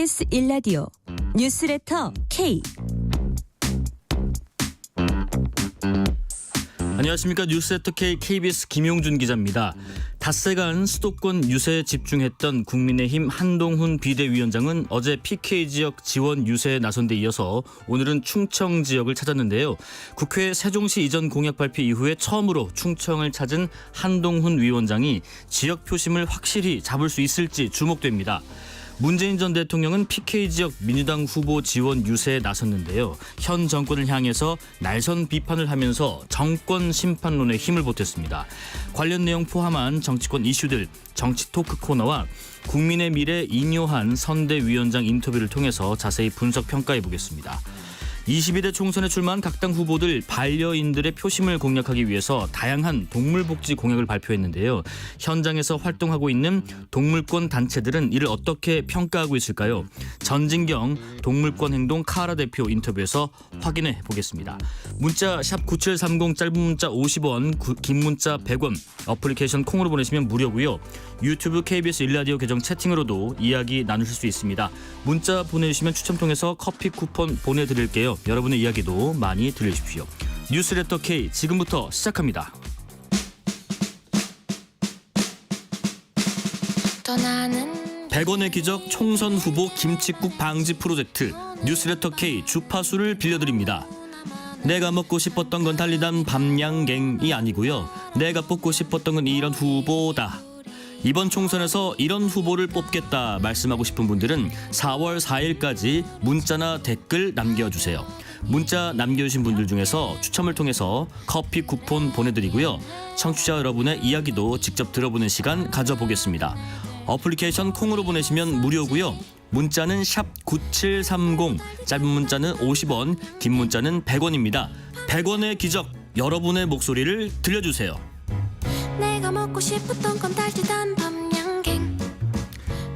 KBS 1라디오 뉴스레터 K. 안녕하십니까. 뉴스레터 K KBS 김용준 기자입니다. 닷새간 수도권 유세에 집중했던 국민의힘 한동훈 비대위원장은 어제 PK 지역 지원 유세에 나선 데 이어서 오늘은 충청 지역을 찾았는데요. 국회 세종시 이전 공약 발표 이후에 처음으로 충청을 찾은 한동훈 위원장이 지역 표심을 확실히 잡을 수 있을지 주목됩니다. 문재인 전 대통령은 PK 지역 민주당 후보 지원 유세에 나섰는데요. 현 정권을 향해서 날선 비판을 하면서 정권 심판론에 힘을 보탰습니다. 관련 내용 포함한 정치권 이슈들, 정치 토크 코너와 국민의 미래 인요한 선대위원장 인터뷰를 통해서 자세히 분석 평가해 보겠습니다. 22대 총선에 출마한 각 당 후보들 반려인들의 표심을 공략하기 위해서 다양한 동물복지 공약을 발표했는데요. 현장에서 활동하고 있는 동물권 단체들은 이를 어떻게 평가하고 있을까요? 전진경 동물권 행동 카라 대표 인터뷰에서 확인해 보겠습니다. 문자 샵 9730 짧은 문자 50원, 긴 문자 100원, 어플리케이션 콩으로 보내시면 무료고요. 유튜브 KBS 1라디오 계정 채팅으로도 이야기 나누실 수 있습니다. 문자 보내주시면 추첨 통해서 커피 쿠폰 보내드릴게요. 여러분의 이야기도 많이 들려주십시오. 뉴스레터 K 지금부터 시작합니다. 100원의 기적 총선 후보 김칫국 방지 프로젝트 뉴스레터 K 주파수를 빌려드립니다. 내가 먹고 싶었던 건 달리단 밤양갱이 아니고요. 내가 뽑고 싶었던 건 이런 후보다. 이번 총선에서 이런 후보를 뽑겠다 말씀하고 싶은 분들은 4월 4일까지 문자나 댓글 남겨주세요. 문자 남겨주신 분들 중에서 추첨을 통해서 커피 쿠폰 보내드리고요. 청취자 여러분의 이야기도 직접 들어보는 시간 가져보겠습니다. 어플리케이션 콩으로 보내시면 무료고요. 문자는 샵 9730, 짧은 문자는 50원, 긴 문자는 100원입니다. 100원의 기적, 여러분의 목소리를 들려주세요. 내가 먹고 싶었던 건 달달한 밤양갱.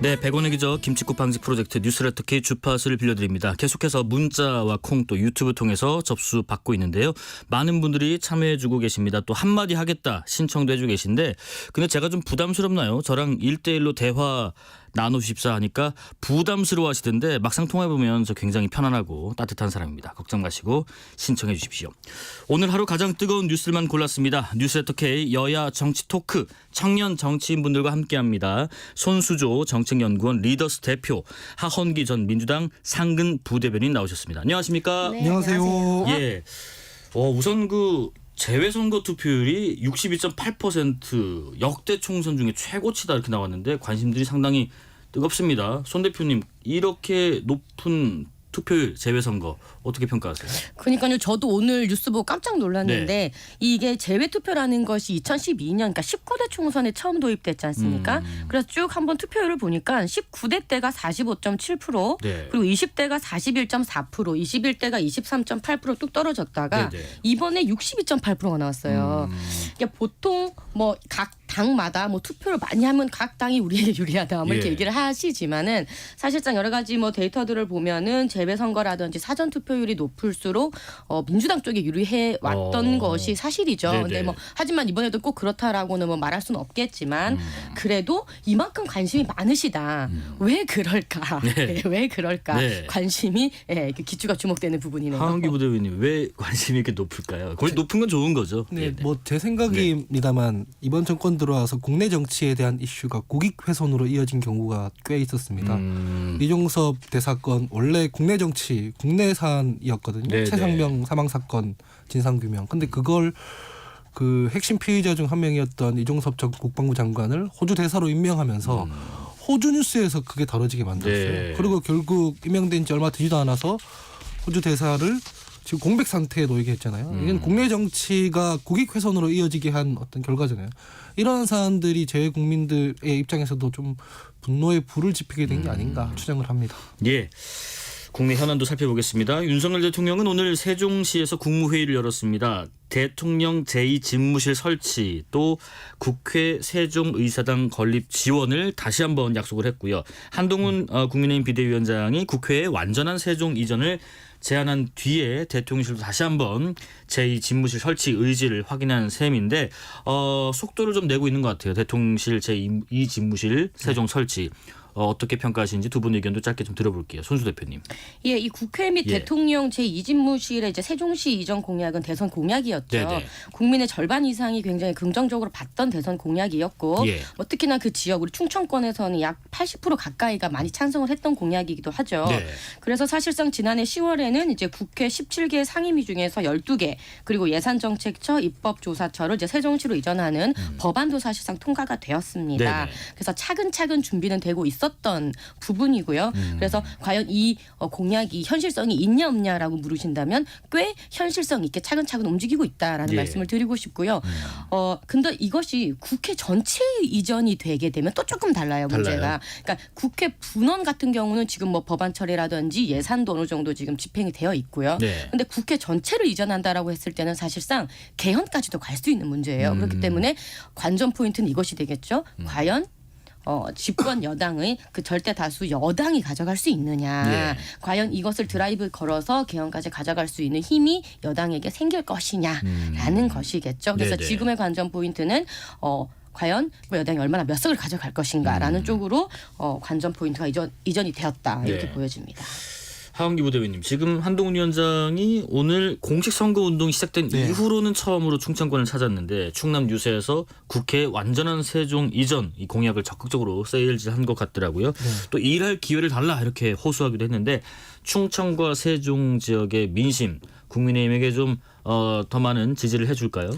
네, 100원의 기적 김칫국 방지 프로젝트 뉴스레터 K 주파수를 빌려드립니다. 계속해서 문자와 콩 또 유튜브 통해서 접수 받고 있는데요. 많은 분들이 참여해주고 계십니다. 또 한마디 하겠다 신청도 해주고 계신데 근데 제가 좀 부담스럽나요? 저랑 1대1로 대화 나누십사 하니까 부담스러워 하시던데 막상 통화해보면 저 굉장히 편안하고 따뜻한 사람입니다. 걱정 마시고 신청해 주십시오. 오늘 하루 가장 뜨거운 뉴스만 골랐습니다. 뉴스레터 K 여야 정치 토크 청년 정치인분들과 함께합니다. 손수조 정책연구원 리더스 대표 하헌기 전 민주당 상근 부대변인 나오셨습니다. 안녕하십니까? 네, 안녕하세요. 예. 우선 재외선거 투표율이 62.8% 역대 총선 중에 최고치다 이렇게 나왔는데 관심들이 상당히 뜨겁습니다. 손 대표님 이렇게 높은 투표율 재외선거 어떻게 평가하세요? 그러니까요. 저도 오늘 뉴스 보고 깜짝 놀랐는데 네. 이게 재외투표라는 것이 2012년 그러니까 19대 총선에 처음 도입됐지 않습니까? 그래서 쭉 한번 투표율을 보니까 19대 때가 45.7%, 네. 그리고 20대가 41.4%, 21대가 23.8%뚝 떨어졌다가 네, 네. 이번에 62.8%가 나왔어요. 그러니까 보통 각 당마다 투표를 많이 하면 각 당이 우리에게 유리하다 이렇게 예. 얘기를 하시지만은 사실상 여러 가지 데이터들을 보면은 재배선거라든지 사전 투표율이 높을수록 민주당 쪽에 유리해 왔던 것이 사실이죠. 네네. 근데 하지만 이번에도 꼭 그렇다라고는 말할 수는 없겠지만 그래도 이만큼 관심이 많으시다. 왜 그럴까? 네. 왜 그럴까? 네. 관심이 기초가 주목되는 부분이네요. 하헌기 부대변인 왜 관심이 이렇게 높을까요? 거의 높은 건 좋은 거죠. 네, 제 생각입니다만 이번 정권 들어와서 국내 정치에 대한 이슈가 국익 훼손으로 이어진 경우가 꽤 있었습니다. 이종섭 대사건 원래 국내 정치, 국내 사안이었거든요. 네네. 최상병 사망 사건 진상 규명. 근데 그걸 그 핵심 피의자 중 한 명이었던 이종섭 전 국방부 장관을 호주 대사로 임명하면서 호주 뉴스에서 그게 다뤄지게 만들었어요. 네. 그리고 결국 임명된 지 얼마 되지도 않아서 호주 대사를 지금 공백 상태에 놓이게 했잖아요. 이건 국내 정치가 국익 훼손으로 이어지게 한 어떤 결과잖아요. 이러한 사안들이 제 국민들의 입장에서도 좀 분노의 불을 지피게 된 게 아닌가 추정을 합니다. 예. 국내 현안도 살펴보겠습니다. 윤석열 대통령은 오늘 세종시에서 국무회의를 열었습니다. 대통령 제2집무실 설치 또 국회 세종의사당 건립 지원을 다시 한번 약속을 했고요. 한동훈 국민의힘 비대위원장이 국회에 완전한 세종 이전을 제안한 뒤에 대통령실도 다시 한번 제2집무실 설치 의지를 확인한 셈인데 속도를 좀 내고 있는 것 같아요. 대통령실 제2집무실 세종 설치. 어떻게 평가하시는지 두 분 의견도 짧게 좀 들어볼게요. 손수 대표님. 예, 이 국회 및 예. 대통령 제2집무실의 이제 세종시 이전 공약은 대선 공약이었죠. 네네. 국민의 절반 이상이 굉장히 긍정적으로 봤던 대선 공약이었고 예. 특히나 그 지역 우리 충청권에서는 약 80% 가까이가 많이 찬성을 했던 공약이기도 하죠. 네. 그래서 사실상 지난해 10월에는 이제 국회 17개 상임위 중에서 12개 그리고 예산정책처, 입법조사처를 이제 세종시로 이전하는 법안도 사실상 통과가 되었습니다. 네네. 그래서 차근차근 준비는 되고 있었던 부분이고요. 그래서 과연 이 공약이 현실성이 있냐 없냐라고 물으신다면 꽤 현실성 있게 차근차근 움직이고 있다라는 예. 말씀을 드리고 싶고요. 근데 이것이 국회 전체 이전이 되게 되면 또 조금 달라요, 문제가. 달라요? 그러니까 국회 분원 같은 경우는 지금 뭐 법안 처리라든지 예산도 어느 정도 지금 집행이 되어 있고요. 네. 근데 국회 전체를 이전한다라고 했을 때는 사실상 개헌까지도 갈 수 있는 문제예요. 그렇기 때문에 관전 포인트는 이것이 되겠죠. 과연 집권 여당의 그 절대 다수 여당이 가져갈 수 있느냐. 예. 과연 이것을 드라이브 걸어서 개헌까지 가져갈 수 있는 힘이 여당에게 생길 것이냐라는 것이겠죠. 그래서 네네. 지금의 관전 포인트는 과연 뭐 여당이 얼마나 몇 석을 가져갈 것인가라는 쪽으로 관전 포인트가 이전이 되었다 이렇게 네. 보여집니다. 하원기 부대변인, 지금 한동훈 위원장이 오늘 공식 선거 운동이 시작된 네. 이후로는 처음으로 충청권을 찾았는데 충남 유세에서 국회 완전한 세종 이전 이 공약을 적극적으로 세일즈한 것 같더라고요. 또 일할 기회를 달라 이렇게 호소하기도 했는데 충청과 세종 지역의 민심, 국민의힘에게 좀 더 많은 지지를 해줄까요?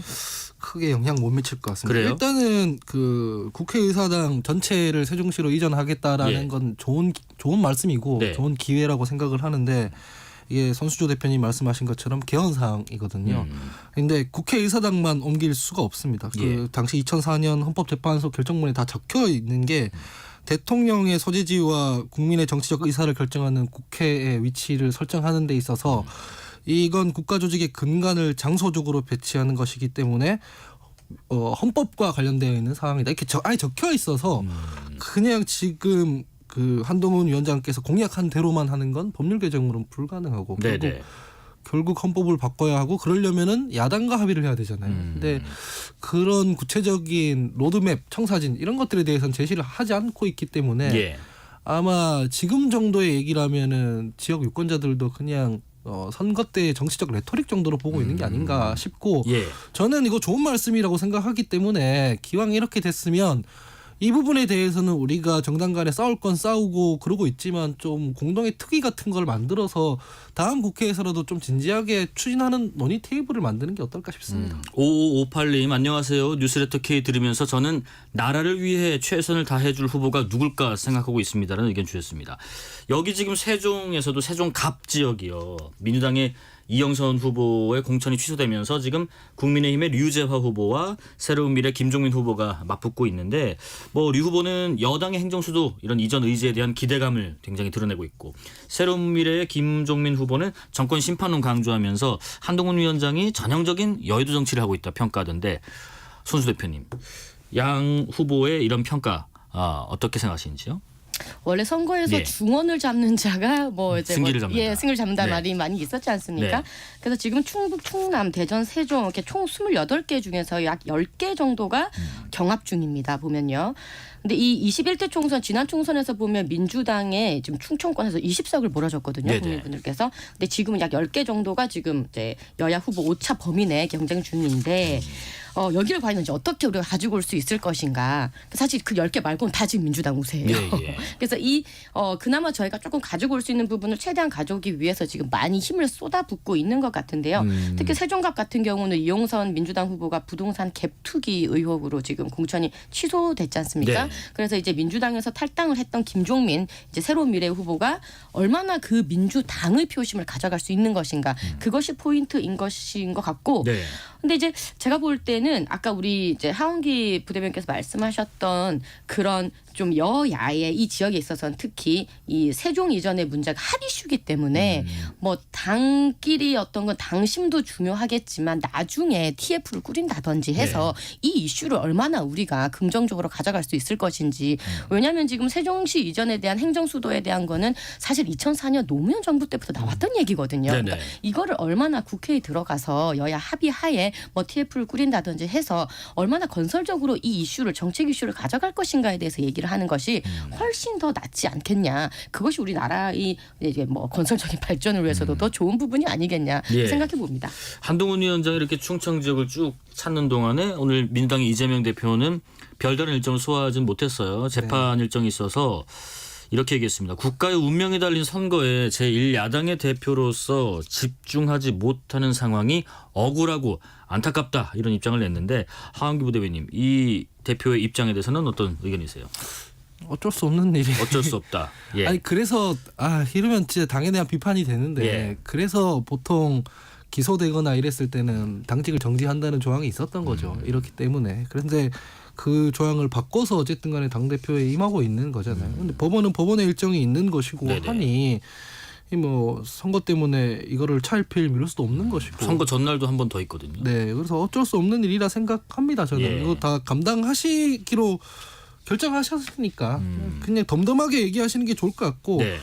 크게 영향 못 미칠 것 같습니다. 그래요? 일단은 그 국회의사당 전체를 세종시로 이전하겠다라는 예. 건 좋은 말씀이고 네. 좋은 기회라고 생각을 하는데 이게 손수조 대표님 말씀하신 것처럼 개헌 사항이거든요. 그런데 국회의사당만 옮길 수가 없습니다. 예. 그 당시 2004년 헌법재판소 결정문에 다 적혀 있는 게 대통령의 소재지와 국민의 정치적 의사를 결정하는 국회의 위치를 설정하는 데 있어서 이건 국가 조직의 근간을 장소적으로 배치하는 것이기 때문에 헌법과 관련되어 있는 사항이다. 이렇게 아예 적혀 있어서 그냥 지금 그 한동훈 위원장께서 공약한 대로만 하는 건 법률 개정으로는 불가능하고 네네. 결국 헌법을 바꿔야 하고 그러려면은 야당과 합의를 해야 되잖아요. 근데 그런 구체적인 로드맵, 청사진 이런 것들에 대해서는 제시를 하지 않고 있기 때문에 예. 아마 지금 정도의 얘기라면은 지역 유권자들도 그냥 선거 때 정치적 레토릭 정도로 보고 있는 게 아닌가 싶고 예. 저는 이거 좋은 말씀이라고 생각하기 때문에 기왕 이렇게 됐으면 이 부분에 대해서는 우리가 정당 간에 싸울 건 싸우고 그러고 있지만 좀 공동의 특위 같은 걸 만들어서 다음 국회에서라도 좀 진지하게 추진하는 논의 테이블을 만드는 게 어떨까 싶습니다. 5558님 안녕하세요. 뉴스레터 K 들으면서 저는 나라를 위해 최선을 다해줄 후보가 누굴까 생각하고 있습니다라는 의견 주셨습니다. 여기 지금 세종에서도 세종갑 지역이요. 민주당의 이영선 후보의 공천이 취소되면서 지금 국민의힘의 류재화 후보와 새로운 미래 김종민 후보가 맞붙고 있는데 뭐 류 후보는 여당의 행정수도 이런 이전 의지에 대한 기대감을 굉장히 드러내고 있고 새로운 미래의 김종민 후보는 정권 심판론 강조하면서 한동훈 위원장이 전형적인 여의도 정치를 하고 있다 평가하던데 손수 대표님 양 후보의 이런 평가 어떻게 생각하시는지요? 원래 선거에서 예. 중원을 잡는 자가 뭐 이제 승기를 잡는다. 예, 승리를 잡는다 네. 말이 많이 있었지 않습니까? 네. 그래서 지금 충북, 충남, 대전, 세종 이렇게 총 28개 중에서 약 10개 정도가 경합 중입니다. 보면요. 근데 이 21대 총선 지난 총선에서 보면 민주당에 지금 충청권에서 20석을 몰아줬거든요. 네네. 국민분들께서. 근데 지금은 약 10개 정도가 지금 이제 여야 후보 5차 범위 내에 경쟁 중인데 여기를 과연 이제 어떻게 우리가 가지고 올 수 있을 것인가. 사실 그 10개 말고는 다 지금 민주당 우세예요. 예, 예. 그래서 그나마 저희가 조금 가지고 올 수 있는 부분을 최대한 가져오기 위해서 지금 많이 힘을 쏟아붓고 있는 것 같은데요. 특히 세종갑 같은 경우는 이용선 민주당 후보가 부동산 갭 투기 의혹으로 지금 공천이 취소됐지 않습니까? 네. 그래서 이제 민주당에서 탈당을 했던 김종민 이제 새로운 미래 후보가 얼마나 그 민주당의 표심을 가져갈 수 있는 것인가. 그것이 포인트인 것인 것 같고. 네. 근데 이제 제가 볼 때는 아까 우리 이제 하원기 부대변인께서 말씀하셨던 그런 좀 여야의 이 지역에 있어서는 특히 이 세종 이전의 문제가 핫 이슈기 때문에 뭐 당끼리 어떤 건 당심도 중요하겠지만 나중에 TF를 꾸린다든지 해서 이 이슈를 얼마나 우리가 긍정적으로 가져갈 수 있을 것인지. 왜냐하면 지금 세종시 이전에 대한 행정수도에 대한 거는 사실 2004년 노무현 정부 때부터 나왔던 얘기거든요. 네네. 그러니까 이거를 얼마나 국회에 들어가서 여야 합의하에 뭐 TF를 꾸린다든지 한다든지 해서 얼마나 건설적으로 이 이슈를 정책 이슈를 가져갈 것인가에 대해서 얘기를 하는 것이 훨씬 더 낫지 않겠냐. 그것이 우리나라의 이제 뭐 건설적인 발전을 위해서도 더 좋은 부분이 아니겠냐 예. 생각해 봅니다. 한동훈 위원장이 이렇게 충청 지역을 쭉 찾는 동안에 오늘 민주당의 이재명 대표는 별다른 일정을 소화하진 못했어요. 재판 일정이 있어서 이렇게 얘기했습니다. 국가의 운명이 달린 선거에 제1야당의 대표로서 집중하지 못하는 상황이 억울하고 안타깝다 이런 입장을 냈는데 하한기 부대변인 이 대표의 입장에 대해서는 어떤 의견이세요? 어쩔 수 없는 일이. 어쩔 수 없다. 예. 아니 그래서 이러면 진짜 당에 대한 비판이 되는데 예. 그래서 보통 기소되거나 이랬을 때는 당직을 정지한다는 조항이 있었던 거죠. 이렇기 때문에. 그런데 그 조항을 바꿔서 어쨌든 간에 당대표에 임하고 있는 거잖아요. 근데 법원은 법원의 일정이 있는 것이고 네네. 하니 이 뭐 선거 때문에 이거를 차일피일 미룰 수도 없는 것이고. 선거 전날도 한 번 더 있거든요. 네. 그래서 어쩔 수 없는 일이라 생각합니다. 저는. 예. 이거 다 감당하시기로 결정하셨으니까 그냥 덤덤하게 얘기하시는 게 좋을 것 같고 네.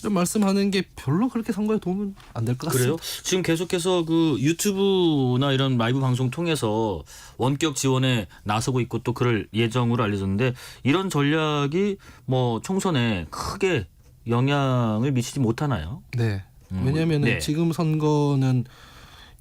좀 말씀하는 게 별로 그렇게 선거에 도움은 안 될 것 같습니다. 그래요? 지금 계속해서 그 유튜브나 이런 라이브 방송 통해서 원격 지원에 나서고 있고 또 그럴 예정으로 알려졌는데 이런 전략이 뭐 총선에 크게 영향을 미치지 못하나요? 네. 왜냐하면 네. 지금 선거는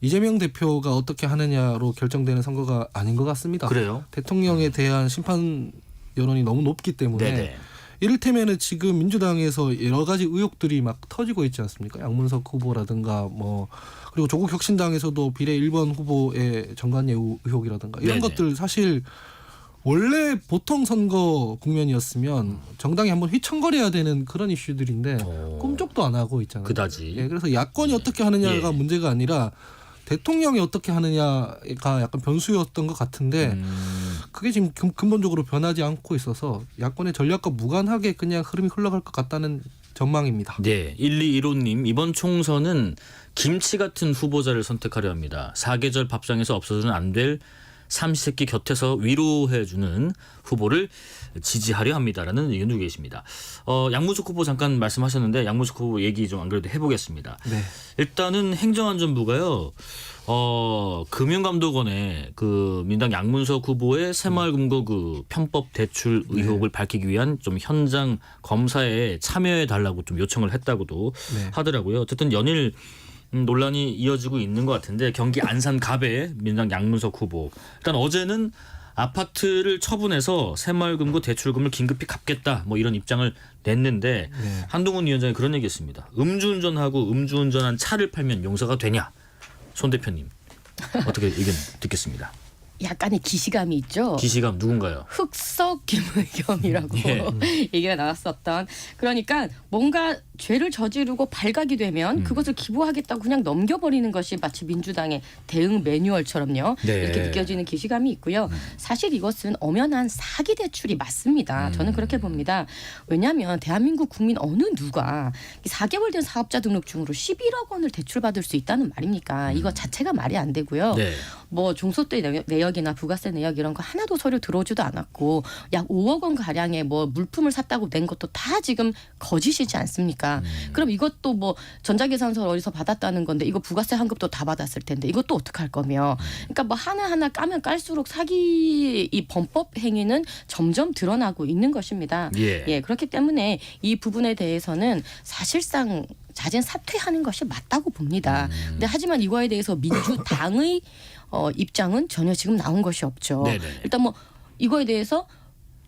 이재명 대표가 어떻게 하느냐로 결정되는 선거가 아닌 것 같습니다. 그래요? 대통령에 대한 심판 여론이 너무 높기 때문에 네네. 이를테면은 지금 민주당에서 여러 가지 의혹들이 막 터지고 있지 않습니까? 양문석 후보라든가 뭐 그리고 조국 혁신당에서도 비례 1번 후보의 정관예우 의혹이라든가 이런 네네. 것들 사실 원래 보통 선거 국면이었으면 정당이 한번 휘청거려야 되는 그런 이슈들인데 꿈쩍도 안 하고 있잖아요. 그다지. 예, 그래서 야권이 어떻게 하느냐가 예. 문제가 아니라 대통령이 어떻게 하느냐가 약간 변수였던 것 같은데 그게 지금 근본적으로 변하지 않고 있어서 야권의 전략과 무관하게 그냥 흐름이 흘러갈 것 같다는 전망입니다. 네, 1215님 이번 총선은 김치 같은 후보자를 선택하려 합니다. 사계절 밥상에서 없어서는 안 될 삼시세끼 곁에서 위로해주는 후보를 지지하려 합니다라는 의견도 계십니다. 양문석 후보 잠깐 말씀하셨는데 양문석 후보 얘기 좀 안 그래도 해보겠습니다. 네. 일단은 행정안전부가요. 금융감독원에 그 민당 양문석 후보의 새마을금고 그 편법 대출 의혹을 밝히기 위한 좀 현장 검사에 참여해 달라고 좀 요청을 했다고도 네. 하더라고요. 어쨌든 연일 논란이 이어지고 있는 것 같은데 경기 안산 갑의 민당 양문석 후보 일단 어제는 아파트를 처분해서 새마을금고 대출금을 긴급히 갚겠다 뭐 이런 입장을 냈는데 네. 한동훈 위원장이 그런 얘기했습니다. 음주운전하고 음주운전한 차를 팔면 용서가 되냐? 손 대표님 어떻게 의견 듣겠습니다. 약간의 기시감이 있죠. 기시감 누군가요? 흑석 김의겸이라고 예. 얘기가 나왔었던. 그러니까 뭔가 죄를 저지르고 발각이 되면 그것을 기부하겠다고 그냥 넘겨버리는 것이 마치 민주당의 대응 매뉴얼처럼요. 네. 이렇게 느껴지는 기시감이 있고요. 사실 이것은 엄연한 사기 대출이 맞습니다. 저는 그렇게 봅니다. 왜냐하면 대한민국 국민 어느 누가 4개월 된 사업자 등록증으로 11억 원을 대출받을 수 있다는 말입니까? 이거 자체가 말이 안 되고요. 네. 뭐 종소세 내역이나 부가세 내역 이런 거 하나도 서류 들어오지도 않았고 약 5억 원 가량의 뭐 물품을 샀다고 낸 것도 다 지금 거짓이지 않습니까? 그럼 이것도 뭐 전자계산서 어디서 받았다는 건데 이거 부가세 환급도 다 받았을 텐데 이것도 어떡할 거며? 그러니까 뭐 하나하나 까면 깔수록 사기 이 범법 행위는 점점 드러나고 있는 것입니다. 예. 그렇기 때문에 이 부분에 대해서는 사실상 자진 사퇴하는 것이 맞다고 봅니다. 근데 하지만 이거에 대해서 민주당의 입장은 전혀 지금 나온 것이 없죠. 네네. 일단 뭐 이거에 대해서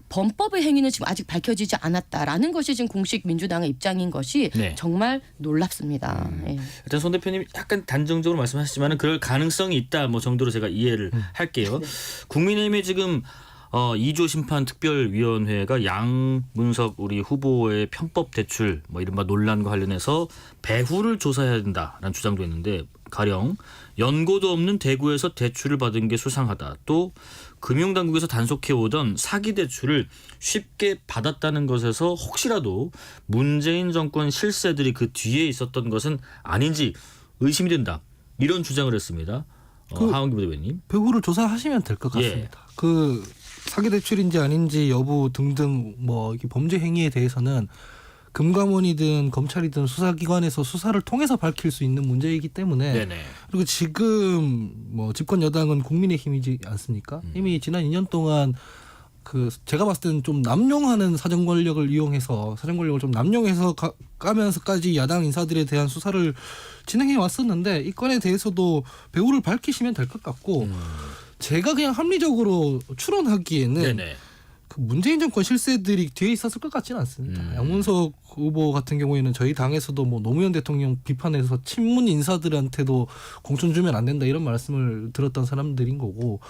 범법의 행위는 지금 아직 밝혀지지 않았다라는 것이 지금 공식 민주당의 입장인 것이 네. 정말 놀랍습니다. 예. 일단 손 대표님 약간 단정적으로 말씀하셨지만 그럴 가능성이 있다 뭐 정도로 제가 이해를 할게요. 국민의힘의 지금 2조 심판 특별위원회가 양문석 우리 후보의 편법 대출 뭐 이른바 논란과 관련해서 배후를 조사해야 된다라는 주장도 했는데 가령 연고도 없는 대구에서 대출을 받은 게 수상하다. 또 금융당국에서 단속해오던 사기 대출을 쉽게 받았다는 것에서 혹시라도 문재인 정권 실세들이 그 뒤에 있었던 것은 아닌지 의심이 된다. 이런 주장을 했습니다. 하원기 부대변인. 배후를 조사하시면 될 것 같습니다. 그 사기 대출인지 아닌지 여부 등등 뭐 이렇게 범죄 행위에 대해서는 금감원이든 검찰이든 수사기관에서 수사를 통해서 밝힐 수 있는 문제이기 때문에 네네. 그리고 지금 뭐 집권 여당은 국민의힘이지 않습니까? 이미 지난 2년 동안 그 제가 봤을 때는 좀 남용하는 사정 권력을 이용해서 사정 권력을 좀 남용해서 가면서까지 야당 인사들에 대한 수사를 진행해 왔었는데 이 건에 대해서도 배후를 밝히시면 될 것 같고 제가 그냥 합리적으로 추론하기에는 네네. 그 문재인 정권 실세들이 뒤에 있었을 것 같지는 않습니다. 양문석 후보 같은 경우에는 저희 당에서도 뭐 노무현 대통령 비판해서 친문 인사들한테도 공천 주면 안 된다 이런 말씀을 들었던 사람들인 거고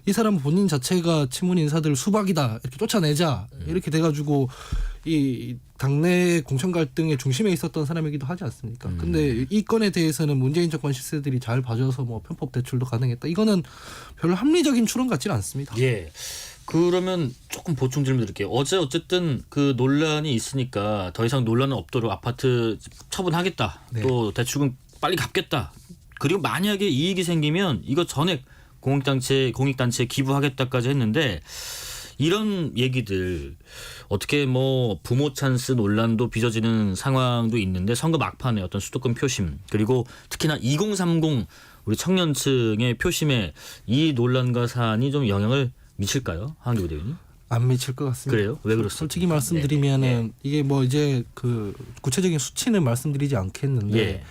이 사람 본인 자체가 친문 인사들 수박이다 이렇게 쫓아내자 이렇게 돼가지고 이 당내 공천 갈등의 중심에 있었던 사람이기도 하지 않습니까? 근데 이 건에 대해서는 문재인 정권 실세들이 잘 봐줘서 뭐 편법 대출도 가능했다. 이거는 별로 합리적인 추론 같지는 않습니다. 예. 그러면 조금 보충 질문 드릴게요. 어제 어쨌든 그 논란이 있으니까 더 이상 논란은 없도록 아파트 처분하겠다. 네. 또 대출금 빨리 갚겠다. 그리고 만약에 이익이 생기면 이거 전액 공익단체에 기부하겠다까지 했는데 이런 얘기들 어떻게 뭐 부모 찬스 논란도 빚어지는 상황도 있는데 선거 막판에 어떤 수도권 표심 그리고 특히나 2030 우리 청년층의 표심에 이 논란과 사안이 좀 영향을 미칠까요? 하한기 부대변인? 안 미칠 것 같습니다. 그래요? 왜 그렇습니까? 솔직히 말씀드리면은 이게 뭐 이제 그 구체적인 수치는 말씀드리지 않겠는데 예.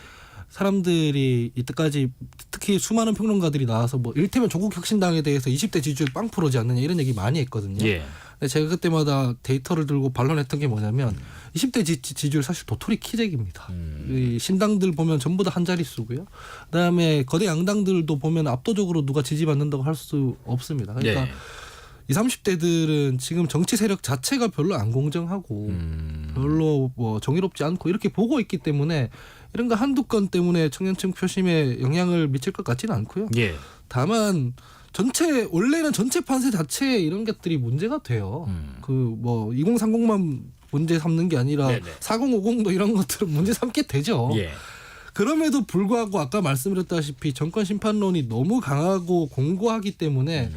사람들이 이때까지 특히 수많은 평론가들이 나와서 뭐 이를테면 조국혁신당에 대해서 20대 지지율 빵 프로지 않느냐 이런 얘기 많이 했거든요. 예. 근데 제가 그때마다 데이터를 들고 반론했던 게 뭐냐면 20대 지지율 사실 도토리 키재기입니다. 이 신당들 보면 전부 다 한 자릿수고요. 그다음에 거대 양당들도 보면 압도적으로 누가 지지받는다고 할 수 없습니다. 그러니까 네. 20, 30대들은 지금 정치 세력 자체가 별로 안 공정하고 별로 뭐 정의롭지 않고 이렇게 보고 있기 때문에 이런 거 한두 건 때문에 청년층 표심에 영향을 미칠 것 같지는 않고요. 예. 다만 원래는 전체 판세 자체에 이런 것들이 문제가 돼요. 그 뭐 2030만 문제 삼는 게 아니라 네네. 4050도 이런 것들은 문제 삼게 되죠. 예. 그럼에도 불구하고 아까 말씀드렸다시피 정권 심판론이 너무 강하고 공고하기 때문에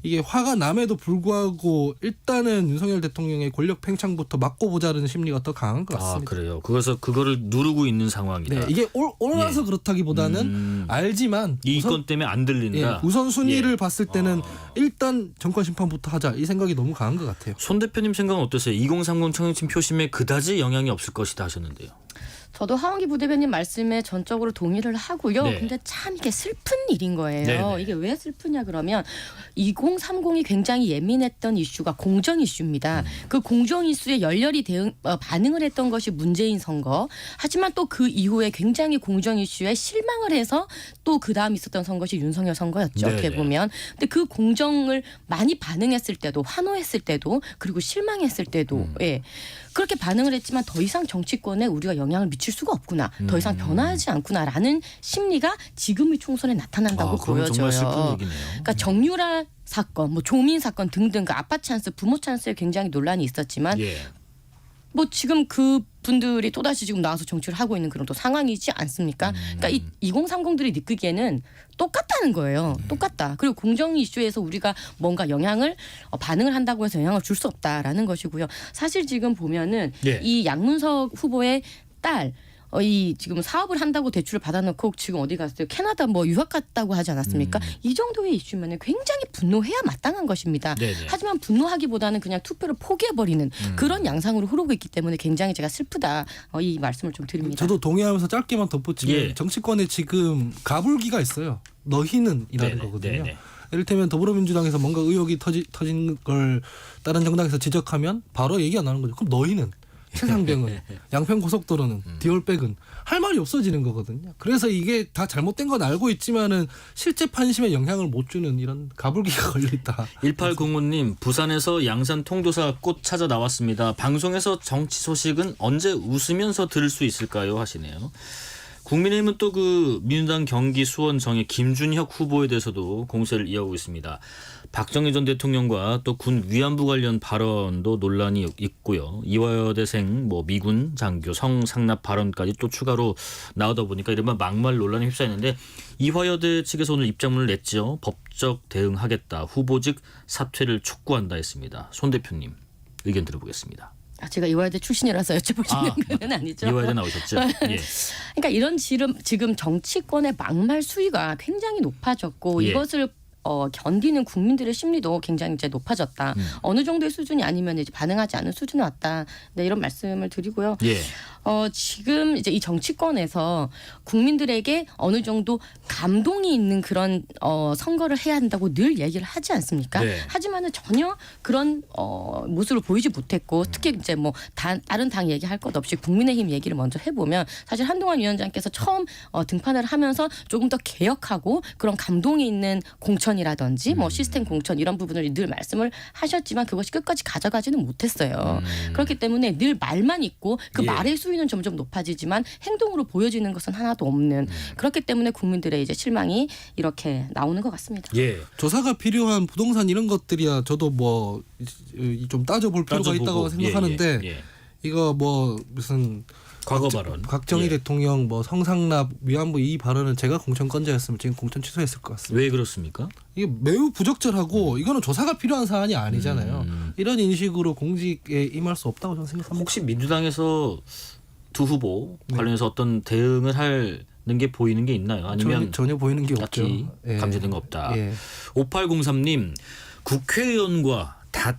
이게 화가 남에도 불구하고 일단은 윤석열 대통령의 권력 팽창부터 막고 보자는 심리가 더 강한 것 아, 같습니다. 그래요. 그거를 누르고 있는 상황이다. 네, 이게 옳아서 예. 그렇다기보다는 알지만 이 건 때문에 안 들린다. 우선순위를 예. 봤을 때는 일단 정권 심판부터 하자 이 생각이 너무 강한 것 같아요. 손 대표님 생각은 어떠세요? 2030 청년층 표심에 그다지 영향이 없을 것이다 하셨는데요. 저도 하원기 부대변인 말씀에 전적으로 동의를 하고요. 네. 근데 참 이게 슬픈 일인 거예요. 네네. 이게 왜 슬프냐 그러면 2030이 굉장히 예민했던 이슈가 공정 이슈입니다. 그 공정 이슈에 열렬히 반응을 했던 것이 문재인 선거. 하지만 또 그 이후에 굉장히 공정 이슈에 실망을 해서 또 그다음 있었던 선거시 윤석열 선거였죠. 네네. 어떻게 보면. 근데 그 공정을 많이 반응했을 때도 환호했을 때도 그리고 실망했을 때도 예. 그렇게 반응을 했지만 더 이상 정치권에 우리가 영향을 미칠 수가 없구나. 더 이상 변화하지 않구나라는 심리가 지금의 총선에 나타난다고 그럼 보여져요. 정말 슬픈 얘기네요. 그러니까 정유라 사건, 뭐 조민 사건 등등 그 아빠 찬스, 부모 찬스에 굉장히 논란이 있었지만 예. 뭐 지금 그 분들이 또다시 지금 나와서 정치를 하고 있는 그런 또 상황이지 않습니까? 그러니까 이 2030들이 느끼기에는 똑같다는 거예요. 똑같다. 그리고 공정 이슈에서 우리가 뭔가 반응을 한다고 해서 영향을 줄 수 없다라는 것이고요. 사실 지금 보면은 예. 이 양문석 후보의 딸 이 지금 사업을 한다고 대출을 받아놓고 지금 어디 갔어요? 캐나다 뭐 유학 갔다고 하지 않았습니까? 이 정도의 이슈면은 굉장히 분노해야 마땅한 것입니다. 네네. 하지만 분노하기보다는 그냥 투표를 포기해버리는 그런 양상으로 흐르고 있기 때문에 굉장히 제가 슬프다 이 말씀을 좀 드립니다. 저도 동의하면서 짧게만 덧붙이면 예. 정치권에 지금 가불기가 있어요. 너희는이라는 네네. 거거든요. 네네. 이를테면 더불어민주당에서 뭔가 의혹이 터진 걸 다른 정당에서 지적하면 바로 얘기가 나오는 거죠. 그럼 너희는 최상병은 양평고속도로는 디올백은 할 말이 없어지는 거거든요. 그래서 이게 다 잘못된 건 알고 있지만은 실제 판심에 영향을 못 주는 이런 가불기가 걸려있다. 1805님 부산에서 양산 통도사 꽃 찾아 나왔습니다. 방송에서 정치 소식은 언제 웃으면서 들을 수 있을까요? 하시네요. 국민의힘은 또 그 민주당 경기 수원 정의 김준혁 후보에 대해서도 공세를 이어가고 있습니다. 박정희 전 대통령과 또 군 위안부 관련 발언도 논란이 있고요. 이화여대생 미군 장교 성상납 발언까지 또 추가로 나오다 보니까 이른바 막말 논란에 휩싸이는데 이화여대 측에서 오늘 입장문을 냈죠. 법적 대응하겠다. 후보직 사퇴를 촉구한다 했습니다. 손 대표님 의견 들어보겠습니다. 제가 이화여대 출신이라서 여쭤보시는 건 아니죠. 이화여대 나오셨죠? 예. 그러니까 이런 지금 정치권의 막말 수위가 굉장히 높아졌고 예. 이것을 견디는 국민들의 심리도 굉장히 이제 높아졌다. 어느 정도의 수준이 아니면 이제 반응하지 않는 수준에 왔다. 네, 이런 말씀을 드리고요. 예. 지금 이제 이 정치권에서 국민들에게 어느 정도 감동이 있는 그런 선거를 해야 한다고 늘 얘기를 하지 않습니까? 네. 하지만은 전혀 그런 모습을 보이지 못했고 특히 이제 뭐 다른 당 얘기할 것 없이 국민의힘 얘기를 먼저 해보면 사실 한동훈 위원장께서 처음 등판을 하면서 조금 더 개혁하고 그런 감동이 있는 공천이라든지 뭐 시스템 공천 이런 부분을 늘 말씀을 하셨지만 그것이 끝까지 가져가지는 못했어요. 그렇기 때문에 늘 말만 있고 그 예. 말의 수위는 점점 높아지지만 행동으로 보여지는 것은 하나도 없는 그렇기 때문에 국민들의 이제 실망이 이렇게 나오는 것 같습니다. 예. 조사가 필요한 부동산 이런 것들이야 저도 뭐 좀 따져볼 필요가 따져보고. 있다고 생각하는데 예. 이거 뭐 무슨 과거 발언. 박정희 예. 대통령 뭐 성상납 위안부 이 발언은 제가 공천권자였으면 지금 공천 취소했을 것 같습니다. 왜 그렇습니까? 이게 매우 부적절하고 이거는 조사가 필요한 사안이 아니잖아요. 이런 인식으로 공직에 임할 수 없다고 저는 생각합니다. 혹시 민주당에서 두 후보 관련해서 어떤 대응을 하는 게 보이는 게 있나요? 아니면 전혀 보이는 게 없죠. 딱히 예. 감지된 거 없다. 예. 5803님 국회의원과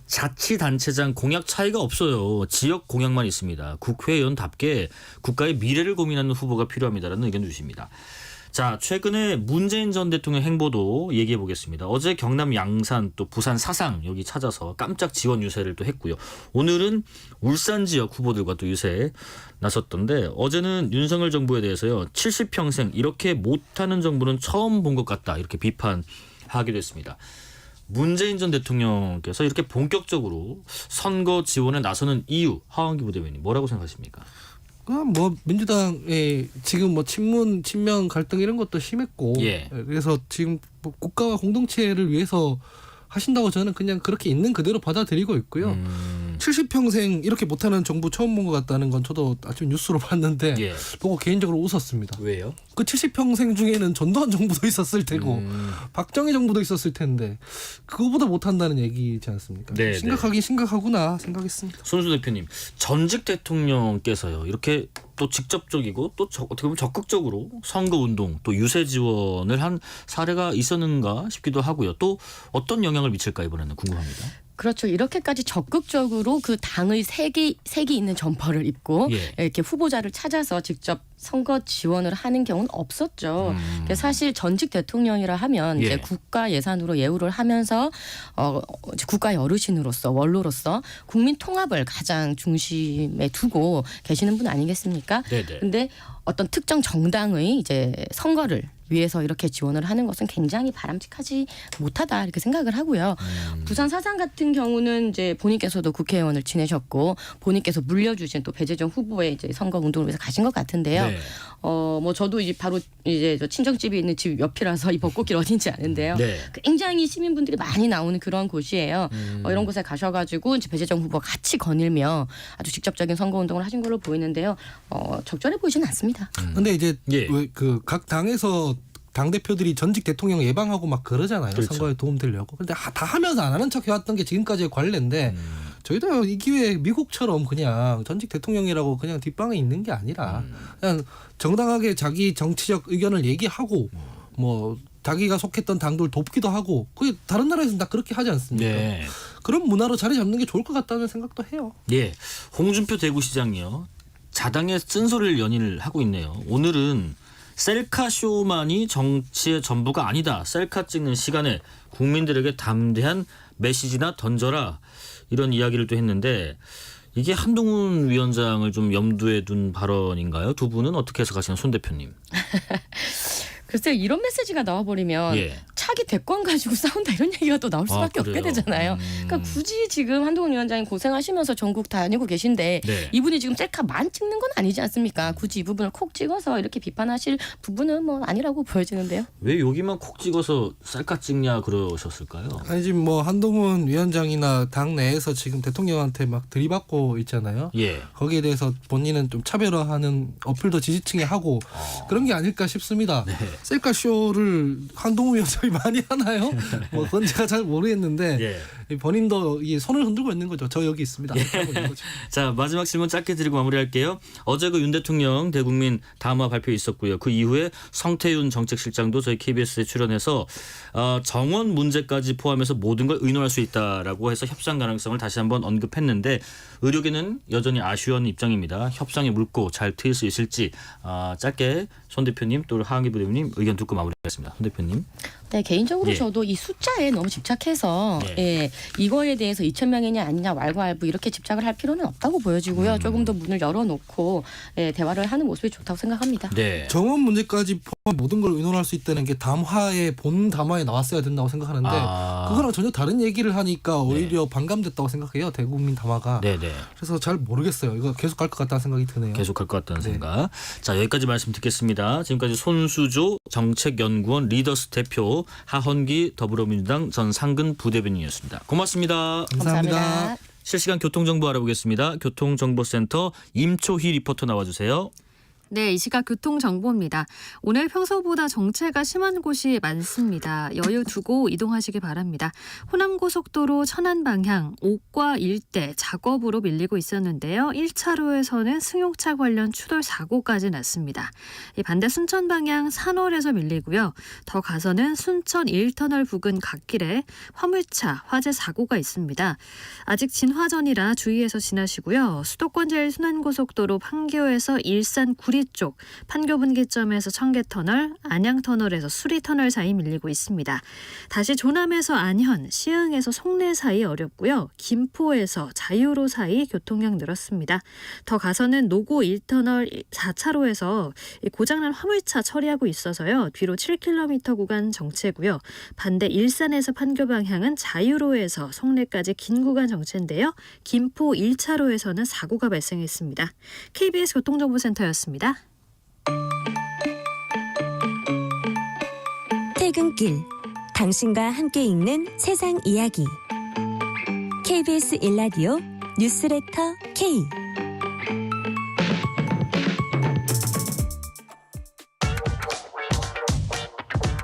자치단체장 공약 차이가 없어요. 지역 공약만 있습니다. 국회의원답게 국가의 미래를 고민하는 후보가 필요합니다라는 의견 주십니다. 자, 최근에 문재인 전 대통령 행보도 얘기해 보겠습니다. 어제 경남 양산 또 부산 사상 여기 찾아서 깜짝 지원 유세를 또 했고요. 오늘은 울산 지역 후보들과 또 유세 나섰던데 어제는 윤석열 정부에 대해서요. 70평생 이렇게 못하는 정부는 처음 본 것 같다 이렇게 비판하기도 했습니다. 문재인 전 대통령께서 이렇게 본격적으로 선거 지원에 나서는 이유 하원기 부대변인 뭐라고 생각하십니까? 그럼 뭐 민주당의 지금 뭐 친문 친명 갈등 이런 것도 심했고 예. 그래서 지금 뭐 국가와 공동체를 위해서 하신다고 저는 그냥 그렇게 있는 그대로 받아들이고 있고요. 70평생 이렇게 못하는 정부 처음 본 것 같다는 건 저도 아침 뉴스로 봤는데 예. 보고 개인적으로 웃었습니다. 왜요? 그 70평생 중에는 전두환 정부도 있었을 테고 박정희 정부도 있었을 텐데 그거보다 못한다는 얘기지 않습니까? 네, 심각하긴 심각하구나 생각했습니다. 손수 대표님 전직 대통령께서요 이렇게 또 직접적이고 또 어떻게 보면 적극적으로 선거운동 또 유세 지원을 한 사례가 있었는가 싶기도 하고요. 또 어떤 영향을 미칠까 이번에는 궁금합니다. 그렇죠. 이렇게까지 적극적으로 그 당의 색이 있는 점퍼를 입고 예. 이렇게 후보자를 찾아서 직접 선거 지원을 하는 경우는 없었죠. 그래서 사실 전직 대통령이라 하면 예. 이제 국가 예산으로 예우를 하면서 이제 국가의 어르신으로서 원로로서 국민 통합을 가장 중심에 두고 계시는 분 아니겠습니까? 네네. 근데 어떤 특정 정당의 이제 선거를 위해서 이렇게 지원을 하는 것은 굉장히 바람직하지 못하다 이렇게 생각을 하고요. 부산 사상 같은 경우는 이제 본인께서도 국회의원을 지내셨고 본인께서 물려주신 또 배재정 후보의 이제 선거 운동을 위해서 가신 것 같은데요. 네. 뭐 저도 이제 바로 이제 저 친정집이 있는 집 옆이라서 이 벚꽃길 어딘지 아는데요. 네. 굉장히 시민분들이 많이 나오는 그런 곳이에요. 이런 곳에 가셔가지고 이제 배재정 후보 같이 거닐며 아주 직접적인 선거 운동을 하신 걸로 보이는데요. 적절해 보이지는 않습니다. 근데 이제 예. 그 각 당에서 당 대표들이 전직 대통령 예방하고 막 그러잖아요. 그렇죠. 선거에 도움되려고. 근데 다 하면서 안 하는 척 해왔던 게 지금까지의 관례인데 저희도 이 기회에 미국처럼 그냥 전직 대통령이라고 그냥 뒷방에 있는 게 아니라 그냥 정당하게 자기 정치적 의견을 얘기하고 뭐 자기가 속했던 당들 돕기도 하고 그게 다른 나라에서는 다 그렇게 하지 않습니까? 네. 그런 문화로 자리 잡는 게 좋을 것 같다는 생각도 해요. 예. 홍준표 대구시장이요. 자당의 쓴소리를 연일 하고 있네요. 오늘은 셀카쇼만이 정치의 전부가 아니다. 셀카 찍는 시간에 국민들에게 담대한 메시지나 던져라. 이런 이야기를 또 했는데 이게 한동훈 위원장을 좀 염두에 둔 발언인가요? 두 분은 어떻게 해석하시나요? 손 대표님. 글쎄요. 이런 메시지가 나와버리면 예. 차기 대권 가지고 싸운다 이런 얘기가 또 나올 수밖에 없게 그래요? 되잖아요. 그러니까 굳이 지금 한동훈 위원장이 고생하시면서 전국 다니고 계신데 네. 이분이 지금 셀카만 찍는 건 아니지 않습니까? 굳이 이 부분을 콕 찍어서 이렇게 비판하실 부분은 뭐 아니라고 보여지는데요. 왜 여기만 콕 찍어서 셀카 찍냐 그러셨을까요? 아니 지금 뭐 한동훈 위원장이나 당 내에서 지금 대통령한테 막 들이받고 있잖아요. 예. 거기에 대해서 본인은 좀 차별화하는 어필도 지지층에 하고 그런 게 아닐까 싶습니다. 네. 셀카 쇼를 한동훈 위원장이 많이 하나요? 뭐 그건 제가 잘 모르겠는데 예. 본인도 이 손을 흔들고 있는 거죠. 저 여기 있습니다. 하고 있는 거죠. 자, 마지막 질문 짧게 드리고 마무리할게요. 어제 그 윤 대통령 대국민 담화 발표 있었고요. 그 이후에 성태윤 정책실장도 저희 KBS에 출연해서 정원 문제까지 포함해서 모든 걸 의논할 수 있다라고 해서 협상 가능성을 다시 한번 언급했는데 의료계는 여전히 아쉬운 입장입니다. 협상에 물고 잘 트일 수 있을지 짧게 손 대표님 또 하한기 부대표님 의견 듣고 마무리하겠습니다. 손 대표님. 네, 개인적으로 예. 저도 이 숫자에 너무 집착해서 예, 이거에 대해서 2,000명이냐 아니냐 왈가왈부 이렇게 집착을 할 필요는 없다고 보여지고요. 조금 더 문을 열어놓고 예, 대화를 하는 모습이 좋다고 생각합니다. 네. 정원 문제까지 포함 모든 걸 의논할 수 있다는 게 담화의 본 담화에 나왔어야 된다고 생각하는데 그거랑 전혀 다른 얘기를 하니까 오히려 반감됐다고 생각해요. 대국민 담화가. 네네. 그래서 잘 모르겠어요. 이거 계속 갈 것 같다는 생각이 드네요. 계속 갈 것 같다는 네. 생각. 자, 여기까지 말씀 듣겠습니다. 지금까지 손수조 정책연구원 리더스 대표 하헌기 더불어민주당 전 상근 부대변인이었습니다. 고맙습니다. 감사합니다. 실시간 교통정보 알아보겠습니다. 교통정보센터 임초희 리포터 나와주세요. 네, 이 시각 교통정보입니다. 오늘 평소보다 정체가 심한 곳이 많습니다. 여유 두고 이동하시기 바랍니다. 호남고속도로 천안 방향 옥과 일대 작업으로 밀리고 있었는데요. 1차로에서는 승용차 관련 추돌 사고까지 났습니다. 이 반대 순천 방향 산월에서 밀리고요. 더 가서는 순천 1터널 부근 갓길에 화물차 화재 사고가 있습니다. 아직 진화전이라 주의해서 지나시고요. 수도권 제일순환고속도로 판교에서 일산 구리 쪽 판교 분기점에서 청계터널, 안양터널에서 수리터널 사이 밀리고 있습니다. 다시 조남에서 안현, 시흥에서 송내 사이 어렵고요. 김포에서 자유로 사이 교통량 늘었습니다. 더 가서는 노고 1터널 4차로에서 고장난 화물차 처리하고 있어서요. 뒤로 7km 구간 정체고요. 반대 일산에서 판교 방향은 자유로에서 송내까지 긴 구간 정체인데요. 김포 1차로에서는 사고가 발생했습니다. KBS 교통정보센터였습니다. 퇴근길 당신과 함께 읽는 세상 이야기 KBS 1라디오 뉴스레터 K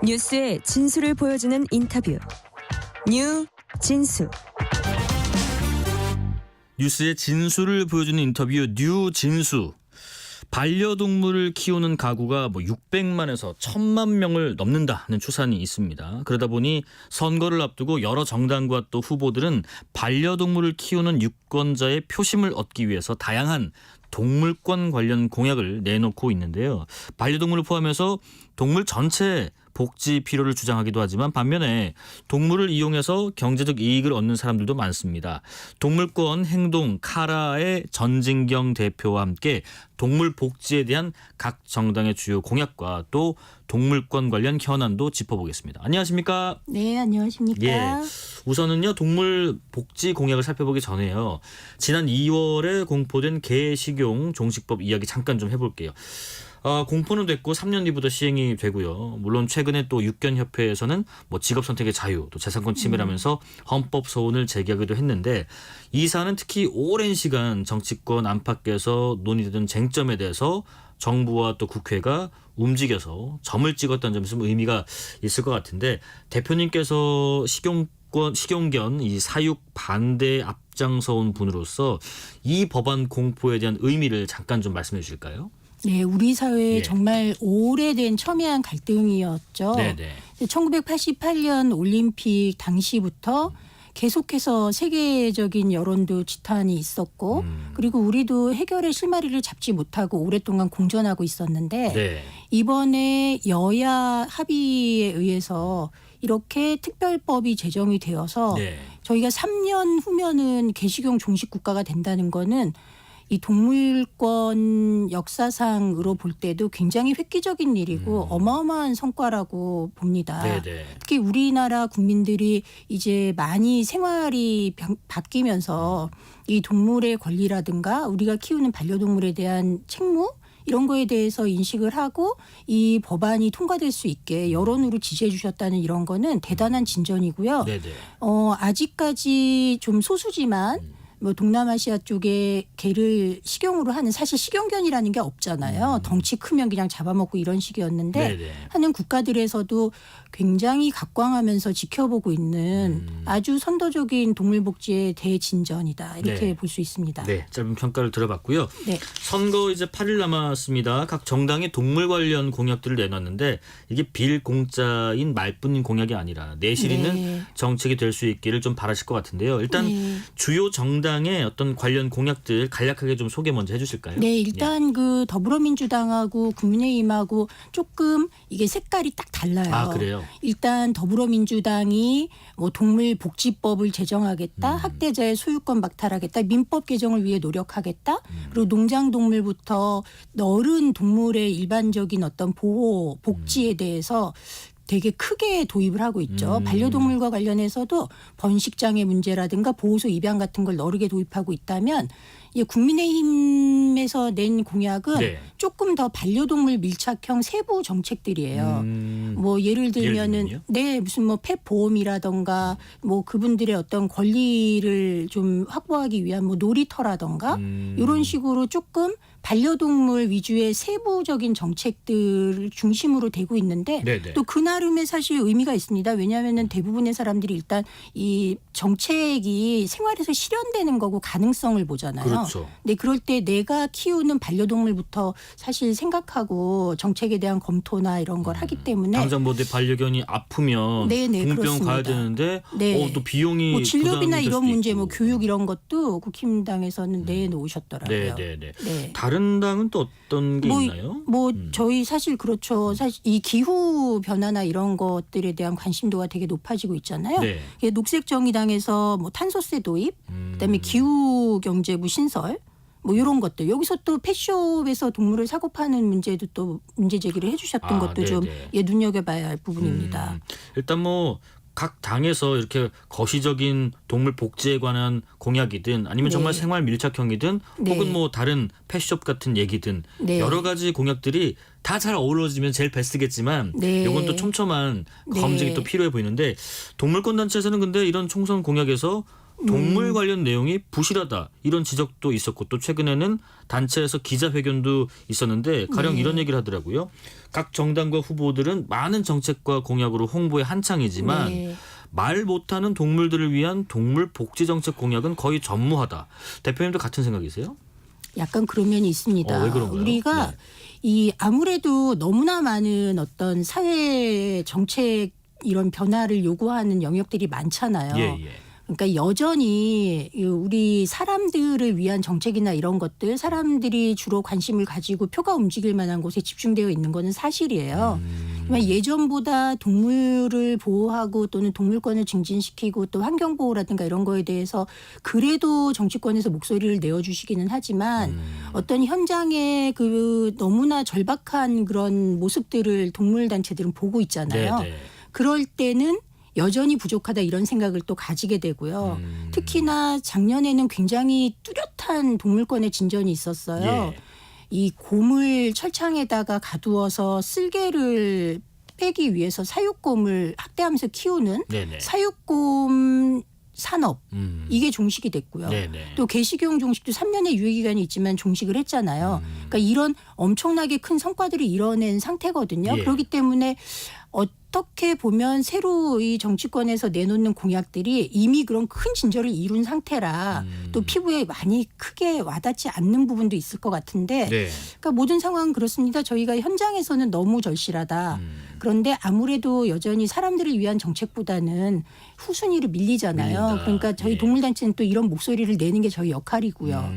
뉴스의 진수를 보여주는 인터뷰 뉴 진수 뉴스의 진수를 보여주는 인터뷰 뉴 진수. 반려동물을 키우는 가구가 600만에서 1000만 명을 넘는다는 추산이 있습니다. 그러다 보니 선거를 앞두고 여러 정당과 또 후보들은 반려동물을 키우는 유권자의 표심을 얻기 위해서 다양한 동물권 관련 공약을 내놓고 있는데요. 반려동물을 포함해서 동물 전체 복지 필요를 주장하기도 하지만 반면에 동물을 이용해서 경제적 이익을 얻는 사람들도 많습니다. 동물권 행동 카라의 전진경 대표와 함께 동물 복지에 대한 각 정당의 주요 공약과 또 동물권 관련 현안도 짚어보겠습니다. 안녕하십니까? 네, 안녕하십니까? 예. 우선은요 동물 복지 공약을 살펴보기 전에요. 지난 2월에 공포된 개 식용 종식법 이야기 잠깐 좀 해볼게요. 공포는 됐고 3년 뒤부터 시행이 되고요. 물론 최근에 또 육견협회에서는 직업 선택의 자유, 또 재산권 침해라면서 헌법 소원을 제기하기도 했는데 이 사안은 특히 오랜 시간 정치권 안팎에서 논의되던 쟁점에 대해서 정부와 또 국회가 움직여서 점을 찍었다는 점에서 의미가 있을 것 같은데 대표님께서 식용견 이 사육 반대에 앞장서온 분으로서 이 법안 공포에 대한 의미를 잠깐 좀 말씀해 주실까요? 네, 우리 사회에 예. 정말 오래된 첨예한 갈등이었죠. 네네. 1988년 올림픽 당시부터 계속해서 세계적인 여론도 지탄이 있었고 그리고 우리도 해결의 실마리를 잡지 못하고 오랫동안 공존하고 있었는데 네. 이번에 여야 합의에 의해서 이렇게 특별법이 제정이 되어서 네. 저희가 3년 후면은 개식용 종식 국가가 된다는 거는 이 동물권 역사상으로 볼 때도 굉장히 획기적인 일이고 어마어마한 성과라고 봅니다. 네네. 특히 우리나라 국민들이 이제 많이 생활이 바뀌면서 이 동물의 권리라든가 우리가 키우는 반려동물에 대한 책무 이런 거에 대해서 인식을 하고 이 법안이 통과될 수 있게 여론으로 지지해 주셨다는 이런 거는 대단한 진전이고요. 네네. 아직까지 좀 소수지만 뭐 동남아시아 쪽에 개를 식용으로 하는 사실 식용견이라는 게 없잖아요. 덩치 크면 그냥 잡아먹고 이런 식이었는데 네네. 하는 국가들에서도 굉장히 각광하면서 지켜보고 있는 아주 선도적인 동물복지의 대진전이다 이렇게 네. 볼 수 있습니다. 네, 짧은 평가를 들어봤고요. 네. 선거 이제 8일 남았습니다. 각 정당이 동물 관련 공약들을 내놨는데 이게 빌공짜인 말뿐인 공약이 아니라 내실 있는 네. 정책이 될 수 있기를 좀 바라실 것 같은데요. 일단 네. 주요 정당의 어떤 관련 공약들 간략하게 좀 소개 먼저 해주실까요? 네, 일단 그 더불어민주당하고 국민의힘하고 조금 이게 색깔이 딱 달라요. 아, 그래요? 일단 더불어민주당이 뭐 동물복지법을 제정하겠다, 학대자의 소유권 박탈하겠다, 민법 개정을 위해 노력하겠다, 그리고 농장동물부터 어른 동물의 일반적인 어떤 보호, 복지에 대해서 되게 크게 도입을 하고 있죠. 반려동물과 관련해서도 번식장의 문제라든가 보호소 입양 같은 걸 여러 개 도입하고 있다면 국민의힘에서 낸 공약은 네. 조금 더 반려동물 밀착형 세부 정책들이에요. 뭐 예를 들면은 들면요? 네 무슨 뭐 펫 보험이라던가 뭐 그분들의 어떤 권리를 좀 확보하기 위한 뭐 놀이터라던가 이런 식으로 조금 반려동물 위주의 세부적인 정책들을 중심으로 되고 있는데 네네. 또 그 나름의 사실 의미가 있습니다. 왜냐하면은 대부분의 사람들이 일단 이 정책이 생활에서 실현되는 거고 가능성을 보잖아요. 그렇죠. 근데 그럴 때 내가 키우는 반려동물부터 사실 생각하고 정책에 대한 검토나 이런 걸 하기 때문에 당장 뭐 내 반려견이 아프면 네네, 동물병원 가야 그렇습니다. 되는데 네. 또 비용이 뭐 진료비나 부담이 될 이런 수도 문제 있고. 뭐 교육 이런 것도 국힘당에서는 내놓으셨더라고요. 네네네. 네. 다른 당은 또 어떤 게 있나요? 뭐 저희 사실 그렇죠. 사실 이 기후 변화나 이런 것들에 대한 관심도가 되게 높아지고 있잖아요. 네. 이게 녹색정의당에서 뭐 탄소세 도입, 그다음에 기후 경제부 신설. 뭐 이런 것들 여기서 또 펫숍에서 동물을 사고 파는 문제도 또 문제 제기를 해주셨던 것도 좀 네네. 눈여겨봐야 할 부분입니다. 일단 뭐 각 당에서 이렇게 거시적인 동물 복지에 관한 공약이든 아니면 정말 네. 생활 밀착형이든 네. 혹은 뭐 다른 펫숍 같은 얘기든 네. 여러 가지 공약들이 다 잘 어우러지면 제일 베스트겠지만 네. 이건 또 촘촘한 네. 검증이 또 필요해 보이는데 동물권 단체에서는 근데 이런 총선 공약에서 동물 관련 내용이 부실하다 이런 지적도 있었고 또 최근에는 단체에서 기자회견도 있었는데 가령 네. 이런 얘기를 하더라고요. 각 정당과 후보들은 많은 정책과 공약으로 홍보에 한창이지만 네. 말 못하는 동물들을 위한 동물 복지 정책 공약은 거의 전무하다. 대표님도 같은 생각이세요? 약간 그런 면이 있습니다. 왜 그런가요? 우리가 네. 이 아무래도 너무나 많은 어떤 사회 정책 이런 변화를 요구하는 영역들이 많잖아요. 예. 그러니까 여전히 우리 사람들을 위한 정책이나 이런 것들 사람들이 주로 관심을 가지고 표가 움직일 만한 곳에 집중되어 있는 거는 사실이에요. 하지만 예전보다 동물을 보호하고 또는 동물권을 증진시키고 또 환경보호라든가 이런 거에 대해서 그래도 정치권에서 목소리를 내어주시기는 하지만 어떤 현장의 그 너무나 절박한 그런 모습들을 동물단체들은 보고 있잖아요. 네네. 그럴 때는 여전히 부족하다 이런 생각을 또 가지게 되고요. 특히나 작년에는 굉장히 뚜렷한 동물권의 진전이 있었어요. 예. 이 곰을 철창에다가 가두어서 쓸개를 빼기 위해서 사육곰을 학대하면서 키우는 네네. 사육곰 산업 이게 종식이 됐고요. 네네. 또 개식용 종식도 3년의 유예기간이 있지만 종식을 했잖아요. 그러니까 이런 엄청나게 큰 성과들을 이뤄낸 상태거든요. 예. 그렇기 때문에 어떻게 보면 새로 이 정치권에서 내놓는 공약들이 이미 그런 큰 진전을 이룬 상태라 또 피부에 많이 크게 와닿지 않는 부분도 있을 것 같은데 네. 그러니까 모든 상황은 그렇습니다. 저희가 현장에서는 너무 절실하다. 그런데 아무래도 여전히 사람들을 위한 정책보다는 후순위로 밀리잖아요. 밀린다. 그러니까 저희 예. 동물단체는 또 이런 목소리를 내는 게 저희 역할이고요.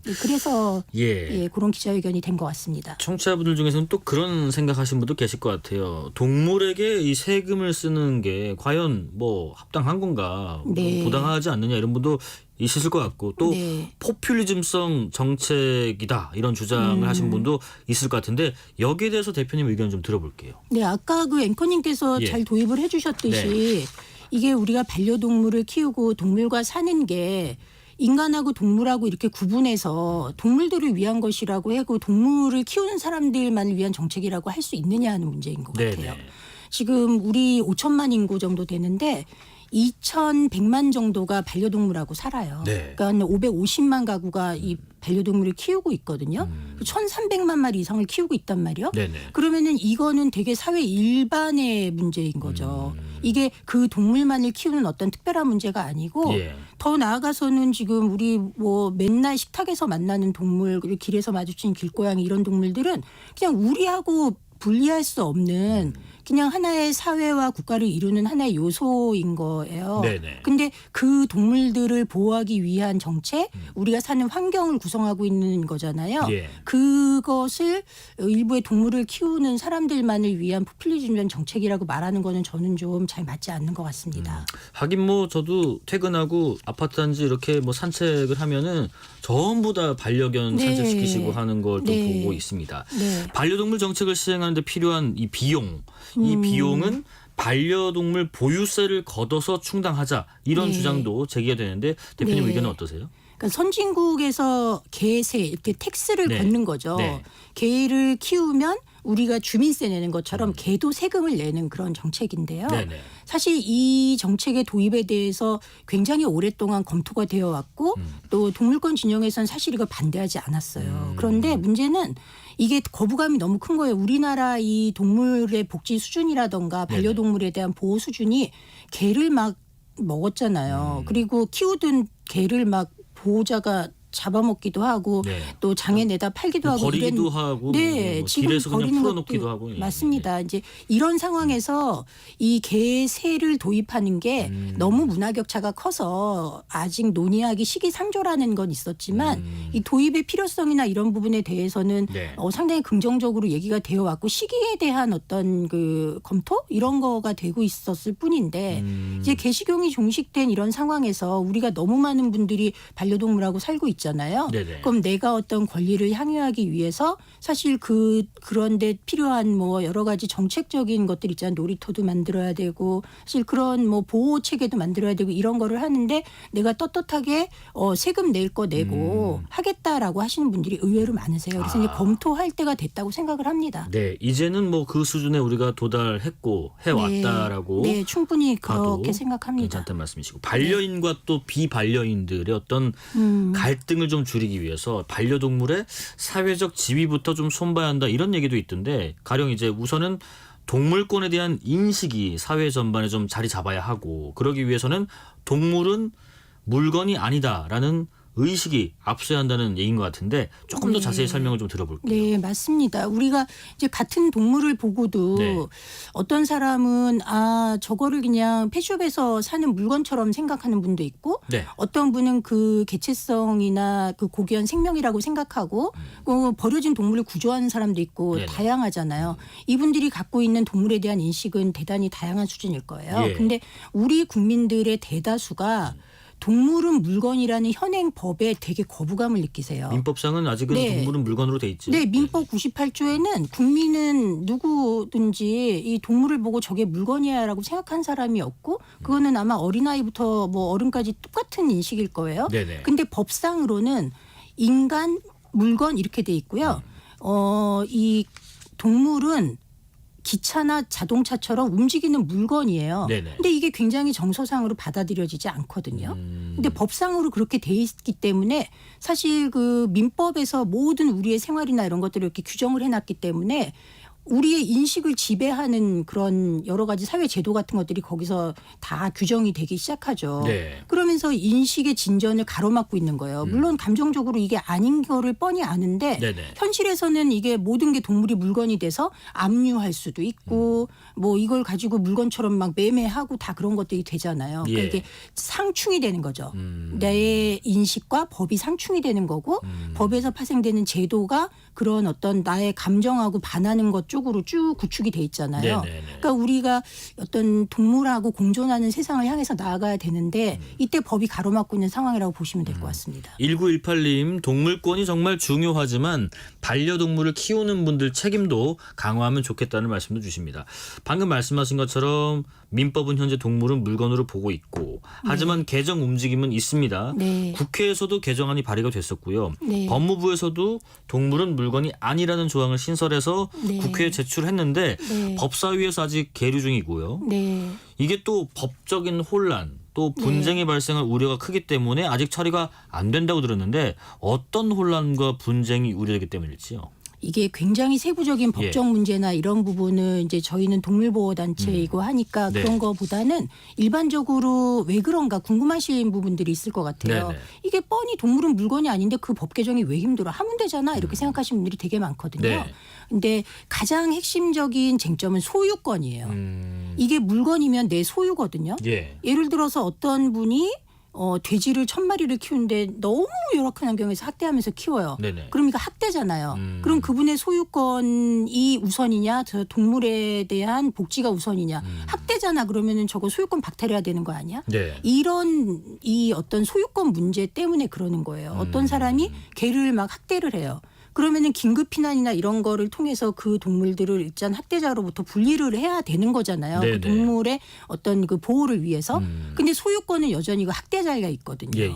그래서 예. 그런 기자회견이 된 것 같습니다. 청취자분들 중에서는 또 그런 생각하시는 분도 계실 것 같아요. 동물에게 이 세금을 쓰는 게 과연 뭐 합당한 건가, 네. 부당하지 않느냐 이런 분도 있으실 것 같고 또 네. 포퓰리즘성 정책이다 이런 주장을 하신 분도 있을 것 같은데 여기에 대해서 대표님 의견 좀 들어볼게요. 네, 아까 그 앵커님께서 예. 잘 도입을 해주셨듯이 네. 이게 우리가 반려동물을 키우고 동물과 사는 게 인간하고 동물하고 이렇게 구분해서 동물들을 위한 것이라고 하고 동물을 키우는 사람들만을 위한 정책이라고 할 수 있느냐 하는 문제인 것 같아요. 네네. 지금 우리 5천만 인구 정도 되는데 2,100만 정도가 반려동물하고 살아요. 네. 그러니까 550만 가구가 이 반려동물을 키우고 있거든요. 1,300만 마리 이상을 키우고 있단 말이요. 네네. 그러면은 이거는 되게 사회 일반의 문제인 거죠. 이게 그 동물만을 키우는 어떤 특별한 문제가 아니고 예. 더 나아가서는 지금 우리 뭐 맨날 식탁에서 만나는 동물, 그리고 길에서 마주치는 길고양이 이런 동물들은 그냥 우리하고 분리할 수 없는 그냥 하나의 사회와 국가를 이루는 하나의 요소인 거예요. 네네. 근데 그 동물들을 보호하기 위한 정책, 우리가 사는 환경을 구성하고 있는 거잖아요. 예. 그것을 일부의 동물을 키우는 사람들만을 위한 포퓰리즘적 정책이라고 말하는 거는 저는 좀 잘 맞지 않는 것 같습니다. 하긴 뭐 저도 퇴근하고 아파트 단지 이렇게 뭐 산책을 하면은 전부 다 반려견 네. 산책시키시고 하는 걸 또 네. 보고 있습니다. 네. 반려동물 정책을 시행하는데 필요한 이 비용, 이 비용은 반려동물 보유세를 걷어서 충당하자 이런 네. 주장도 제기가 되는데 대표님 네. 의견은 어떠세요? 그러니까 선진국에서 개세 이렇게 텍스를 네. 걷는 거죠. 네. 개를 키우면 우리가 주민세 내는 것처럼 개도 세금을 내는 그런 정책인데요. 네네. 사실 이 정책의 도입에 대해서 굉장히 오랫동안 검토가 되어 왔고 또 동물권 진영에서는 사실 이거 반대하지 않았어요. 그런데 문제는 이게 거부감이 너무 큰 거예요. 우리나라 이 동물의 복지 수준이라던가 반려동물에 대한 보호 수준이 개를 막 먹었잖아요. 그리고 키우던 개를 막 보호자가 잡아먹기도 하고 네. 또 장에 내다 팔기도 하고 버리기도 하고 네, 뭐 지금 길에서 그냥 버리는 풀어놓기도 것도 하고. 예. 맞습니다. 이제 이런 상황에서 이 개세를 도입하는 게 너무 문화격차가 커서 아직 논의하기 시기상조라는 건 있었지만 이 도입의 필요성이나 이런 부분에 대해서는 네. 상당히 긍정적으로 얘기가 되어 왔고 시기에 대한 어떤 그 검토 이런 거가 되고 있었을 뿐인데 이제 개식용이 종식된 이런 상황에서 우리가 너무 많은 분들이 반려동물하고 살고 있잖아요. 네네. 그럼 내가 어떤 권리를 향유하기 위해서 사실 그런데 필요한 뭐 여러 가지 정책적인 것들 있잖아요. 놀이터도 만들어야 되고 사실 그런 뭐 보호 체계도 만들어야 되고 이런 거를 하는데 내가 떳떳하게 세금 낼 거 내고 하겠다라고 하시는 분들이 의외로 많으세요. 그래서 이제 검토할 때가 됐다고 생각을 합니다. 네, 이제는 뭐 그 수준에 우리가 도달했고 해왔다라고 네, 충분히 봐도 그렇게 생각합니다. 괜찮다는 말씀이시고 반려인과 또 비반려인들의 어떤 갈등을 좀 줄이기 위해서 반려동물의 사회적 지위부터 좀 손봐야 한다 이런 얘기도 있던데 가령 이제 우선은 동물권에 대한 인식이 사회 전반에 좀 자리 잡아야 하고 그러기 위해서는 동물은 물건이 아니다라는 의식이 앞서야 한다는 얘기인 것 같은데 조금 더 자세히 설명을 좀 들어볼게요. 네, 맞습니다. 우리가 이제 같은 동물을 보고도 네. 어떤 사람은 저거를 그냥 펫숍에서 사는 물건처럼 생각하는 분도 있고 네. 어떤 분은 그 개체성이나 그 고귀한 생명이라고 생각하고 버려진 동물을 구조하는 사람도 있고 네네. 다양하잖아요. 이분들이 갖고 있는 동물에 대한 인식은 대단히 다양한 수준일 거예요. 예. 근데 우리 국민들의 대다수가 동물은 물건이라는 현행 법에 되게 거부감을 느끼세요. 민법상은 아직은 네. 동물은 물건으로 돼 있지. 네, 민법 98조에는 국민은 누구든지 이 동물을 보고 저게 물건이야라고 생각한 사람이 없고 그거는 아마 어린아이부터 뭐 어른까지 똑같은 인식일 거예요. 네네. 근데 법상으로는 인간, 물건 이렇게 돼 있고요. 이 동물은 기차나 자동차처럼 움직이는 물건이에요. 네네. 근데 이게 굉장히 정서상으로 받아들여지지 않거든요. 근데 법상으로 그렇게 돼 있기 때문에 사실 그 민법에서 모든 우리의 생활이나 이런 것들을 이렇게 규정을 해놨기 때문에 우리의 인식을 지배하는 그런 여러 가지 사회 제도 같은 것들이 거기서 다 규정이 되기 시작하죠. 네. 그러면서 인식의 진전을 가로막고 있는 거예요. 물론 감정적으로 이게 아닌 거를 뻔히 아는데 네네. 현실에서는 이게 모든 게 동물이 물건이 돼서 압류할 수도 있고 뭐 이걸 가지고 물건처럼 막 매매하고 다 그런 것들이 되잖아요. 그러니까 예. 이게 상충이 되는 거죠. 내 인식과 법이 상충이 되는 거고 법에서 파생되는 제도가 그런 어떤 나의 감정하고 반하는 것 쪽으로 쭉 구축이 돼 있잖아요. 네네네. 그러니까 우리가 어떤 동물하고 공존하는 세상을 향해서 나아가야 되는데 이때 법이 가로막고 있는 상황이라고 보시면 될 것 같습니다. 1918님 동물권이 정말 중요하지만 반려동물을 키우는 분들 책임도 강화하면 좋겠다는 말씀도 주십니다. 방금 말씀하신 것처럼 민법은 현재 동물은 물건으로 보고 있고 하지만 개정 움직임은 있습니다. 네. 국회에서도 개정안이 발의가 됐었고요. 네. 법무부에서도 동물은 물건이 아니라는 조항을 신설해서 네. 국회에 제출했는데 네. 법사위에서 아직 계류 중이고요. 네. 이게 또 법적인 혼란 또 분쟁이 발생할 우려가 크기 때문에 아직 처리가 안 된다고 들었는데 어떤 혼란과 분쟁이 우려되기 때문일지요? 이게 굉장히 세부적인 법적 문제나 이런 부분은 이제 저희는 동물보호단체이고 하니까 네. 그런 거보다는 일반적으로 왜 그런가 궁금하신 부분들이 있을 것 같아요. 네네. 이게 뻔히 동물은 물건이 아닌데 그 법 개정이 왜 힘들어? 하면 되잖아. 이렇게 생각하시는 분들이 되게 많거든요. 네. 근데 가장 핵심적인 쟁점은 소유권이에요. 이게 물건이면 내 소유거든요. 예. 예를 들어서 어떤 분이 돼지를 1000마리를 키우는데 너무 열악한 환경에서 학대하면서 키워요. 네네. 그럼 이거 학대잖아요. 그럼 그분의 소유권이 우선이냐, 저 동물에 대한 복지가 우선이냐? 학대잖아. 그러면은 저거 소유권 박탈해야 되는 거 아니야? 네. 이런 이 어떤 소유권 문제 때문에 그러는 거예요. 어떤 사람이 개를 막 학대를 해요. 그러면은 긴급 피난이나 이런 거를 통해서 그 동물들을 일단 학대자로부터 분리를 해야 되는 거잖아요. 네네. 그 동물의 어떤 그 보호를 위해서. 근데 소유권은 여전히 그 학대자가 있거든요. 예.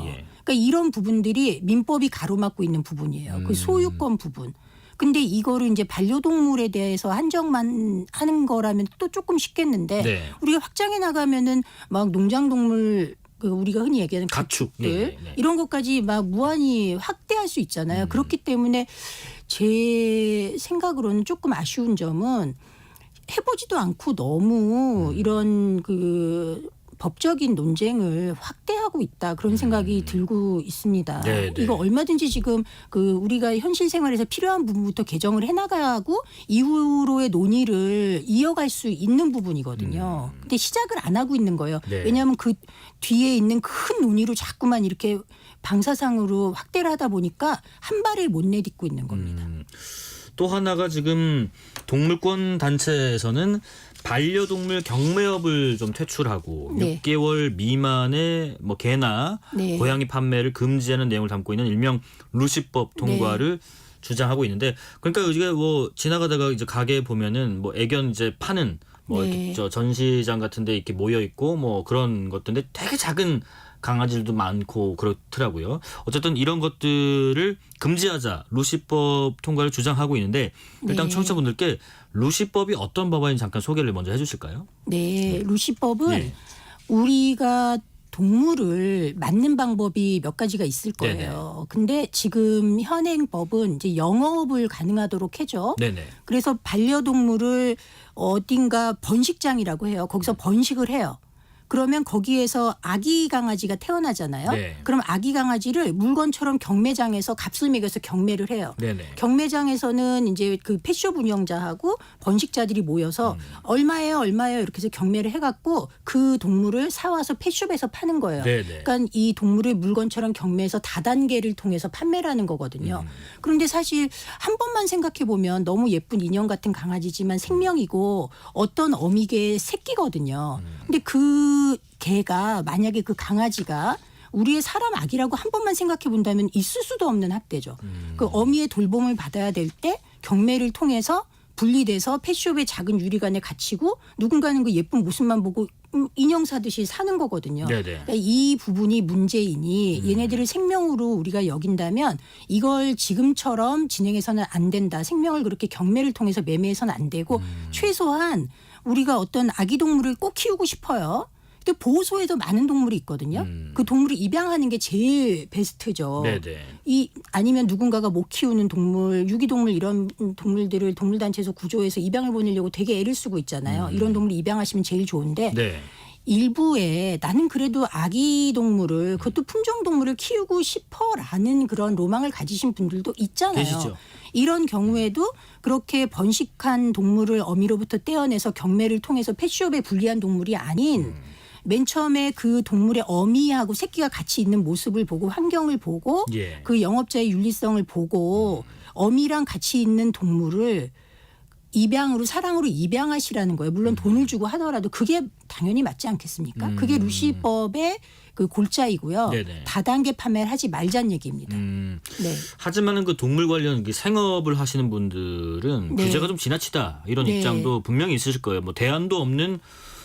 그러니까 이런 부분들이 민법이 가로막고 있는 부분이에요. 그 소유권 부분. 근데 이거를 이제 반려동물에 대해서 한정만 하는 거라면 또 조금 쉽겠는데 네. 우리가 확장해 나가면은 막 농장동물 그 우리가 흔히 얘기하는 가축. 가축들 네. 이런 것까지 막 무한히 확대할 수 있잖아요. 그렇기 때문에 제 생각으로는 조금 아쉬운 점은 해보지도 않고 너무 이런 그 법적인 논쟁을 확대하고 있다 그런 생각이 들고 있습니다. 네, 네. 이거 얼마든지 지금 그 우리가 현실 생활에서 필요한 부분부터 개정을 해나가고 이후로의 논의를 이어갈 수 있는 부분이거든요. 근데 시작을 안 하고 있는 거예요. 네. 왜냐하면 그 뒤에 있는 큰 논의로 자꾸만 이렇게 방사상으로 확대를 하다 보니까 한 발을 못 내딛고 있는 겁니다. 또 하나가 지금 동물권 단체에서는 반려동물 경매업을 좀 퇴출하고 네. 6개월 미만의 뭐 개나 네. 고양이 판매를 금지하는 내용을 담고 있는 일명 루시법 통과를 주장하고 있는데 그러니까 우리가 뭐 지나가다가 이제 가게에 보면은 뭐 애견 이제 파는 뭐 네. 이렇게 저 전시장 같은데 이렇게 모여 있고 뭐 그런 것들인데 되게 작은 강아지들도 많고 그렇더라고요. 어쨌든 이런 것들을 금지하자 루시법 통과를 주장하고 있는데 일단 네. 청취자분들께 루시법이 어떤 법안인지 잠깐 소개를 먼저 해주실까요? 네, 루시법은 네. 우리가 동물을 맞는 방법이 몇 가지가 있을 거예요. 근데 지금 현행법은 이제 영업을 가능하도록 해줘. 네네. 그래서 반려동물을 어딘가 번식장이라고 해요. 거기서 번식을 해요. 그러면 거기에서 아기 강아지가 태어나잖아요. 네. 그럼 아기 강아지를 물건처럼 경매장에서 값을 매겨서 경매를 해요. 네네. 경매장에서는 이제 그 펫숍 운영자하고 번식자들이 모여서 얼마예요 이렇게 해서 경매를 해갖고 그 동물을 사와서 펫숍에서 파는 거예요. 네네. 그러니까 이 동물을 물건처럼 경매해서 다단계를 통해서 판매를 하는 거거든요. 그런데 사실 한 번만 생각해 보면 너무 예쁜 인형 같은 강아지지만 생명이고 어떤 어미개의 새끼거든요. 근데 그 개가 만약에 그 강아지가 우리의 사람 아기라고 한 번만 생각해 본다면 있을 수도 없는 학대죠. 그 어미의 돌봄을 받아야 될 때 경매를 통해서 분리돼서 펫숍의 작은 유리관에 갇히고 누군가는 그 예쁜 모습만 보고 인형 사듯이 사는 거거든요. 네네. 그러니까 이 부분이 문제이니 얘네들을 생명으로 우리가 여긴다면 이걸 지금처럼 진행해서는 안 된다. 생명을 그렇게 경매를 통해서 매매해서는 안 되고 최소한 우리가 어떤 아기 동물을 꼭 키우고 싶어요. 근데 보호소에도 많은 동물이 있거든요. 그 동물을 입양하는 게 제일 베스트죠. 네네. 이 아니면 누군가가 못 키우는 동물, 유기동물 이런 동물들을 동물단체에서 구조해서 입양을 보내려고 되게 애를 쓰고 있잖아요. 이런 동물 입양하시면 제일 좋은데 네. 일부에 나는 그래도 아기 동물을 그것도 품종 동물을 키우고 싶어라는 그런 로망을 가지신 분들도 있잖아요. 계시죠. 이런 경우에도 그렇게 번식한 동물을 어미로부터 떼어내서 경매를 통해서 펫숍에 분리한 동물이 아닌 맨 처음에 그 동물의 어미하고 새끼가 같이 있는 모습을 보고 환경을 보고 예. 그 영업자의 윤리성을 보고 어미랑 같이 있는 동물을 입양으로 사랑으로 입양하시라는 거예요. 물론 돈을 주고 하더라도 그게 당연히 맞지 않겠습니까? 그게 루시법의 그 골자이고요. 네네. 다단계 판매를 하지 말자는 얘기입니다. 네. 하지만은 그 동물 관련 생업을 하시는 분들은 네. 규제가 좀 지나치다 이런 네. 입장도 분명히 있으실 거예요. 뭐 대안도 없는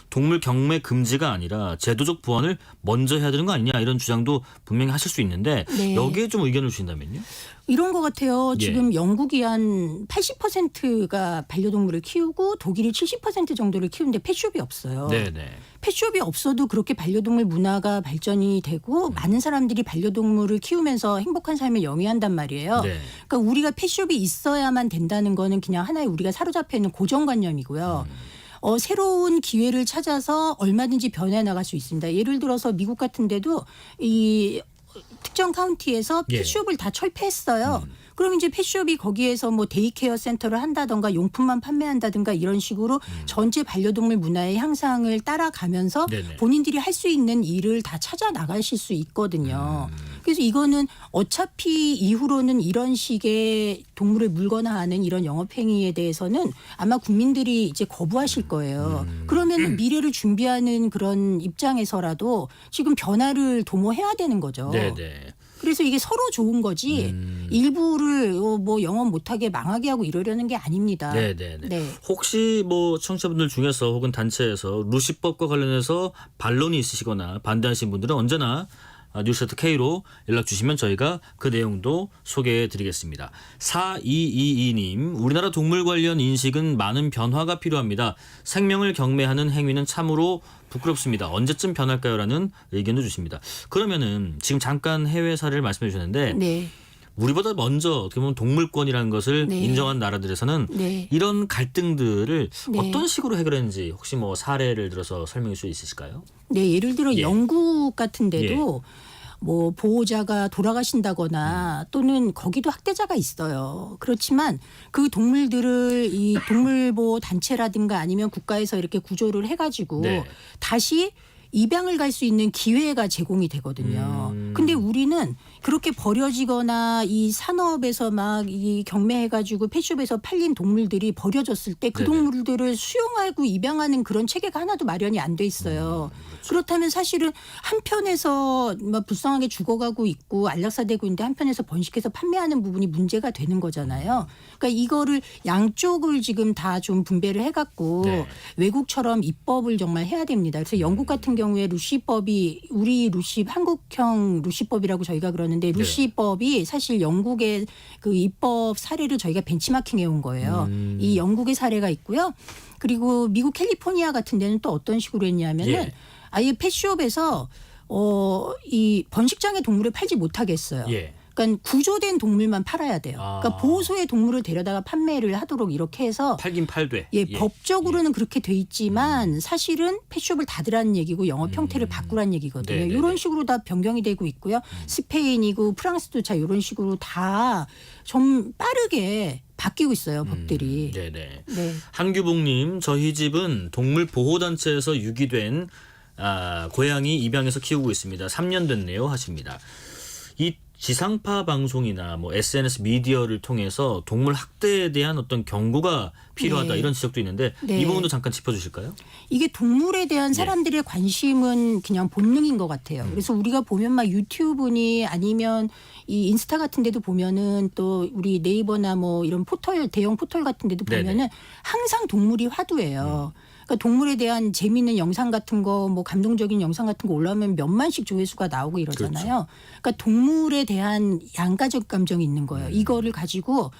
동물 경매 금지가 아니라 제도적 보완을 먼저 해야 되는 거 아니냐 이런 주장도 분명히 하실 수 있는데 네. 여기에 좀 의견을 주신다면요? 이런 것 같아요. 예. 지금 영국이 한 80%가 반려동물을 키우고 독일이 70% 정도를 키우는데 펫숍이 없어요. 네네. 펫숍이 없어도 그렇게 반려동물 문화가 발전이 되고 많은 사람들이 반려동물을 키우면서 행복한 삶을 영위한단 말이에요. 네. 그러니까 우리가 펫숍이 있어야만 된다는 거는 그냥 하나의 우리가 사로잡혀 있는 고정관념이고요. 새로운 기회를 찾아서 얼마든지 변해 나갈 수 있습니다. 예를 들어서 미국 같은 데도 이 특정 카운티에서 예. 펫숍을 다 철폐했어요. 그럼 이제 펫숍이 거기에서 뭐 데이케어 센터를 한다던가 용품만 판매한다든가 이런 식으로 전체 반려동물 문화의 향상을 따라가면서 네네. 본인들이 할 수 있는 일을 다 찾아 나가실 수 있거든요. 그래서 이거는 어차피 이후로는 이런 식의 동물을 물거나 하는 이런 영업행위에 대해서는 아마 국민들이 이제 거부하실 거예요. 그러면 미래를 준비하는 그런 입장에서라도 지금 변화를 도모해야 되는 거죠. 네네. 그래서 이게 서로 좋은 거지 일부를 뭐 영업 못하게 망하게 하고 이러려는 게 아닙니다. 네네네. 네. 혹시 뭐 청취자분들 중에서 혹은 단체에서 루시법과 관련해서 반론이 있으시거나 반대하신 분들은 언제나 뉴스레터 K로 연락 주시면 저희가 그 내용도 소개해 드리겠습니다. 4222님, 우리나라 동물 관련 인식은 많은 변화가 필요합니다. 생명을 경매하는 행위는 참으로 부끄럽습니다. 언제쯤 변할까요? 라는 의견도 주십니다. 그러면은 지금 잠깐 해외 사례를 말씀해 주셨는데 네. 우리보다 먼저 어떻게 보면 동물권이라는 것을 네. 인정한 나라들에서는 네. 이런 갈등들을 네. 어떤 식으로 해결했는지 혹시 뭐 사례를 들어서 설명해 줄 수 있으실까요? 네, 예를 들어 예. 영국 같은 데도 뭐 보호자가 돌아가신다거나 또는 거기도 학대자가 있어요. 그렇지만 그 동물들을 이 동물보호 단체라든가 아니면 국가에서 이렇게 구조를 해가지고 네. 다시 입양을 갈 수 있는 기회가 제공이 되거든요. 근데 우리는 그렇게 버려지거나 이 산업에서 막 이 경매해가지고 펫숍에서 팔린 동물들이 버려졌을 때 그 네네. 동물들을 수용하고 입양하는 그런 체계가 하나도 마련이 안 돼 있어요. 그렇다면 사실은 한편에서 막 불쌍하게 죽어가고 있고 안락사되고 있는데 한편에서 번식해서 판매하는 부분이 문제가 되는 거잖아요. 그러니까 이거를 양쪽을 지금 다 좀 분배를 해갖고 네. 외국처럼 입법을 정말 해야 됩니다. 그래서 영국 같은 경우에 루시법이 우리 루시 한국형 루시법이라고 저희가 그러는데 루시법이 사실 영국의 그 입법 사례를 저희가 벤치마킹해 온 거예요. 이 영국의 사례가 있고요. 그리고 미국 캘리포니아 같은 데는 또 어떤 식으로 했냐면은 예. 아예 펫숍에서 이 번식장의 동물을 팔지 못하게 했어요. 예. 그러니까 구조된 동물만 팔아야 돼요. 아. 그러니까 보호소의 동물을 데려다가 판매를 하도록 이렇게 해서 팔긴 팔되. 예, 법적으로는 그렇게 돼 있지만 사실은 펫숍을 닫으라는 얘기고 영업 형태를 바꾸라는 얘기거든요. 네네네. 이런 식으로 다 변경이 되고 있고요. 스페인이고 프랑스도 자 이런 식으로 다 좀 빠르게 바뀌고 있어요, 법들이. 네네. 네. 한규봉님, 저희 집은 동물 보호 단체에서 유기된 고양이 입양해서 키우고 있습니다. 3년 됐네요, 하십니다. 이 지상파 방송이나 뭐 SNS 미디어를 통해서 동물 학대에 대한 어떤 경고가 필요하다 네. 이런 지적도 있는데 네. 이 부분도 잠깐 짚어주실까요? 이게 동물에 대한 사람들의 관심은 그냥 본능인 것 같아요. 그래서 우리가 보면 막 유튜브니 아니면 이 인스타 같은 데도 보면은 또 우리 네이버나 뭐 이런 포털 대형 포털 같은 데도 네네. 보면은 항상 동물이 화두예요. 그러니까 동물에 대한 재미있는 영상 같은 거, 뭐 감동적인 영상 같은 거 올라오면 몇만씩 조회수가 나오고 이러잖아요. 그러니까 동물에 대한 양가적 감정이 있는 거예요. 이거를 가지고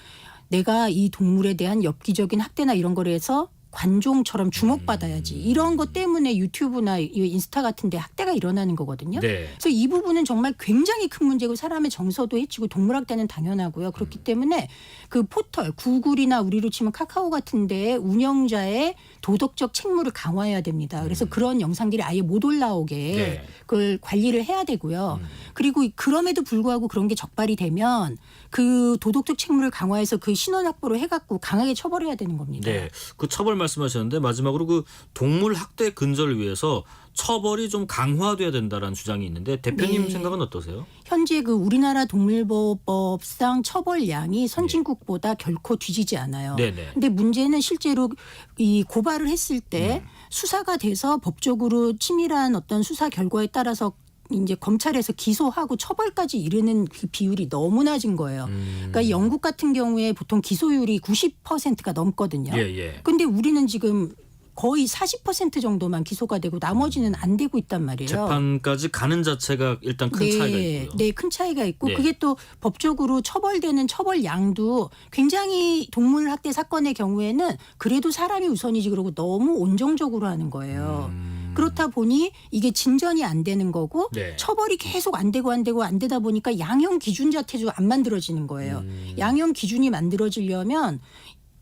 내가 이 동물에 대한 엽기적인 학대나 이런 거를 해서 관종처럼 주목받아야지. 이런 것 때문에 유튜브나 이 인스타 같은 데 학대가 일어나는 거거든요. 네. 그래서 이 부분은 정말 굉장히 큰 문제고 사람의 정서도 해치고 동물학대는 당연하고요. 그렇기 때문에 그 포털 구글이나 우리로 치면 카카오 같은 데 운영자의 도덕적 책무를 강화해야 됩니다. 그래서 그런 영상들이 아예 못 올라오게 네. 그걸 관리를 해야 되고요. 그리고 그럼에도 불구하고 그런 게 적발이 되면 그 도덕적 책무를 강화해서 그 신원 확보를 해갖고 강하게 처벌해야 되는 겁니다. 네. 그 처벌 말씀하셨는데 마지막으로 그 동물 학대 근절을 위해서 처벌이 좀 강화돼야 된다라는 주장이 있는데 대표님 네. 생각은 어떠세요? 현재 그 우리나라 동물보호법상 처벌량이 선진국보다 결코 뒤지지 않아요. 네네. 근데 문제는 실제로 이 고발을 했을 때 수사가 돼서 법적으로 치밀한 어떤 수사 결과에 따라서 이제 검찰에서 기소하고 처벌까지 이르는 그 비율이 너무 낮은 거예요. 그러니까 영국 같은 경우에 보통 기소율이 90%가 넘거든요. 예, 예. 근데 우리는 지금 거의 40% 정도만 기소가 되고 나머지는 안 되고 있단 말이에요. 재판까지 가는 자체가 일단 큰 차이가 있고요. 네, 큰 차이가 있고 네. 그게 또 법적으로 처벌되는 처벌 양도 굉장히 동물 학대 사건의 경우에는 그래도 사람이 우선이지 그러고 너무 온정적으로 하는 거예요. 그렇다 보니 이게 진전이 안 되는 거고 네. 처벌이 계속 안 되고 안 되다 보니까 양형 기준 자체도 안 만들어지는 거예요. 양형 기준이 만들어지려면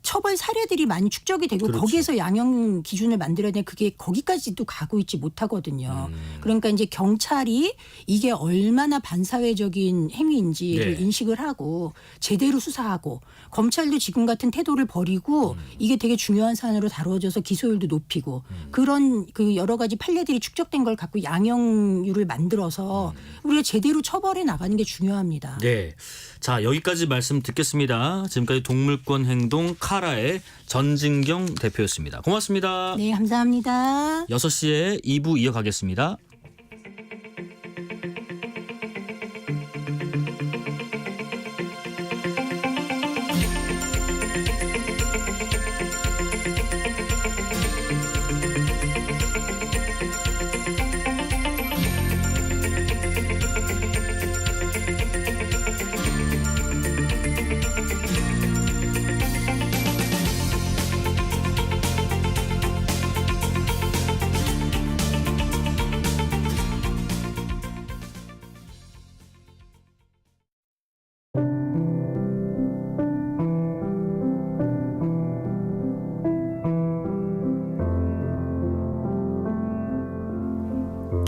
처벌 사례들이 많이 축적이 되고 그렇죠. 거기에서 양형 기준을 만들어야 되는데 그게 거기까지도 가고 있지 못하거든요. 그러니까 이제 경찰이 이게 얼마나 반사회적인 행위인지를 네. 인식을 하고 제대로 수사하고 검찰도 지금 같은 태도를 버리고 이게 되게 중요한 사안으로 다뤄져서 기소율도 높이고 그런 그 여러 가지 판례들이 축적된 걸 갖고 양형률을 만들어서 우리가 제대로 처벌해 나가는 게 중요합니다. 네. 자, 여기까지 말씀 듣겠습니다. 지금까지 동물권 행동 카라의 전진경 대표였습니다. 고맙습니다. 네, 감사합니다. 6시에 2부 이어가겠습니다.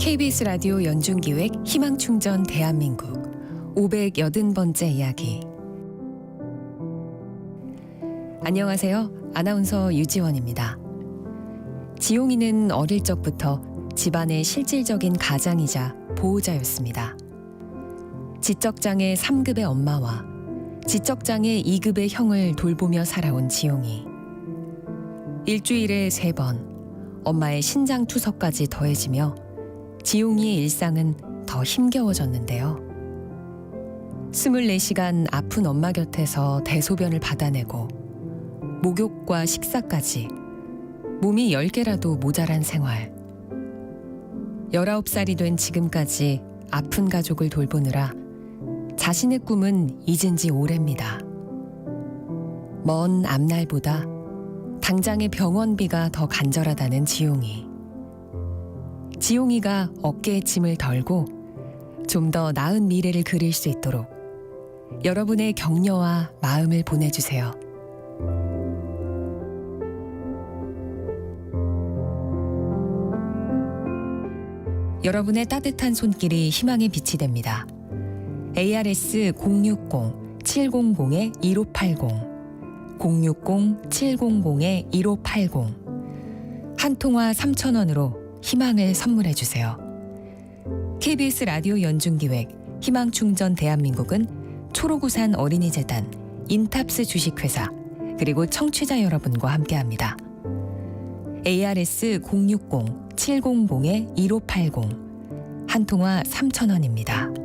KBS 라디오 연중기획 희망충전 대한민국 580번째 이야기. 안녕하세요. 아나운서 유지원입니다. 지용이는 어릴 적부터 집안의 실질적인 가장이자 보호자였습니다. 지적장애 3급의 엄마와 지적장애 2급의 형을 돌보며 살아온 지용이. 일주일에 3번 엄마의 신장투석까지 더해지며 지용이의 일상은 더 힘겨워졌는데요. 24시간 아픈 엄마 곁에서 대소변을 받아내고 목욕과 식사까지 몸이 10개라도 모자란 생활. 19살이 된 지금까지 아픈 가족을 돌보느라 자신의 꿈은 잊은 지 오래입니다. 먼 앞날보다 당장의 병원비가 더 간절하다는 지용이. 지용이가 어깨에 짐을 덜고 좀 더 나은 미래를 그릴 수 있도록 여러분의 격려와 마음을 보내주세요. 여러분의 따뜻한 손길이 희망의 빛이 됩니다. ARS 060-700-1580 060-700-1580 한 통화 3,000원으로 희망을 선물해 주세요. KBS 라디오 연중기획 희망충전 대한민국은 초록우산 어린이재단, 인탑스 주식회사, 그리고 청취자 여러분과 함께합니다. ARS 060-700-1580 한 통화 3,000원입니다.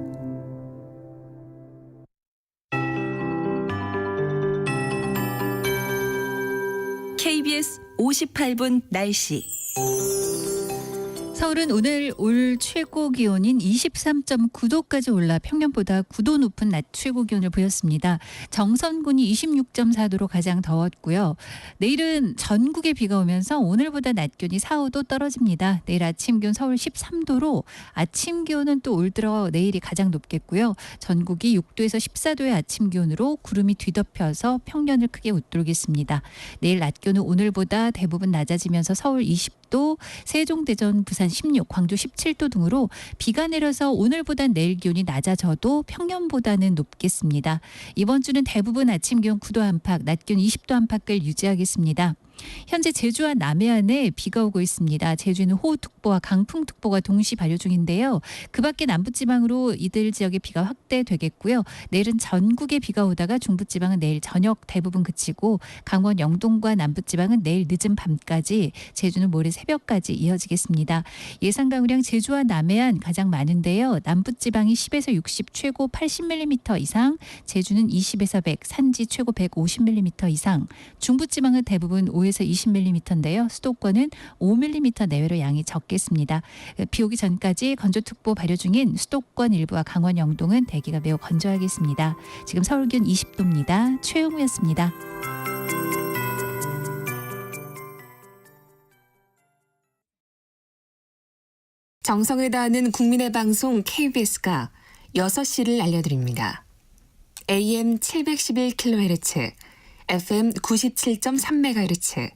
KBS 58분 날씨. 서울은 오늘 올 최고 기온인 23.9도까지 올라 평년보다 9도 높은 낮 최고 기온을 보였습니다. 정선군이 26.4도로 가장 더웠고요. 내일은 전국에 비가 오면서 오늘보다 낮 기온이 4, 5도 떨어집니다. 내일 아침 기온 서울 13도로 아침 기온은 또 올 들어 내일이 가장 높겠고요. 전국이 6도에서 14도의 아침 기온으로 구름이 뒤덮여서 평년을 크게 웃돌겠습니다. 내일 낮 기온은 오늘보다 대부분 낮아지면서 서울 20도, 세종대전, 부산 16, 광주 17도 등으로 비가 내려서 오늘보다 내일 기온이 낮아져도 평년보다는 높겠습니다. 이번 주는 대부분 아침 기온 9도 안팎, 낮 기온 20도 안팎을 유지하겠습니다. 현재 제주와 남해안에 비가 오고 있습니다. 제주는 호우특보와 강풍특보가 동시 발효 중인데요. 그 밖에 남부지방으로 이들 지역에 비가 확대되겠고요. 내일은 전국에 비가 오다가 중부지방은 내일 저녁 대부분 그치고 강원 영동과 남부지방은 내일 늦은 밤까지, 제주는 모레 새벽까지 이어지겠습니다. 예상 강우량 제주와 남해안 가장 많은데요. 남부지방이 10에서 60, 최고 80mm 이상, 제주는 20에서 100, 산지 최고 150mm 이상, 중부지방은 대부분 15에서 20mm인데요. 수도권은 5mm 내외로 양이 적겠습니다. 비 오기 전까지 건조특보 발효 중인 수도권 일부와 강원 영동은 대기가 매우 건조하겠습니다. 지금 서울 기온 20도입니다. 최영우였습니다. 정성을 다하는 국민의 방송 KBS가 6시를 알려드립니다. AM 711kHz, FM 97.3MHz,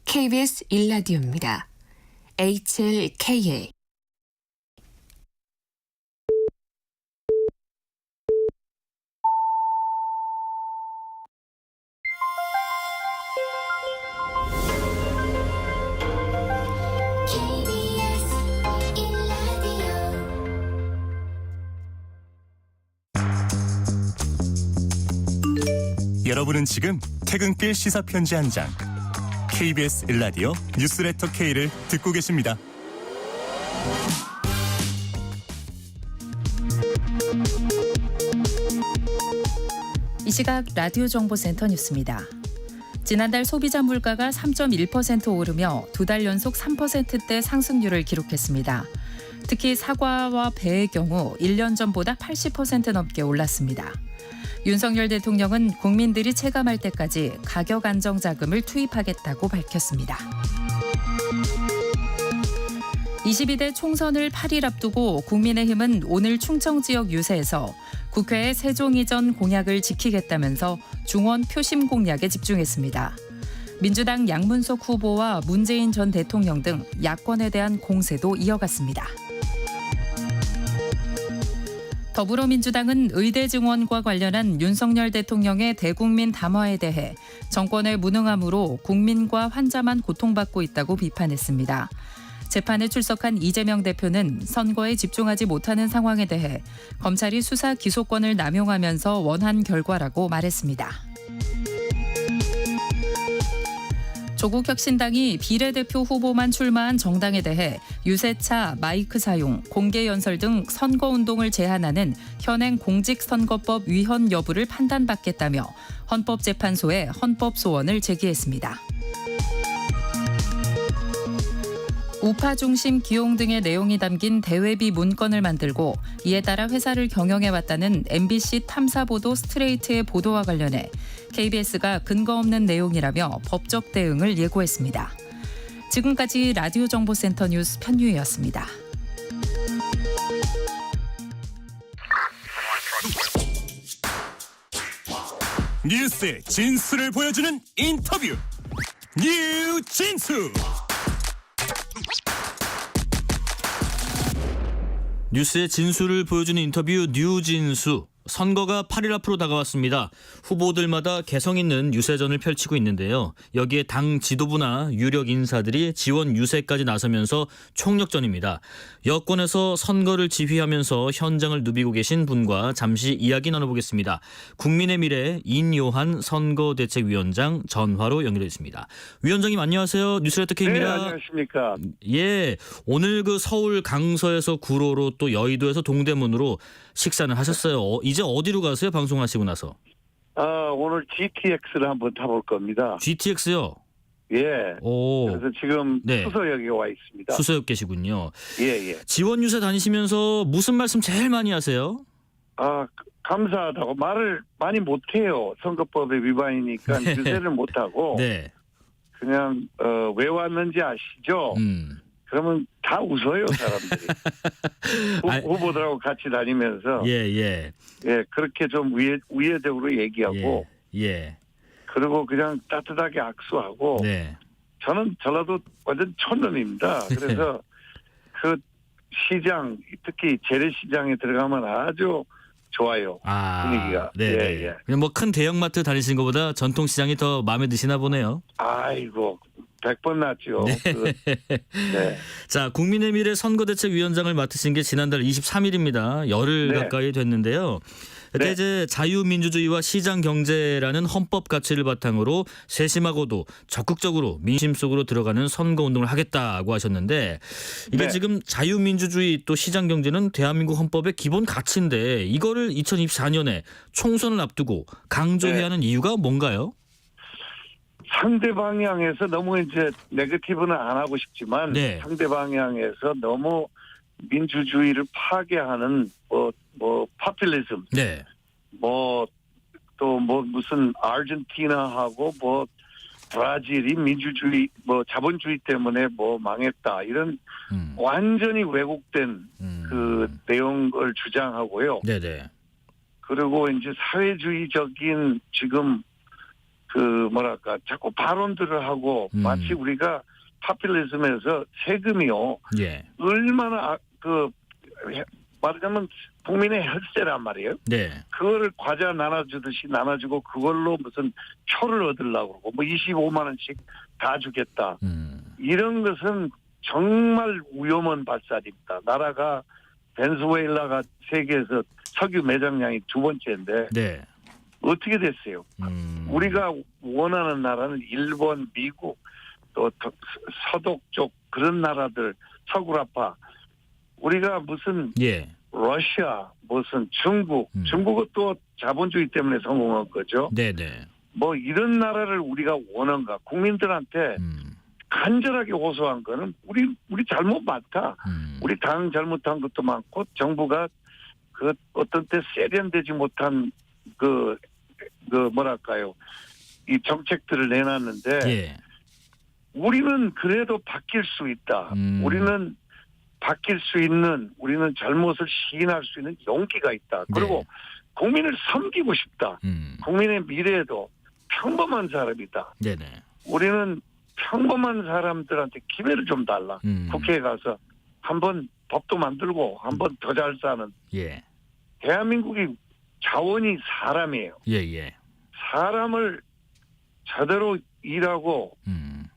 KBS 1라디오입니다. HLKA. 여러분은 지금 퇴근길 시사편지 한 장, KBS 1라디오 뉴스레터 K를 듣고 계십니다. 이 시각 라디오 정보센터 뉴스입니다. 지난달 소비자 물가가 3.1% 오르며 2달 연속 3%대 상승률을 기록했습니다. 특히 사과와 배의 경우 1년 전보다 80% 넘게 올랐습니다. 윤석열 대통령은 국민들이 체감할 때까지 가격 안정 자금을 투입하겠다고 밝혔습니다. 22대 총선을 8일 앞두고 국민의힘은 오늘 충청 지역 유세에서 국회의 세종 이전 공약을 지키겠다면서 중원 표심 공약에 집중했습니다. 민주당 양문석 후보와 문재인 전 대통령 등 야권에 대한 공세도 이어갔습니다. 더불어민주당은 의대 증원과 관련한 윤석열 대통령의 대국민 담화에 대해 정권의 무능함으로 국민과 환자만 고통받고 있다고 비판했습니다. 재판에 출석한 이재명 대표는 선거에 집중하지 못하는 상황에 대해 검찰이 수사 기소권을 남용하면서 원한 결과라고 말했습니다. 조국혁신당이 비례대표 후보만 출마한 정당에 대해 유세차, 마이크 사용, 공개 연설 등 선거운동을 제한하는 현행 공직선거법 위헌 여부를 판단받겠다며 헌법재판소에 헌법소원을 제기했습니다. 우파 중심 기용 등의 내용이 담긴 대외비 문건을 만들고 이에 따라 회사를 경영해왔다는 MBC 탐사보도 스트레이트의 보도와 관련해 KBS가 근거 없는 내용이라며 법적 대응을 예고했습니다. 지금까지 라디오 정보센터 뉴스 편유였습니다. 뉴스의 진수를 보여주는 인터뷰, 뉴진수. 뉴스의 진수를 보여주는 인터뷰 뉴진수. 선거가 8일 앞으로 다가왔습니다. 후보들마다 개성 있는 유세전을 펼치고 있는데요. 여기에 당 지도부나 유력 인사들이 지원 유세까지 나서면서 총력전입니다. 여권에서 선거를 지휘하면서 현장을 누비고 계신 분과 잠시 이야기 나눠보겠습니다. 국민의 미래 인요한 선거대책위원장 전화로 연결돼 있습니다. 위원장님 안녕하세요. 뉴스레터 K입니다. 네, 안녕하십니까. 예, 오늘 그 서울 강서에서 구로로 또 여의도에서 동대문으로 식사는 하셨어요. 이제 어디로 가세요? 방송하시고 나서. 오늘 GTX를 한번 타볼 겁니다. GTX요? 예. 오. 그래서 지금 네. 수서역에 와 있습니다. 수서역 계시군요. 예, 예. 지원 유세 다니시면서 무슨 말씀 제일 많이 하세요? 감사하다고 말을 많이 못해요. 선거법의 위반이니까 유세를 못하고 네. 그냥 왜 왔는지 아시죠? 그러면 다 웃어요, 사람들이. 후보들하고 같이 다니면서. 예. 예, 그렇게 좀 우회적으로 얘기하고. 예. 그리고 그냥 따뜻하게 악수하고. 네. 저는 전라도 완전 촌놈입니다. 그래서 그 시장, 특히 재래시장에 들어가면 아주 좋아요. 분위기가. 네. 예. 그냥 뭐 큰 대형마트 다니시는 것보다 전통시장이 더 마음에 드시나 보네요. 아이고. 100번 낫죠. 네. 자, 국민의 미래 선거대책위원장을 맡으신 게 지난달 23일입니다. 열흘 가까이 됐는데요. 그때 이제 자유민주주의와 시장경제라는 헌법 가치를 바탕으로 세심하고도 적극적으로 민심 속으로 들어가는 선거운동을 하겠다고 하셨는데 이게 지금 자유민주주의 또 시장경제는 대한민국 헌법의 기본 가치인데 이거를 2024년에 총선을 앞두고 강조해야 하는 이유가 뭔가요? 상대 방향에서 너무 이제 네거티브는 안 하고 싶지만 네. 상대 방향에서 너무 민주주의를 파괴하는 파퓰리즘 네. 또 무슨 아르헨티나하고 브라질이 민주주의 자본주의 때문에 망했다 이런 완전히 왜곡된 그 내용을 주장하고요. 네네. 그리고 이제 사회주의적인 지금 자꾸 발언들을 하고 마치 우리가 파퓰리즘에서 세금이요. 예. 얼마나 말하자면 국민의 혈세란 말이에요. 네. 그거를 과자 나눠주듯이 나눠주고 그걸로 무슨 표를 얻으려고 그러고 25만 원씩 다 주겠다. 이런 것은 정말 위험한 발상입니다. 나라가 베네수엘라가 세계에서 석유 매장량이 2번째인데 네. 어떻게 됐어요? 우리가 원하는 나라는 일본, 미국, 또 서독 쪽 그런 나라들 서구라파 우리가 무슨 예. 러시아, 무슨 중국은 또 자본주의 때문에 성공한 거죠. 네네. 이런 나라를 우리가 원한가? 국민들한테 간절하게 호소한 거는 우리 잘못 많다. 우리 당 잘못한 것도 많고 정부가 그 어떤 때 세련되지 못한 이 정책들을 내놨는데 예. 우리는 그래도 바뀔 수 있다. 우리는 바뀔 수 있는 우리는 잘못을 시인할 수 있는 용기가 있다. 그리고 국민을 섬기고 싶다. 국민의 미래에도 평범한 사람이다. 네네. 우리는 평범한 사람들한테 기회를 좀 달라. 국회에 가서 한번 법도 만들고 한번 더 잘 사는. 예. 대한민국이 자원이 사람이에요. 예예. 사람을 제대로 일하고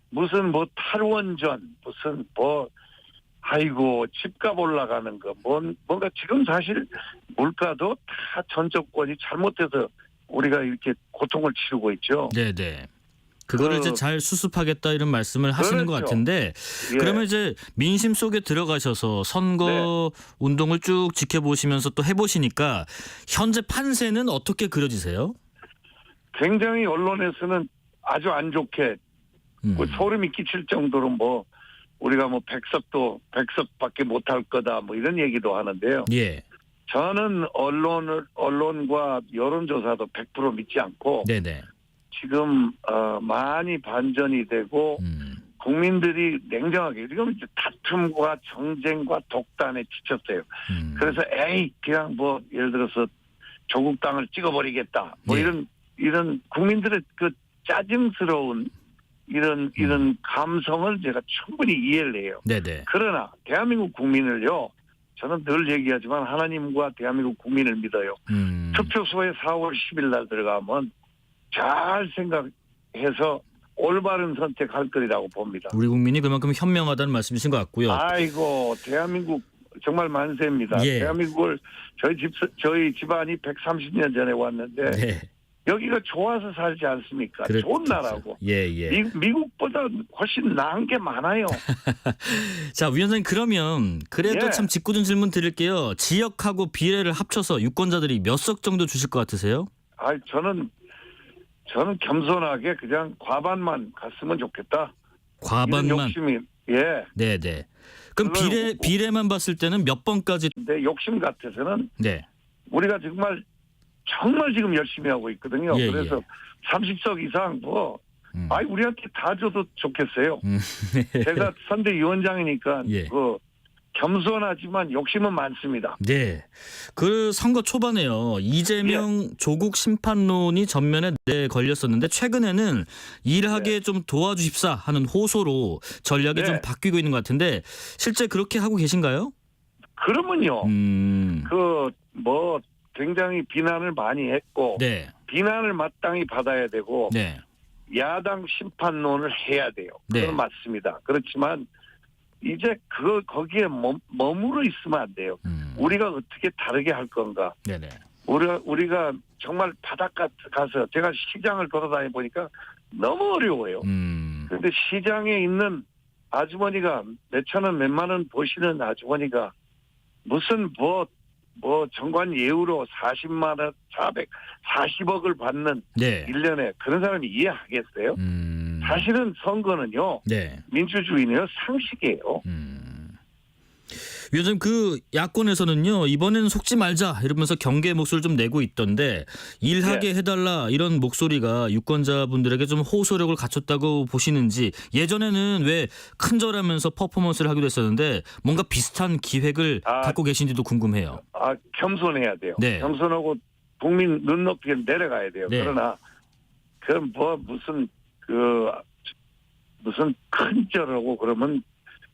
무슨 탈원전 무슨 집값 올라가는 거 뭔가 지금 사실 물가도 다 전 정권이 잘못해서 우리가 이렇게 고통을 치르고 있죠. 네네. 그거를 이제 잘 수습하겠다 이런 말씀을 하시는 것 그렇죠. 같은데 예. 그러면 이제 민심 속에 들어가셔서 선거 운동을 쭉 지켜보시면서 또 해보시니까 현재 판세는 어떻게 그려지세요? 굉장히 언론에서는 아주 안 좋게 소름이 끼칠 정도로 우리가 100석밖에 못할 거다 이런 얘기도 하는데요. 예. 저는 언론과 여론조사도 100% 믿지 않고 네네. 지금 많이 반전이 되고 국민들이 냉정하게 지금 이제 다툼과 정쟁과 독단에 지쳤어요. 그래서 그냥 예를 들어서 조국 땅을 찍어버리겠다. 이런 국민들의 그 짜증스러운 이런 감성을 제가 충분히 이해를 해요. 네네. 그러나 대한민국 국민을요. 저는 늘 얘기하지만 하나님과 대한민국 국민을 믿어요. 투표소에 4월 10일 날 들어가면 잘 생각해서 올바른 선택할 거리라고 봅니다. 우리 국민이 그만큼 현명하다는 말씀이신 것 같고요. 아이고 대한민국 정말 만세입니다. 예. 대한민국을 저희 집안이 130년 전에 왔는데 네. 여기가 좋아서 살지 않습니까? 좋은 나라고. 예. 미국보다 훨씬 나은 게 많아요. 자, 위원장님 그러면 그래도 예. 참 짓궂은 질문 드릴게요. 지역하고 비례를 합쳐서 유권자들이 몇 석 정도 주실 것 같으세요? 저는 겸손하게 그냥 과반만 갔으면 좋겠다. 과반만. 이런 욕심이 네네. 그럼 그걸 비례만 봤을 때는 몇 번까지? 내 욕심 같아서는 네. 우리가 정말 지금 열심히 하고 있거든요. 예, 그래서 30석 이상 우리한테 다 줘도 좋겠어요. 제가 선대위원장이니까 예. 겸손하지만 욕심은 많습니다. 네. 그 선거 초반에요. 이재명 조국 심판론이 전면에 걸렸었는데 최근에는 일하게 좀 도와주십사 하는 호소로 전략이 좀 바뀌고 있는 것 같은데 실제 그렇게 하고 계신가요? 그러면요. 굉장히 비난을 많이 했고 비난을 마땅히 받아야 되고 야당 심판론을 해야 돼요. 그건 맞습니다. 그렇지만 이제 거기에 머무르 있으면 안 돼요. 우리가 어떻게 다르게 할 건가? 우리가 정말 바닷가 가서 제가 시장을 돌아다니 보니까 너무 어려워요. 그런데 시장에 있는 아주머니가 몇천 원, 몇만 원 버시는 아주머니가 무슨 정관 예우로 40만 원, 40억을 받는 1년에 그런 사람이 이해하겠어요? 사실은 선거는요. 네. 민주주의는요. 상식이에요. 요즘 그 야권에서는요 이번에는 속지 말자 이러면서 경계 목소리를 좀 내고 있던데 일하게 해달라 이런 목소리가 유권자분들에게 좀 호소력을 갖췄다고 보시는지 예전에는 왜 큰절하면서 퍼포먼스를 하기도 했었는데 뭔가 비슷한 기획을 갖고 계신지도 궁금해요. 겸손해야 돼요. 네. 겸손하고 국민 눈높이에 내려가야 돼요. 네. 그러나 그럼 무슨 큰절하고 그러면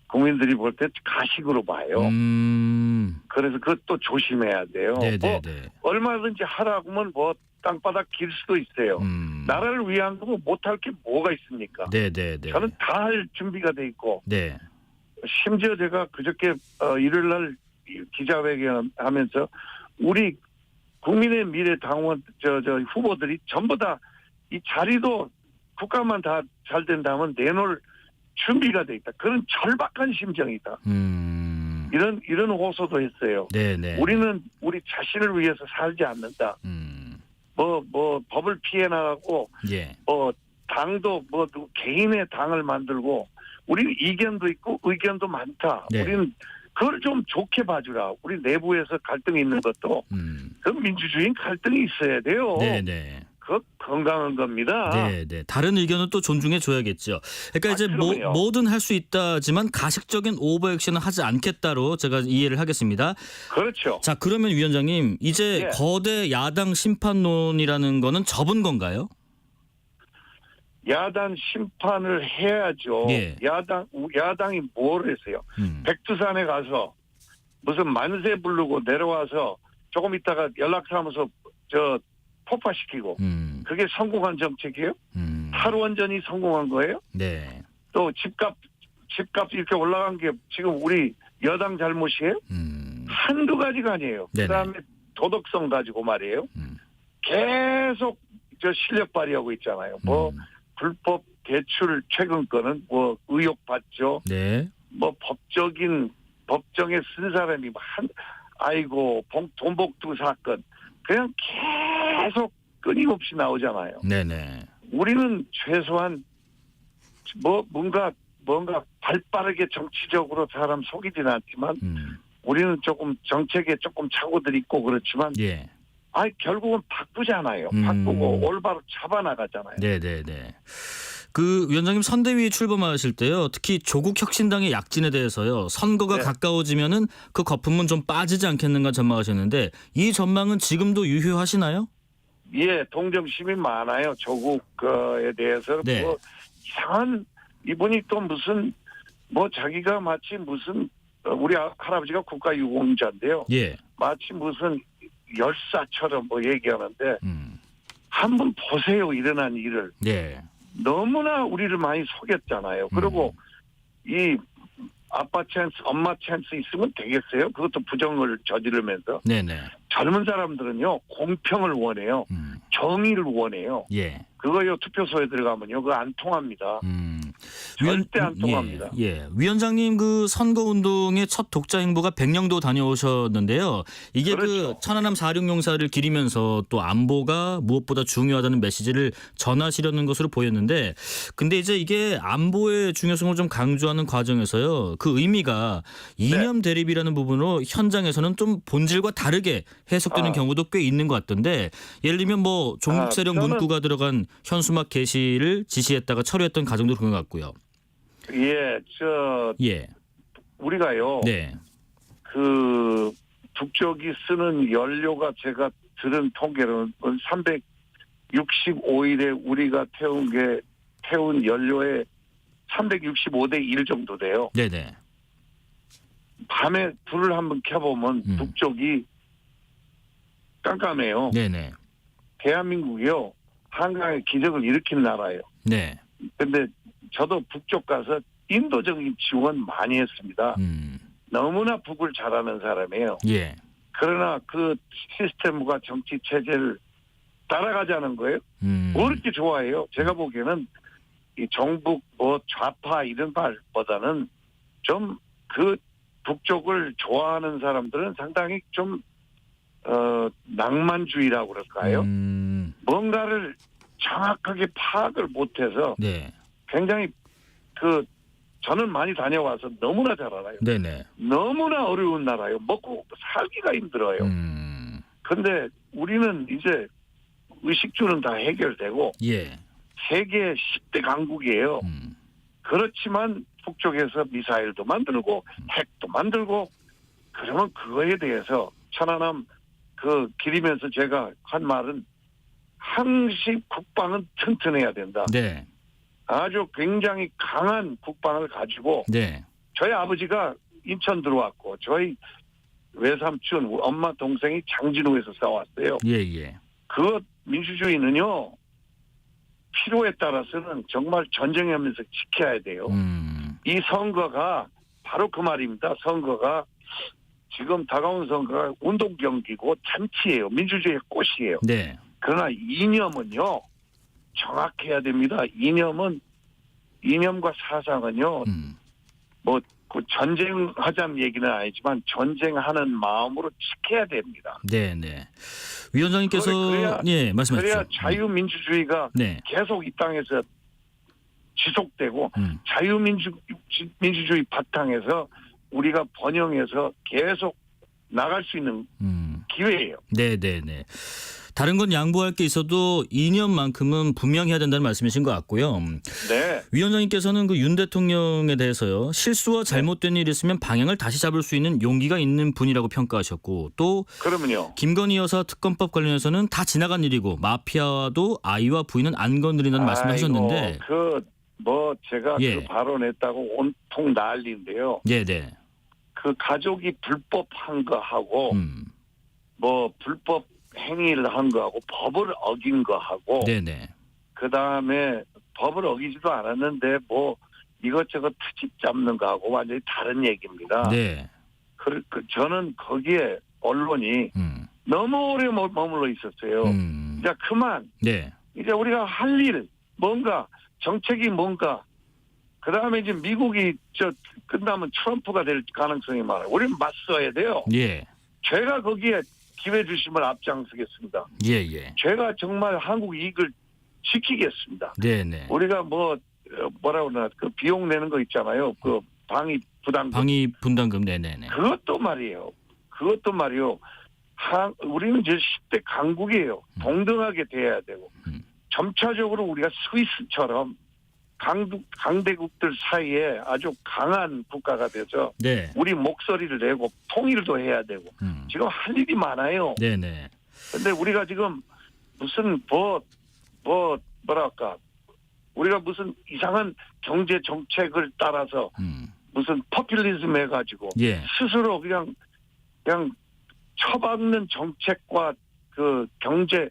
국민들이 볼 때 가식으로 봐요. 그래서 그것도 조심해야 돼요. 네네네. 얼마든지 하라고 하면 땅바닥 길 수도 있어요. 나라를 위한 거면 못할 게 뭐가 있습니까? 네네네. 저는 다 할 준비가 돼 있고 네. 심지어 제가 그저께 일요일 날 기자회견 하면서 우리 국민의 미래 당원 후보들이 전부 다 이 자리도 국가만 다 잘 된다면 내놓을 준비가 돼 있다. 그런 절박한 심정이다. 이런 호소도 했어요. 네네. 우리는 우리 자신을 위해서 살지 않는다. 법을 피해 나가고 당도 개인의 당을 만들고 우리는 이견도 있고 의견도 많다. 네. 우리는 그걸 좀 좋게 봐주라. 우리 내부에서 갈등이 있는 것도 그 민주주의는 갈등이 있어야 돼요. 네네. 그 건강한 겁니다. 네네. 다른 의견은 또 존중해 줘야겠죠. 그러니까 이제 뭐든 할 수 있다지만 가식적인 오버액션은 하지 않겠다로 제가 이해를 하겠습니다. 그렇죠. 자 그러면 위원장님 이제 거대 야당 심판론이라는 거는 접은 건가요? 야당 심판을 해야죠. 야당이 뭘 했어요? 백두산에 가서 무슨 만세 부르고 내려와서 조금 있다가 연락사무소 폭파시키고 그게 성공한 정책이에요? 탈원전이 성공한 거예요? 네. 또 집값 이렇게 올라간 게 지금 우리 여당 잘못이에요? 한두 가지가 아니에요. 네네. 그다음에 도덕성 가지고 말이에요. 계속 실력 발휘하고 있잖아요. 불법 대출 최근 거는 의혹 받죠. 네. 법정에 쓴 사람이 돈복두 사건 그냥 계속 끊임없이 나오잖아요. 네네. 우리는 최소한 뭔가 발빠르게 정치적으로 사람 속이지는 않지만 우리는 조금 정책에 조금 착오들이 있고 그렇지만 결국은 바꾸잖아요. 바꾸고 올바로 잡아나가잖아요. 네네네. 그 위원장님 선대위 출범하실 때요. 특히 조국 혁신당의 약진에 대해서요. 선거가 가까워지면은 그 거품은 좀 빠지지 않겠는가 전망하셨는데 이 전망은 지금도 유효하시나요? 예, 동정심이 많아요. 조국에 대해서. 이상한 이분이 또 무슨 자기가 마치 무슨 우리 할아버지가 국가유공자인데요. 마치 무슨 열사처럼 얘기하는데 한번 보세요. 일어난 일을. 너무나 우리를 많이 속였잖아요. 그리고 이 아빠 찬스, 엄마 찬스 있으면 되겠어요? 그것도 부정을 저지르면서. 젊은 사람들은요. 공평을 원해요. 정의를 원해요. 그거요. 투표소에 들어가면요. 그거 안 통합니다. 절대 안 통합니다. 위원장님 그 선거운동의 첫 독자 행보가 백령도 다녀오셨는데요. 이게 그 천안함 4.6용사를 기리면서 또 안보가 무엇보다 중요하다는 메시지를 전하시려는 것으로 보였는데 근데 이제 이게 안보의 중요성을 좀 강조하는 과정에서요. 그 의미가 이념 대립이라는 부분으로 현장에서는 좀 본질과 다르게 해석되는 경우도 꽤 있는 것 같던데 예를 들면 종북 세력 문구가 들어간 현수막 게시를 지시했다가 철회했던 가정도 그런 것 같고요. 우리가요. 그 북쪽이 쓰는 연료가 제가 들은 통계로는 365일에 우리가 태운 연료의 365대 1 정도 돼요. 밤에 불을 한번 켜보면 북쪽이 깜깜해요. 대한민국이요. 한강의 기적을 일으킨 나라예요. 근데 저도 북쪽 가서 인도적인 지원 많이 했습니다. 너무나 북을 잘하는 사람이에요. 그러나 그 시스템과 정치 체제를 따라가자는 거예요. 뭐 이렇게 좋아해요? 제가 보기에는 이 정북 좌파 이런 말보다는 좀 그 북쪽을 좋아하는 사람들은 상당히 좀 낭만주의라고 그럴까요? 뭔가를 정확하게 파악을 못해서 굉장히 저는 많이 다녀와서 너무나 잘 알아요. 네네. 너무나 어려운 나라예요. 먹고 살기가 힘들어요. 근데 우리는 이제 의식주는 다 해결되고 예. 세계 10대 강국이에요. 그렇지만 북쪽에서 미사일도 만들고 핵도 만들고 그러면 그거에 대해서 천안함 기리면서 제가 한 말은 항시 국방은 튼튼해야 된다. 네. 아주 굉장히 강한 국방을 가지고 네. 저희 아버지가 인천 들어왔고 저희 외삼촌 엄마 동생이 장진호에서 싸웠어요. 예예. 그 민주주의는요 필요에 따라서는 정말 전쟁하면서 지켜야 돼요. 이 선거가 바로 그 말입니다. 선거가 지금 다가온 선거가 운동 경기고 잔치예요. 민주주의의 꽃이에요. 네. 그러나 이념은요 정확해야 됩니다. 이념과 사상은요 그 전쟁하자는 얘기는 아니지만 전쟁하는 마음으로 지켜야 됩니다. 네네. 위원장님께서 그래야 말씀하십시오. 그래야 자유민주주의가 네. 계속 이 땅에서 지속되고 자유민주주의 바탕에서 우리가 번영해서 계속 나갈 수 있는 기회예요. 네네네. 다른 건 양보할 게 있어도 이념만큼은 분명해야 된다는 말씀이신 것 같고요. 네. 위원장님께서는 윤 대통령에 대해서요. 실수와 잘못된 일이 있으면 방향을 다시 잡을 수 있는 용기가 있는 분이라고 평가하셨고 또 그러면요. 김건희 여사 특검법 관련해서는 다 지나간 일이고 마피아도 아이와 부인은 안 건드린다는 말씀을 하셨는데 제가 그 발언했다고 온통 난리인데요. 네네. 그 가족이 불법한 거하고 불법 행위를 한 거하고 법을 어긴 거하고 네네. 그다음에 법을 어기지도 않았는데 이것저것 트집 잡는 거하고 완전히 다른 얘기입니다. 네. 저는 거기에 언론이 너무 오래 머물러 있었어요. 이제 그만. 네. 이제 우리가 할 일 뭔가 정책이 뭔가 그다음에 이제 미국이 끝나면 트럼프가 될 가능성이 많아요. 우리는 맞서야 돼요. 예. 제가 거기에 기회 주시면 앞장서겠습니다. 예예. 제가 정말 한국 이익을 지키겠습니다. 네네. 우리가 뭐라고 그러나 그 비용 내는 거 있잖아요. 그 방위 분담금 네네네. 그것도 말이요. 우리는 이제 10대 강국이에요. 동등하게 돼야 되고 점차적으로 우리가 스위스처럼 강대국들 사이에 아주 강한 국가가 돼서 네. 우리 목소리를 내고 통일도 해야 되고 지금 할 일이 많아요. 네네. 근데 우리가 지금 무슨 뭐랄까 우리가 무슨 이상한 경제 정책을 따라서 무슨 포퓰리즘 해가지고 스스로 그냥 처박는 정책과 그 경제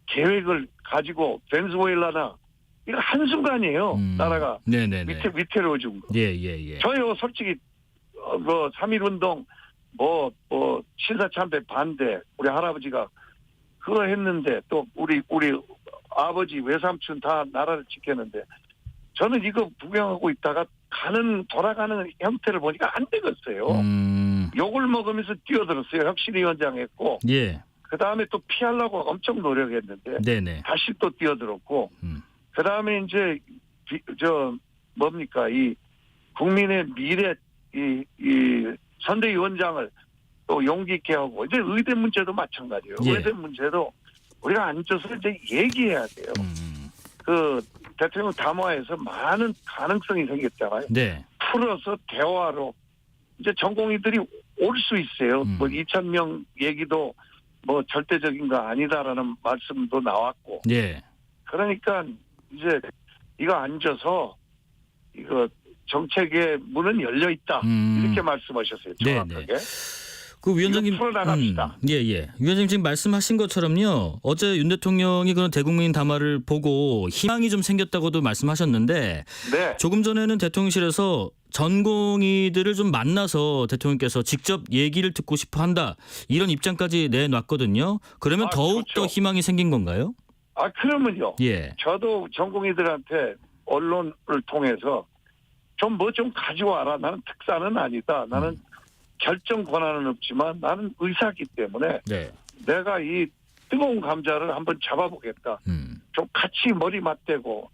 계획을 가지고 베네수엘라나 이거 한순간이에요. 나라가 네네네. 위태로워진 거. 예예예. 저요 솔직히 3.1운동 신사참배 반대 우리 할아버지가 그거 했는데 또 우리 아버지 외삼촌 다 나라를 지켰는데 저는 이거 구경하고 있다가 돌아가는 형태를 보니까 안 되겠어요. 욕을 먹으면서 뛰어들었어요. 혁신위원장 했고. 예. 그다음에 또 피하려고 엄청 노력했는데 네네. 다시 또 뛰어들었고 그다음에 이제 이 국민의 미래 이 선대위원장을 또 용기 있게 하고 이제 의대 문제도 마찬가지예요. 의대 문제도 우리가 앉아서 이제 얘기해야 돼요. 그 대통령 담화에서 많은 가능성이 생겼잖아요. 네. 풀어서 대화로 이제 전공의들이 올 수 있어요. 2,000명 얘기도 절대적인 거 아니다라는 말씀도 나왔고. 네. 그러니까 이제 이거 앉아서 이거 정책의 문은 열려 있다 이렇게 말씀하셨어요. 정확하게. 네네. 그 위원장님 풀어나갑시다. 예예. 위원장님 지금 말씀하신 것처럼요. 어제 윤 대통령이 그런 대국민 담화를 보고 희망이 좀 생겼다고도 말씀하셨는데 네. 조금 전에는 대통령실에서 전공의들을 좀 만나서 대통령께서 직접 얘기를 듣고 싶어 한다 이런 입장까지 내놨거든요. 그러면 더욱 더 희망이 생긴 건가요? 그러면요. 예. 저도 전공의들한테 언론을 통해서 좀 가져와라. 나는 특사는 아니다. 나는 결정 권한은 없지만 나는 의사이기 때문에 내가 이 뜨거운 감자를 한번 잡아보겠다. 좀 같이 머리 맞대고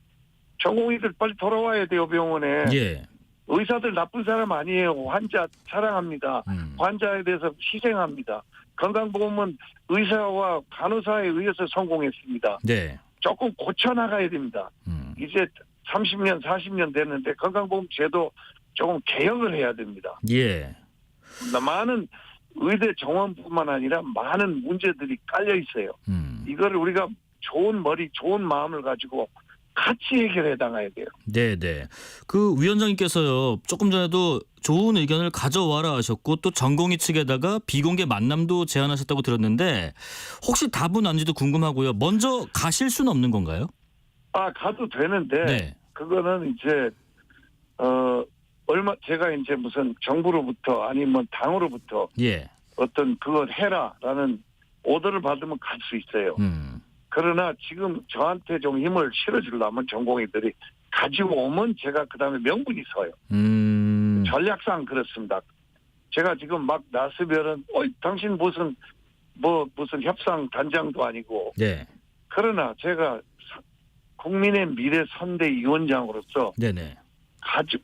전공의들 빨리 돌아와야 돼요, 병원에. 예. 의사들 나쁜 사람 아니에요. 환자 사랑합니다. 환자에 대해서 희생합니다. 건강보험은 의사와 간호사에 의해서 성공했습니다. 네. 조금 고쳐나가야 됩니다. 이제 30년, 40년 됐는데 건강보험 제도 조금 개혁을 해야 됩니다. 예. 많은 의대 정원뿐만 아니라 많은 문제들이 깔려 있어요. 이거를 우리가 좋은 머리, 좋은 마음을 가지고 같이 해결해 나가야 돼요. 네네. 그 위원장님께서요, 조금 전에도 좋은 의견을 가져와라 하셨고 또 전공의 측에다가 비공개 만남도 제안하셨다고 들었는데 혹시 답은 아닌지도 궁금하고요. 먼저 가실 수는 없는 건가요? 가도 되는데 네. 그거는 이제 제가 이제 무슨 정부로부터 아니면 당으로부터 예. 어떤 그걸 해라라는 오더를 받으면 갈 수 있어요. 그러나 지금 저한테 좀 힘을 실어주려면 전공의들이 가지고 오면 제가 그다음에 명분이 서요. 전략상 그렇습니다. 제가 지금 막 나서면은 당신 무슨 협상 단장도 아니고. 네. 그러나 제가 국민의 미래 선대위원장으로서 네네.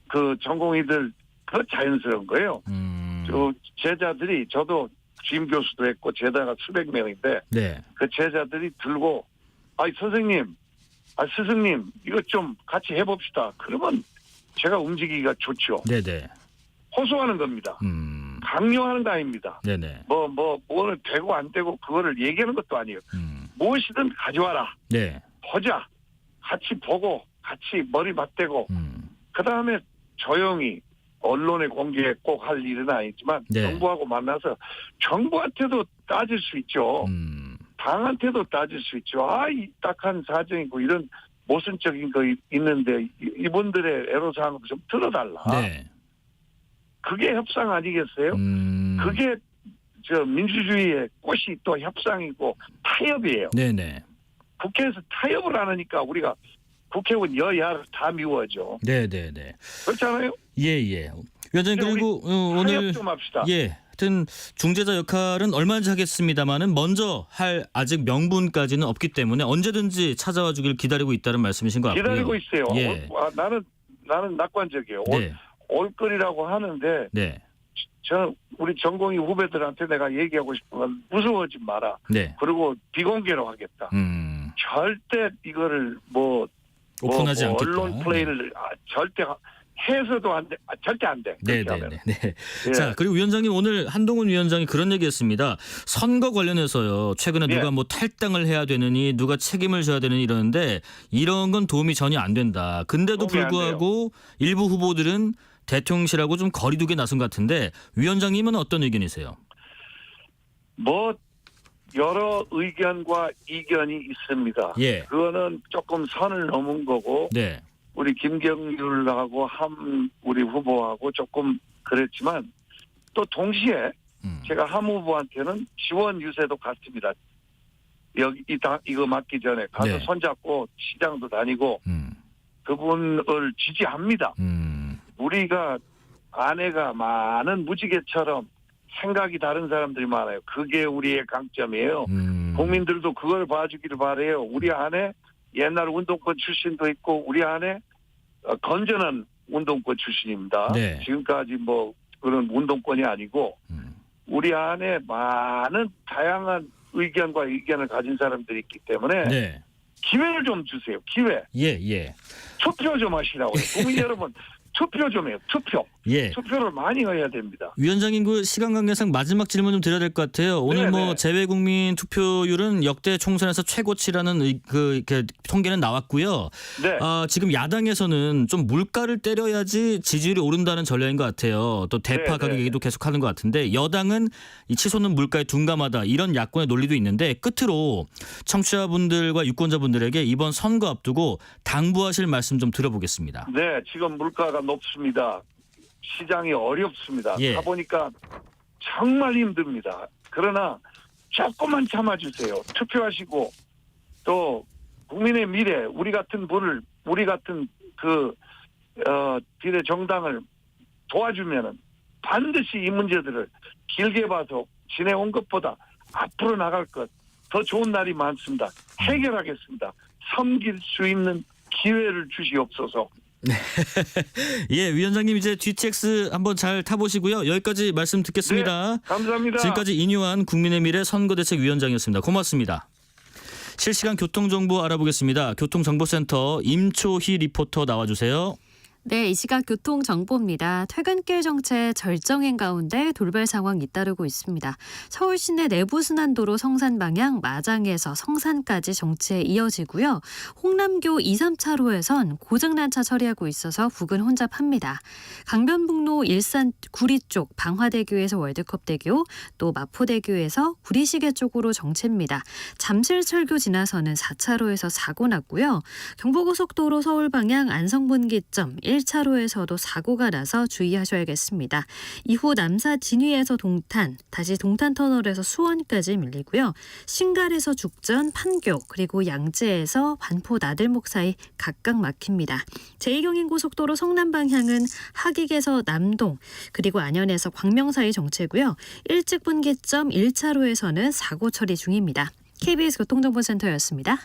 그 전공의들 그 자연스러운 거예요. 저 제자들이 저도 주임 교수도 했고 제자가 수백 명인데 네. 그 제자들이 들고 선생님, 스승님 이거 좀 같이 해봅시다. 그러면 제가 움직이기가 좋죠. 네네. 호소하는 겁니다. 강요하는 거 아닙니다. 네네. 뭐는 되고 안 되고 그거를 얘기하는 것도 아니에요. 무엇이든 가져와라. 네. 보자. 같이 보고 같이 머리 맞대고 그다음에 조용히 언론에 공개에 꼭 할 일은 아니지만 네. 정부하고 만나서 정부한테도 따질 수 있죠. 당한테도 따질 수 있죠. 이 딱한 사정이고 이런 모순적인 거 있는데 이분들의 애로사항을 좀 들어달라. 네. 그게 협상 아니겠어요? 그게 민주주의의 꽃이 또 협상이고 타협이에요. 네네. 국회에서 타협을 안 하니까 우리가 국회의원 여야를 다 미워하죠. 네네네. 그렇잖아요? 예예. 위원장님 그리고 오늘 좀 합시다. 예. 하여튼 중재자 역할은 얼마든지 하겠습니다만은 먼저 할 아직 명분까지는 없기 때문에 언제든지 찾아와 주길 기다리고 있다는 말씀이신 것 같고요. 기다리고 있어요. 예. 나는 낙관적이에요. 네. 올 거리라고 하는데 네. 저는 우리 전공의 후배들한테 내가 얘기하고 싶은 건 무서워하지 마라. 네. 그리고 비공개로 하겠다. 절대 이거를 오픈하지 않겠다. 언론 플레이를 절대 해서도 안 돼. 절대 안 돼. 네네네. 네. 예. 자 그리고 위원장님 오늘 한동훈 위원장이 그런 얘기했습니다. 선거 관련해서요. 최근에 예. 누가 탈당을 해야 되느니 누가 책임을 져야 되느니 이러는데 이런 건 도움이 전혀 안 된다. 근데도 불구하고 일부 후보들은 대통령실하고 좀 거리두기에 나선 것 같은데 위원장님은 어떤 의견이세요? 여러 의견과 이견이 있습니다. 예. 그거는 조금 선을 넘은 거고 네. 우리 김경률하고 우리 후보하고 조금 그랬지만 또 동시에 제가 함 후보한테는 지원 유세도 갔습니다. 여기 이거 맡기 전에 가서 네. 손잡고 시장도 다니고 그분을 지지합니다. 우리가 아내가 많은 무지개처럼 생각이 다른 사람들이 많아요. 그게 우리의 강점이에요. 국민들도 그걸 봐주기를 바라요. 우리 안에 옛날 운동권 출신도 있고 우리 안에 건전한 운동권 출신입니다. 네. 지금까지 그런 운동권이 아니고 우리 안에 많은 다양한 의견과 의견을 가진 사람들이 있기 때문에 네. 기회를 좀 주세요. 기회. 예. 투표 좀 하시라고요. 국민 여러분 투표 좀 해요. 투표. 예. 투표를 많이 해야 됩니다. 위원장님 그 시간 관계상 마지막 질문 좀 드려야 될 것 같아요. 오늘 네네. 재외국민 투표율은 역대 총선에서 최고치라는 그 통계는 나왔고요. 네. 지금 야당에서는 좀 물가를 때려야지 지지율이 오른다는 전략인 것 같아요. 또 대파 가격 얘기도 계속하는 것 같은데 여당은 이 치솟는 물가에 둔감하다 이런 야권의 논리도 있는데 끝으로 청취자분들과 유권자분들에게 이번 선거 앞두고 당부하실 말씀 좀 들어보겠습니다. 네, 지금 물가가 높습니다. 시장이 어렵습니다. 예. 가보니까 정말 힘듭니다. 그러나 조금만 참아주세요. 투표하시고 또 국민의 미래, 우리 같은 비례 정당을 도와주면은 반드시 이 문제들을 길게 봐서 지내온 것보다 앞으로 나갈 것 더 좋은 날이 많습니다. 해결하겠습니다. 섬길 수 있는 기회를 주시옵소서. 예, 위원장님 이제 GTX 한번 잘 타보시고요. 여기까지 말씀 듣겠습니다. 네, 감사합니다. 지금까지 인요한 국민의미래 선거대책위원장이었습니다. 고맙습니다. 실시간 교통정보 알아보겠습니다. 교통정보센터 임초희 리포터 나와주세요. 네, 이 시각 교통정보입니다. 퇴근길 정체 절정인 가운데 돌발 상황 잇따르고 있습니다. 서울 시내 내부순환도로 성산 방향 마장에서 성산까지 정체 이어지고요. 홍남교 2, 3차로에선 고장난 차 처리하고 있어서 부근 혼잡합니다. 강변북로 일산 구리 쪽 방화대교에서 월드컵대교, 또 마포대교에서 구리시계 쪽으로 정체입니다. 잠실철교 지나서는 4차로에서 사고 났고요. 경부고속도로 서울 방향 안성분기점 1차로에서도 사고가 나서 주의하셔야겠습니다. 이후 남사 진위에서 동탄, 다시 동탄터널에서 수원까지 밀리고요. 신갈에서 죽전, 판교, 그리고 양재에서 반포 나들목 사이 각각 막힙니다. 제2경인고속도로 성남 방향은 하객에서 남동, 그리고 안현에서 광명 사이 정체고요. 일찍분기점 1차로에서는 사고 처리 중입니다. KBS 교통정보센터였습니다.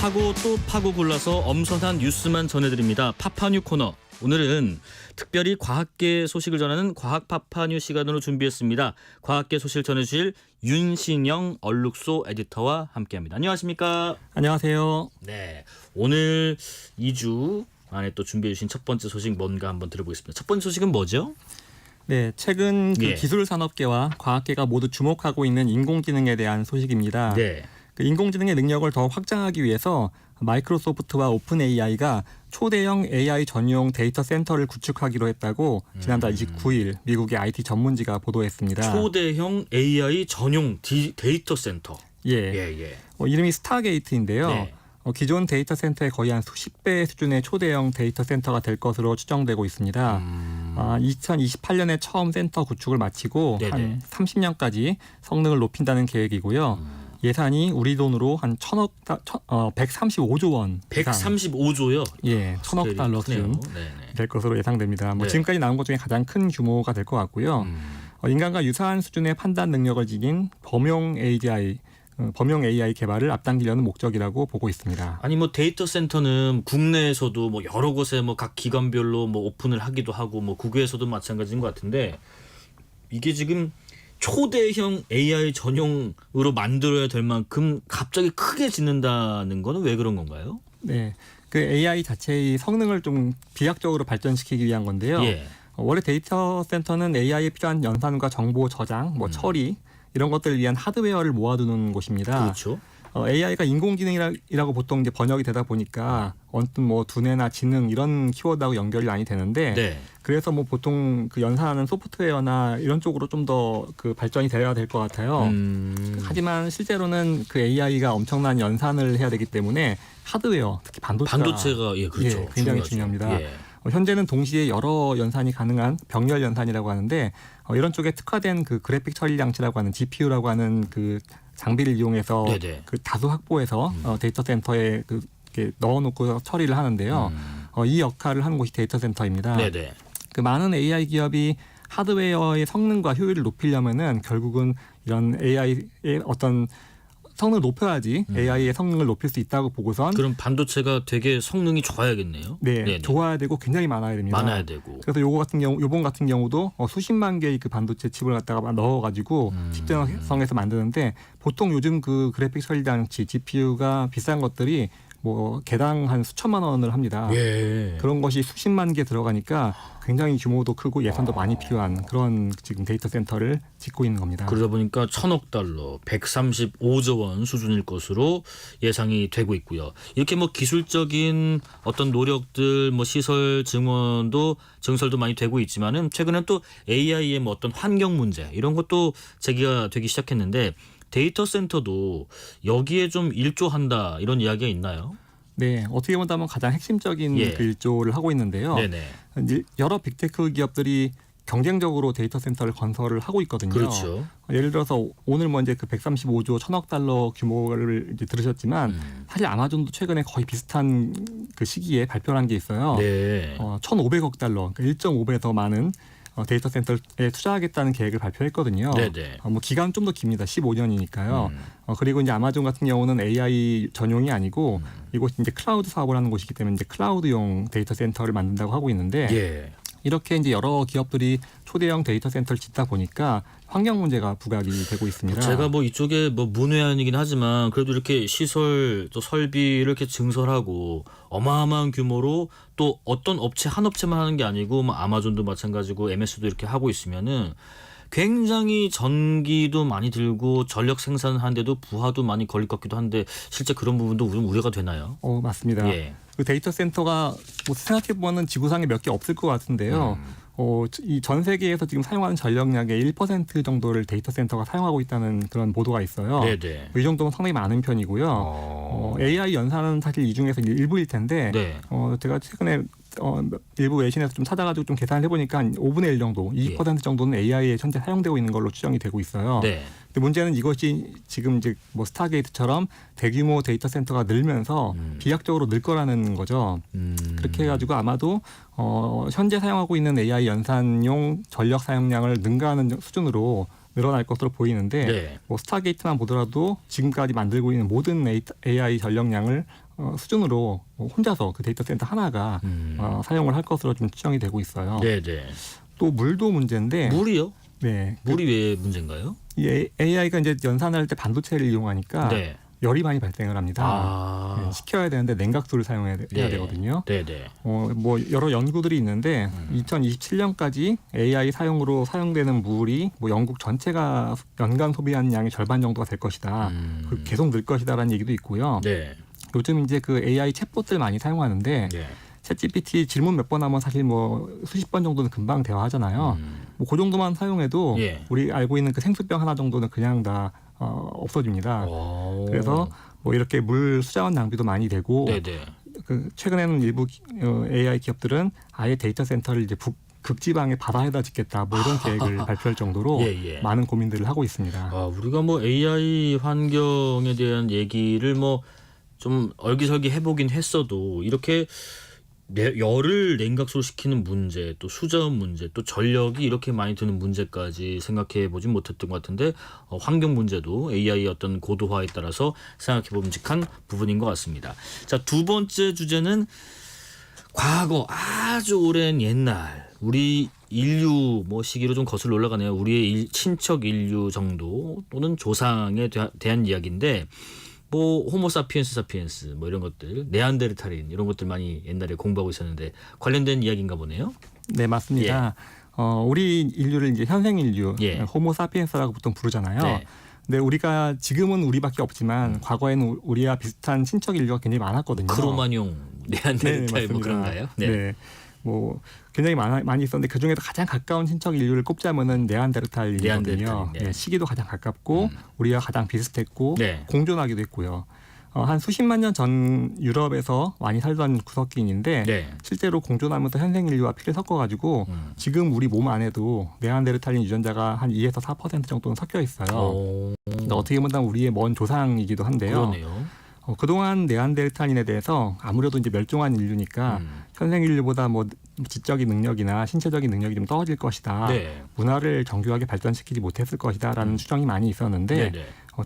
파고 또 파고 골라서 엄선한 뉴스만 전해드립니다. 파파뉴 코너. 오늘은 특별히 과학계 소식을 전하는 과학 파파뉴 시간으로 준비했습니다. 과학계 소식을 전해주실 윤신영 얼룩소 에디터와 함께합니다. 안녕하십니까? 안녕하세요. 네, 오늘 2주 안에 또 준비해 주신 첫 번째 소식 뭔가 한번 들어보겠습니다. 첫 번째 소식은 뭐죠? 네, 최근 기술 산업계와 과학계가 모두 주목하고 있는 인공지능에 대한 소식입니다. 네. 그 인공지능의 능력을 더 확장하기 위해서 마이크로소프트와 오픈 AI가 초대형 AI 전용 데이터 센터를 구축하기로 했다고 지난달 29일 미국의 IT 전문지가 보도했습니다. 초대형 AI 전용 데이터 센터. 예. 이름이 스타게이트인데요. 네. 기존 데이터 센터의 거의 한 수십 배 수준의 초대형 데이터 센터가 될 것으로 추정되고 있습니다. 2028년에 처음 센터 구축을 마치고 네네. 한 30년까지 성능을 높인다는 계획이고요. 예산이 우리 돈으로 한 135조 원. 135조요? 예, 1,000억 달러 수준 될 것으로 예상됩니다. 네. 지금까지 나온 것 중에 가장 큰 규모가 될 것 같고요. 인간과 유사한 수준의 판단 능력을 지닌 범용 AI 개발을 앞당기려는 목적이라고 보고 있습니다. 아니 뭐 데이터 센터는 국내에서도 뭐 여러 곳에 뭐 각 기관별로 뭐 오픈을 하기도 하고 뭐 국외에서도 마찬가지인 것 같은데 이게 지금 초대형 AI 전용으로 만들어야 될 만큼 갑자기 크게 짓는다는 거는 왜 그런 건가요? 네, 그 AI 자체의 성능을 좀 비약적으로 발전시키기 위한 건데요. 예. 원래 데이터 센터는 AI에 필요한 연산과 정보 저장, 처리 이런 것들을 위한 하드웨어를 모아두는 곳입니다. 그렇죠. AI가 인공지능이라고 보통 이제 번역이 되다 보니까 언뜻 뭐 두뇌나 지능 이런 키워드하고 연결이 많이 되는데 네. 그래서 뭐 보통 그 연산하는 소프트웨어나 이런 쪽으로 좀 더 그 발전이 돼야 될 것 같아요. 하지만 실제로는 그 AI가 엄청난 연산을 해야 되기 때문에 하드웨어, 특히 반도체가 그렇죠. 굉장히 중요합니다. 현재는 동시에 여러 연산이 가능한 병렬 연산이라고 하는데 이런 쪽에 특화된 그 그래픽 처리 장치라고 하는 GPU라고 하는 그 장비를 이용해서 그 다수 확보해서 데이터 센터에 이렇게 넣어놓고 처리를 하는데요. 이 역할을 하는 곳이 데이터 센터입니다. 네네. 그 많은 AI 기업이 하드웨어의 성능과 효율을 높이려면은 결국은 이런 AI의 어떤 성능을 높여야지 AI의 성능을 높일 수 있다고 보고선 그럼 반도체가 되게 성능이 좋아야겠네요. 네, 네네. 좋아야 되고 굉장히 많아야 됩니다. 많아야 되고. 그래서 요번 같은 경우도 수십만 개의 그 반도체 칩을 갖다가 넣어가지고 칩대성에서 만드는데 보통 요즘 그 그래픽 처리 장치 GPU가 비싼 것들이 뭐 개당 한 수천만 원을 합니다. 그런 것이 수십만 개 들어가니까 굉장히 규모도 크고 예산도 많이 필요한 그런 지금 데이터 센터를 짓고 있는 겁니다. 그러다 보니까 1,000억 달러, 135조 원 수준일 것으로 예상이 되고 있고요. 이렇게 뭐 기술적인 어떤 노력들, 뭐 시설 증설도 많이 되고 있지만은 최근엔 또 AI의 뭐 어떤 환경 문제 이런 것도 제기가 되기 시작했는데 데이터 센터도 여기에 좀 일조한다 이런 이야기가 있나요? 네, 어떻게 본다면 가장 핵심적인 그 일조를 하고 있는데요. 네네. 여러 빅테크 기업들이 경쟁적으로 데이터 센터를 건설을 하고 있거든요. 그렇죠. 예를 들어서 오늘 뭐 이제 그 135조 1,000억 달러 규모를 이제 들으셨지만 사실 아마존도 최근에 거의 비슷한 그 시기에 발표한 게 있어요. 네. 1,500억 달러, 그러니까 1.5배 더 많은 데이터 센터에 투자하겠다는 계획을 발표했거든요. 네네. 뭐 기간은 좀 더 깁니다. 15년이니까요. 그리고 이제 아마존 같은 경우는 AI 전용이 아니고 이곳이 이제 클라우드 사업을 하는 곳이기 때문에 이제 클라우드용 데이터 센터를 만든다고 하고 있는데 예. 이렇게 이제 여러 기업들이 초대형 데이터 센터를 짓다 보니까 환경 문제가 부각이 되고 있습니다. 제가 뭐 이쪽에 뭐 문외한이긴 하지만 그래도 이렇게 시설 또 설비를 이렇게 증설하고 어마어마한 규모로 또 어떤 업체 한 업체만 하는 게 아니고 뭐 아마존도 마찬가지고 MS도 이렇게 하고 있으면은 굉장히 전기도 많이 들고 전력 생산하는데도 부하도 많이 걸릴 것 같기도 한데 실제 그런 부분도 좀 우려가 되나요? 맞습니다. 예. 그 데이터 센터가 뭐 생각해 보면 지구상에 몇 개 없을 것 같은데요. 이 전 세계에서 지금 사용하는 전력량의 1% 정도를 데이터 센터가 사용하고 있다는 그런 보도가 있어요. 네네. 이 정도면 상당히 많은 편이고요. AI 연산은 사실 이 중에서 일부일 텐데 네. 제가 최근에 일부 외신에서 좀 찾아가지고 좀 계산을 해보니까 한 5분의 1 정도, 20% 정도는 AI에 현재 사용되고 있는 걸로 추정이 되고 있어요. 네. 근데 문제는 이것이 지금 이제 뭐 스타게이트처럼 대규모 데이터 센터가 늘면서 비약적으로 늘 거라는 거죠. 그렇게 해가지고 아마도 현재 사용하고 있는 AI 연산용 전력 사용량을 능가하는 수준으로 늘어날 것으로 보이는데 네. 뭐 스타게이트만 보더라도 지금까지 만들고 있는 모든 AI 전력량을 수준으로 혼자서 그 데이터 센터 하나가 사용을 할 것으로 좀 추정이 되고 있어요. 네네. 또 물도 문제인데 물이요? 네. 물이 왜 문제인가요? 이 AI가 이제 연산할 때 반도체를 이용하니까 네. 열이 많이 발생을 합니다. 네, 식혀야 되는데 냉각수를 사용해야 되거든요. 네네. 뭐 여러 연구들이 있는데 2027년까지 AI 사용으로 사용되는 물이 뭐 영국 전체가 연간 소비하는 양의 절반 정도가 될 것이다. 그리고 계속 늘 것이다라는 얘기도 있고요. 네. 요즘 이제 그 AI 챗봇들 많이 사용하는데 네. 챗GPT 질문 몇 번 하면 사실 뭐 수십 번 정도는 금방 대화하잖아요. 뭐 그 정도만 사용해도 예. 우리 알고 있는 그 생수병 하나 정도는 그냥 다 없어집니다. 그래서 뭐 이렇게 물 수자원 낭비도 많이 되고 네네. 그 최근에는 일부 AI 기업들은 아예 데이터 센터를 이제 극지방의 바다에다 짓겠다 뭐 이런 계획을 발표할 정도로 많은 고민들을 하고 있습니다. 우리가 뭐 AI 환경에 대한 얘기를 뭐 좀 얼기설기 해보긴 했어도 이렇게 열을 냉각수로 시키는 문제, 또 수자원 문제, 또 전력이 이렇게 많이 드는 문제까지 생각해 보진 못했던 것 같은데 환경 문제도 AI의 어떤 고도화에 따라서 생각해 봄직한 부분인 것 같습니다. 자, 두 번째 주제는 과거 아주 오랜 옛날 우리 인류 뭐 시기로 좀 거슬러 올라가네요. 우리의 친척 인류 정도 또는 조상에 대한 이야기인데 뭐 호모사피엔스 뭐 이런 것들 네안데르탈인 이런 것들 많이 옛날에 공부하고 있었는데 관련된 이야기인가 보네요. 네, 맞습니다. 우리 인류를 이제 현생 인류 호모사피엔스라고 보통 부르잖아요. 네. 근데 우리가 지금은 우리밖에 없지만 과거에는 우리와 비슷한 친척 인류가 굉장히 많았거든요. 크로마뇽 네안데르탈 뭐 그런가요? 네. 뭐 굉장히 많이 있었는데 그 중에서 가장 가까운 친척 인류를 꼽자면은 네안데르탈이거든요. 네, 시기도 가장 가깝고 우리와 가장 비슷했고 공존하기도 했고요. 한 수십만 년 전 유럽에서 많이 살던 구석기인인데 실제로 공존하면서 현생 인류와 피를 섞어가지고 지금 우리 몸 안에도 네안데르탈인 유전자가 한 2에서 4% 정도는 섞여 있어요. 어떻게 보면 우리의 먼 조상이기도 한데요. 그러네요. 그동안 네안데르탈인에 대해서 아무래도 이제 멸종한 인류니까 현생 인류보다 뭐 지적인 능력이나 신체적인 능력이 좀 떨어질 것이다. 문화를 정교하게 발전시키지 못했을 것이다라는 추정이 많이 있었는데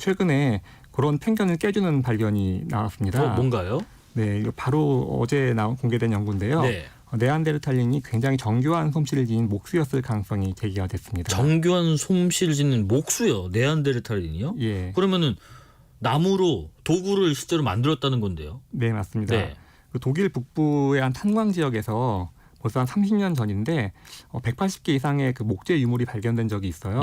최근에 그런 편견을 깨주는 발견이 나왔습니다. 뭔가요? 네, 이거 바로 어제 공개된 연구인데요. 네안데르탈린이 굉장히 정교한 솜씨를 지닌 목수였을 가능성이 제기가 됐습니다. 정교한 솜씨를 지닌 목수요? 네안데르탈린이요? 예. 그러면은 나무로 도구를 실제로 만들었다는 건데요. 네, 맞습니다. 그 독일 북부의 한 탄광 지역에서 벌써 한 30년 전인데 180개 이상의 그 목재 유물이 발견된 적이 있어요.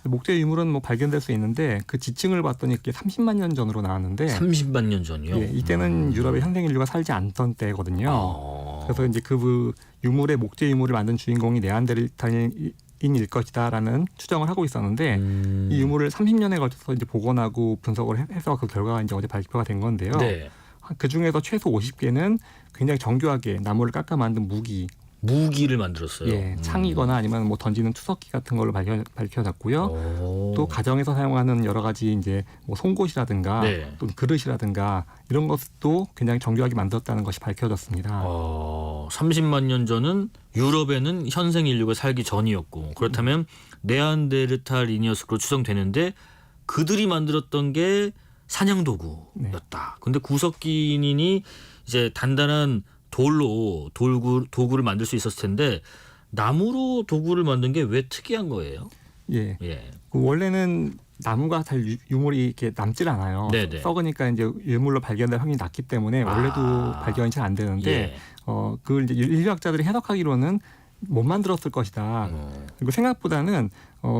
목재 유물은 뭐 발견될 수 있는데 그 지층을 봤더니 그게 30만 년 전으로 나왔는데 30만 년 전이요? 예, 이때는 유럽의 현생 인류가 살지 않던 때거든요. 그래서 이제 그 유물의 목재 유물을 만든 주인공이 네안데르탈인 일 것이다라는 추정을 하고 있었는데 이 유물을 30년에 걸쳐서 이제 복원하고 분석을 해서 그 결과가 이제 어제 발표가 된 건데요. 그 중에서 최소 50개는 굉장히 정교하게 나무를 깎아 만든 무기 무기를 만들었어요. 예, 창이거나 아니면 뭐 던지는 투석기 같은 걸로 밝혀졌고요. 또 가정에서 사용하는 여러 가지 이제 뭐 송곳이라든가 네. 또 그릇이라든가 이런 것도 굉장히 정교하게 만들었다는 것이 밝혀졌습니다. 30만 년 전은 유럽에는 현생 인류가 살기 전이었고 그렇다면 네안데르탈인이었을 걸로 추정되는데 그들이 만들었던 게 사냥 도구였다. 근데 구석기인이 이제 단단한 돌로 도구를 만들 수 있었을 텐데 나무로 도구를 만든 게 왜 특이한 거예요? 예. 그 원래는 나무가 잘 유물이 이렇게 남질 않아요. 네네. 썩으니까 이제 유물로 발견될 확률이 낮기 때문에 원래도 발견이 잘 안 되는데 그걸 이제 인류학자들이 해석하기로는 못 만들었을 것이다. 그리고 생각보다는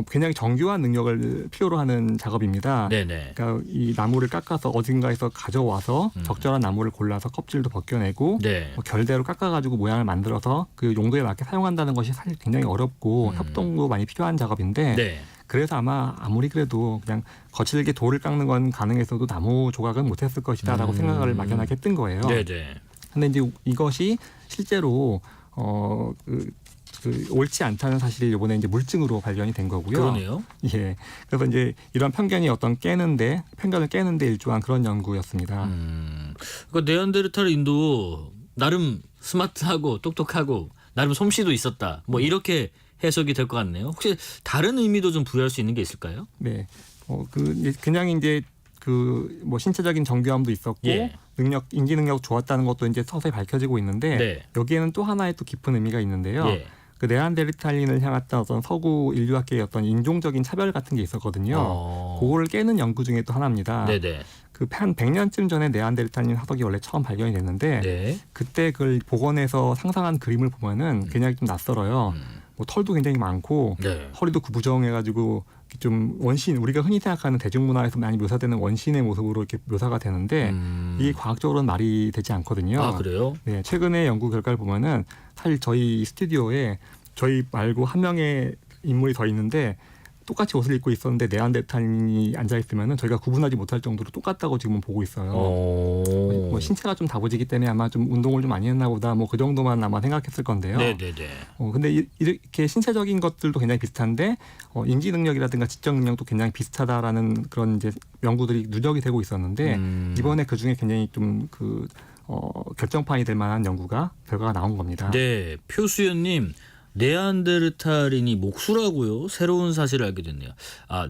굉장히 정교한 능력을 필요로 하는 작업입니다. 네네. 그러니까 이 나무를 깎아서 어딘가에서 가져와서 적절한 나무를 골라서 껍질도 벗겨내고 결대로 깎아가지고 모양을 만들어서 그 용도에 맞게 사용한다는 것이 사실 굉장히 어렵고 협동도 많이 필요한 작업인데 그래서 아무리 그래도 그냥 거칠게 돌을 깎는 건 가능해서도 나무 조각은 못했을 것이다라고 생각을 막연하게 했던 거예요. 근데 이제 이것이 실제로 옳지 않다는 사실이 이번에 이제 물증으로 발견이 된 거고요. 그러네요. 예. 그래서 이제 이런 편견을 깨는데 일조한 그런 연구였습니다. 그러니까 네안데르탈인도 나름 스마트하고 똑똑하고 나름 솜씨도 있었다. 뭐 이렇게 해석이 될 것 같네요. 혹시 다른 의미도 좀 부여할 수 있는 게 있을까요? 네. 그냥 이제 뭐 신체적인 정교함도 있었고 인지 능력 좋았다는 것도 이제 서서히 밝혀지고 있는데 여기에는 또 하나의 또 깊은 의미가 있는데요. 그 네안데르탈린을 향했던 어떤 서구 인류학계의 어떤 인종적인 차별 같은 게 있었거든요. 그거를 깨는 연구 중에 또 하나입니다. 그 한 100년쯤 전에 네안데르탈린 화석이 원래 처음 발견이 됐는데 그때 그걸 복원해서 상상한 그림을 보면은 굉장히 좀 낯설어요. 뭐 털도 굉장히 많고 허리도 구부정해가지고 좀 원신 우리가 흔히 생각하는 대중문화에서 많이 묘사되는 원신의 모습으로 이렇게 묘사가 되는데 이게 과학적으로는 말이 되지 않거든요. 아 그래요? 네, 최근에 연구 결과를 보면은 사실 저희 스튜디오에 저희 말고 한 명의 인물이 더 있는데 똑같이 옷을 입고 있었는데 네안데르탈인이 앉아 있으면은 저희가 구분하지 못할 정도로 똑같다고 지금 보고 있어요. 뭐 신체가 좀 다부지기 때문에 아마 좀 운동을 좀 많이 했나 보다 뭐 그 정도만 아마 생각했을 건데요. 근데 이렇게 신체적인 것들도 굉장히 비슷한데 인지 능력이라든가 지적 능력도 굉장히 비슷하다라는 그런 이제 연구들이 누적이 되고 있었는데 이번에 그 중에 굉장히 좀 결정판이 될 만한 결과가 나온 겁니다. 네, 표수연님. 네안데르탈인이 목수라고요? 새로운 사실을 알게 됐네요.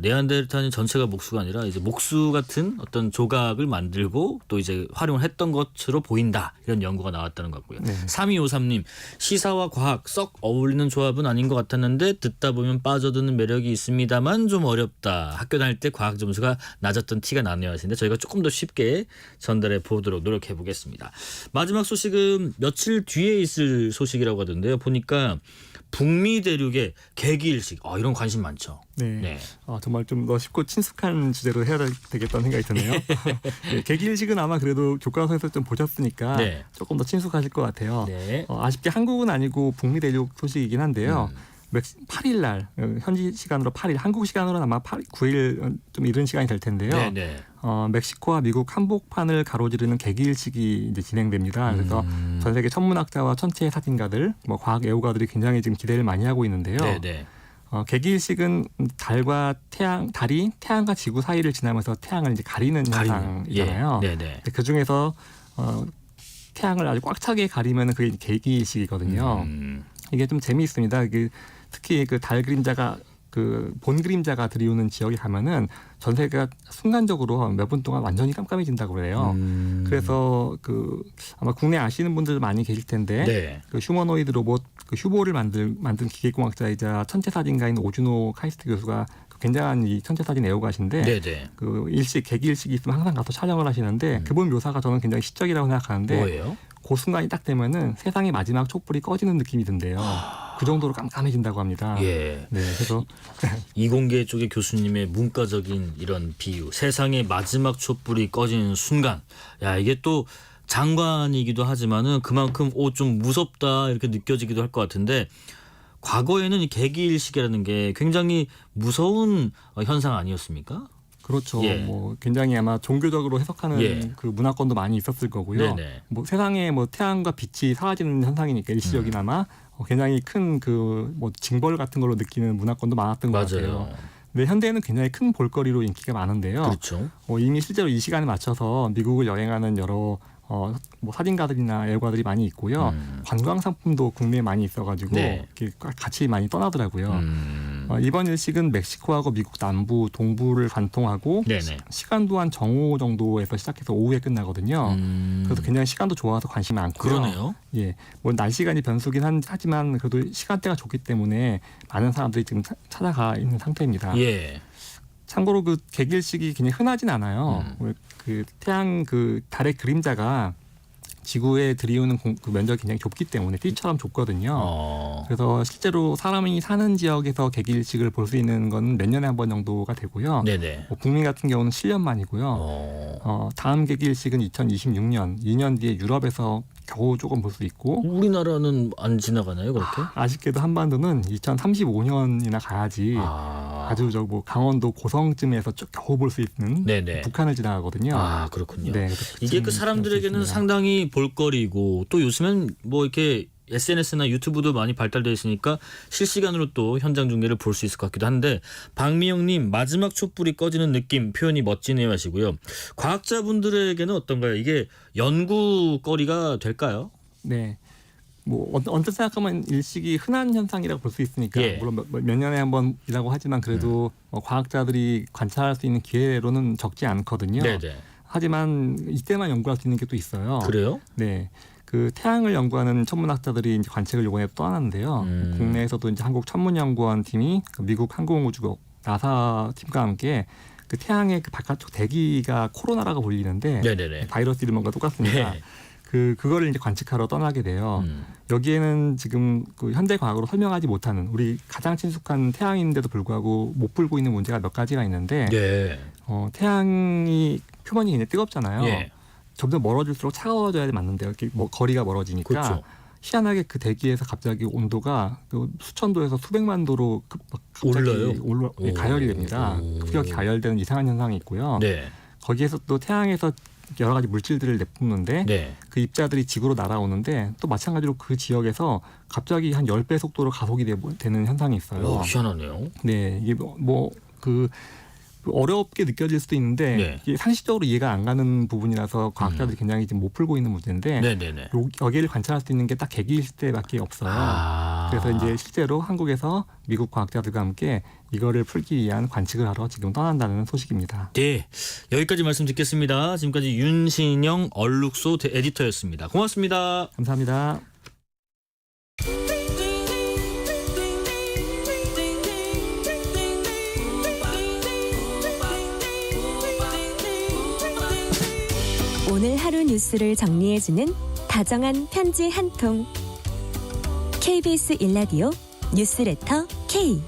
네안데르탈인 전체가 목수가 아니라 이제 목수 같은 어떤 조각을 만들고 또 이제 활용을 했던 것으로 보인다. 이런 연구가 나왔다는 것 같고요. 3253님, 시사와 과학 썩 어울리는 조합은 아닌 것 같았는데 듣다 보면 빠져드는 매력이 있습니다만 좀 어렵다. 학교 다닐 때 과학 점수가 낮았던 티가 나네요 하시는데 저희가 조금 더 쉽게 전달해 보도록 노력해 보겠습니다. 마지막 소식은 며칠 뒤에 있을 소식이라고 하던데요. 보니까 북미 대륙의 개기일식 이런 관심 많죠. 네. 정말 좀 쉽고 친숙한 주제로 해야 되겠다는 생각이 드네요. 개기일식은 아마 그래도 교과서에서 좀 보셨으니까 조금 더 친숙하실 것 같아요. 아쉽게 한국은 아니고 북미 대륙 소식이긴 한데요. 8일 날 현지 시간으로 8일 한국 시간으로는 아마 9일 좀 이른 시간이 될 텐데요. 멕시코와 미국 한복판을 가로지르는 개기일식이 이제 진행됩니다. 그래서 전 세계 천문학자와 천체 사진가들, 뭐 과학 애호가들이 굉장히 지금 기대를 많이 하고 있는데요. 개기일식은 달이 태양과 지구 사이를 지나면서 태양을 이제 가리는 현상이잖아요. 그 중에서 태양을 아주 꽉 차게 가리면 그게 개기일식이거든요. 이게 좀 재미있습니다. 특히 그 달 그림자가 본 그림자가 들이오는 지역에 가면은 전 세계가 순간적으로 몇 분 동안 완전히 깜깜해진다고 그래요. 그래서 아마 국내 아시는 분들 많이 계실 텐데 그 휴머노이드 로봇 휴보를 만든 기계공학자이자 천체사진가인 오주노 카이스트 교수가 굉장한 이 천체사진 애호가신데 개기일식이 있으면 항상 가서 촬영을 하시는데 그분 묘사가 저는 굉장히 시적이라고 생각하는데 뭐예요? 그 순간이 딱 되면은 세상의 마지막 촛불이 꺼지는 느낌이 든대요. 그 정도로 깜깜해진다고 합니다. 그래서 이공계 쪽의 교수님의 문과적인 이런 비유, 세상의 마지막 촛불이 꺼지는 순간, 이게 또 장관이기도 하지만은 그만큼 좀 무섭다 이렇게 느껴지기도 할 것 같은데. 과거에는 이 개기일식이라는 게 굉장히 무서운 현상 아니었습니까? 그렇죠. 예. 뭐 굉장히 아마 종교적으로 해석하는 예. 그 문화권도 많이 있었을 거고요. 네네. 뭐 세상에 뭐 태양과 빛이 사라지는 현상이니까 일시적이나마 굉장히 큰 그 뭐 징벌 같은 걸로 느끼는 문화권도 많았던 것 맞아요. 같아요. 근데 현대에는 굉장히 큰 볼거리로 인기가 많은데요. 그렇죠. 이미 실제로 이 시간에 맞춰서 미국을 여행하는 여러 뭐 사진가들이나 애호가들이 많이 있고요. 관광 상품도 국내에 많이 있어가지고 네. 이렇게 같이 많이 떠나더라고요. 이번 일식은 멕시코하고 미국 남부, 동부를 관통하고 네네. 시간도 한 정오 정도에서 시작해서 오후에 끝나거든요. 그래서 굉장히 시간도 좋아서 관심이 많고요. 그러네요. 예, 뭐 날씨간이 변수긴 하지만 그래도 시간대가 좋기 때문에 많은 사람들이 지금 찾아가 있는 상태입니다. 예. 참고로 그 개기일식이 굉장히 흔하진 않아요. 그 태양 그 달의 그림자가 지구에 들이오는 그 면적이 굉장히 좁기 때문에 띠처럼 좁거든요. 그래서 실제로 사람이 사는 지역에서 개기일식을 볼 수 있는 건 몇 년에 한 번 정도가 되고요. 네네. 북미 같은 경우는 7년 만이고요. 다음 개기일식은 2026년, 2년 뒤에 유럽에서 겨우 조금 볼 수 있고. 우리나라는 안 지나가나요, 그렇게? 아쉽게도 한반도는 2035년이나 가야지 아주 저 뭐 강원도 고성쯤에서 겨우 볼 수 있는 네네. 북한을 지나가거든요. 아, 그렇군요. 네, 이게 그 사람들에게는 상당히 볼거리고 또 요즘엔 뭐 이렇게 SNS나 유튜브도 많이 발달되어 있으니까 실시간으로 또 현장 중계를 볼 수 있을 것 같기도 한데 박미영님 마지막 촛불이 꺼지는 느낌 표현이 멋지네요 하시고요. 과학자분들에게는 어떤가요? 이게 연구거리가 될까요? 네. 뭐 언뜻 생각하면 일식이 흔한 현상이라고 볼 수 있으니까 예. 물론 몇 년에 한 번이라고 하지만 그래도 과학자들이 관찰할 수 있는 기회로는 적지 않거든요. 네네. 하지만 이때만 연구할 수 있는 게 또 있어요. 그래요? 네. 그 태양을 연구하는 천문학자들이 이제 관측을 요번에 떠났는데요. 국내에서도 이제 한국천문연구원 팀이 미국 항공우주국 나사 팀과 함께 그 태양의 그 바깥쪽 대기가 코로나라고 불리는데 네네네. 바이러스 이름과 똑같습니다. 네. 그거를 이제 관측하러 떠나게 돼요. 여기에는 지금 그 현대 과학으로 설명하지 못하는 우리 가장 친숙한 태양인데도 불구하고 못 풀고 있는 문제가 몇 가지가 있는데 예. 태양이 표면이 굉장히 뜨겁잖아요. 예. 점점 멀어질수록 차가워져야 맞는데 이렇게 거리가 멀어지니까 그렇죠. 희한하게 그 대기에서 갑자기 온도가 그 수천 도에서 수백만 도로 올라요? 가열이 됩니다. 급격히 가열되는 이상한 현상이 있고요. 네. 거기에서 또 태양에서 여러 가지 물질들을 내뿜는데 네. 그 입자들이 지구로 날아오는데 또 마찬가지로 그 지역에서 갑자기 한 10배 속도로 가속이 되는 현상이 있어요. 희한하네요. 네, 이게 그 어렵게 느껴질 수도 있는데 네. 이게 상식적으로 이해가 안 가는 부분이라서 과학자들이 굉장히 지금 못 풀고 있는 문제인데 네네네. 여기를 관찰할 수 있는 게 딱 개기일 때밖에 없어요. 그래서 이제 실제로 한국에서 미국 과학자들과 함께 이거를 풀기 위한 관측을 하러 지금 떠난다는 소식입니다. 네, 여기까지 말씀 듣겠습니다. 지금까지 윤신영 얼룩소 에디터였습니다. 고맙습니다. 감사합니다. 오늘 하루 뉴스를 정리해주는 다정한 편지 한 통. KBS 1라디오 뉴스레터 K.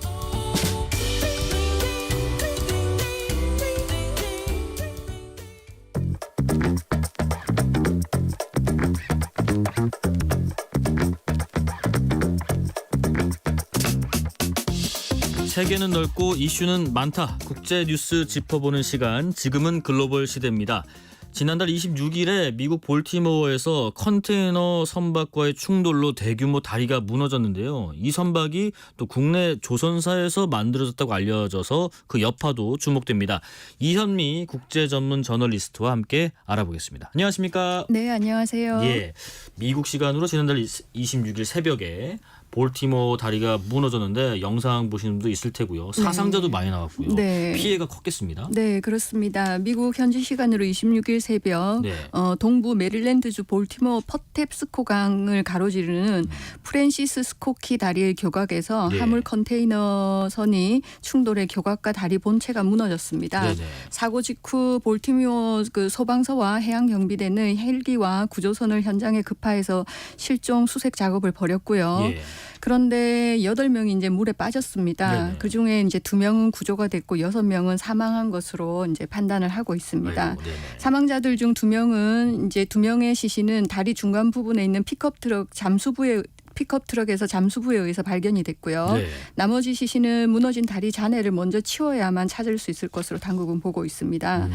세계는 넓고 이슈는 많다. 국제 뉴스 짚어보는 시간. 지금은 글로벌 시대입니다. 지난달 26일에 미국 볼티모어에서 컨테이너 선박과의 충돌로 대규모 다리가 무너졌는데요. 이 선박이 또 국내 조선사에서 만들어졌다고 알려져서 그 여파도 주목됩니다. 이현미 국제 전문 저널리스트와 함께 알아보겠습니다. 안녕하십니까? 네, 안녕하세요. 예, 미국 시간으로 지난달 26일 새벽에 볼티모어 다리가 무너졌는데 영상 보시는 분도 있을 테고요. 사상자도 많이 나왔고요. 네. 피해가 컸겠습니다. 네, 그렇습니다. 미국 현지 시간으로 26일 새벽 네. 동부 메릴랜드주 볼티모어 퍼탭스코 강을 가로지르는 프랜시스 스코키 다리의 교각에서 네. 화물 컨테이너선이 충돌해 교각과 다리 본체가 무너졌습니다. 네네. 사고 직후 볼티모어 그 소방서와 해양 경비대는 헬기와 구조선을 현장에 급파해서 실종 수색 작업을 벌였고요. 예. 그런데 8명이 이제 물에 빠졌습니다. 네네. 그중에 이제 2명은 구조가 됐고 6명은 사망한 것으로 이제 판단을 하고 있습니다. 아이고, 사망자들 중 2명은 이제 2명의 시신은 다리 중간 부분에 있는 픽업 트럭 잠수부에 픽업 트럭에서 잠수부에 의해서 발견이 됐고요. 네. 나머지 시신은 무너진 다리 잔해를 먼저 치워야만 찾을 수 있을 것으로 당국은 보고 있습니다.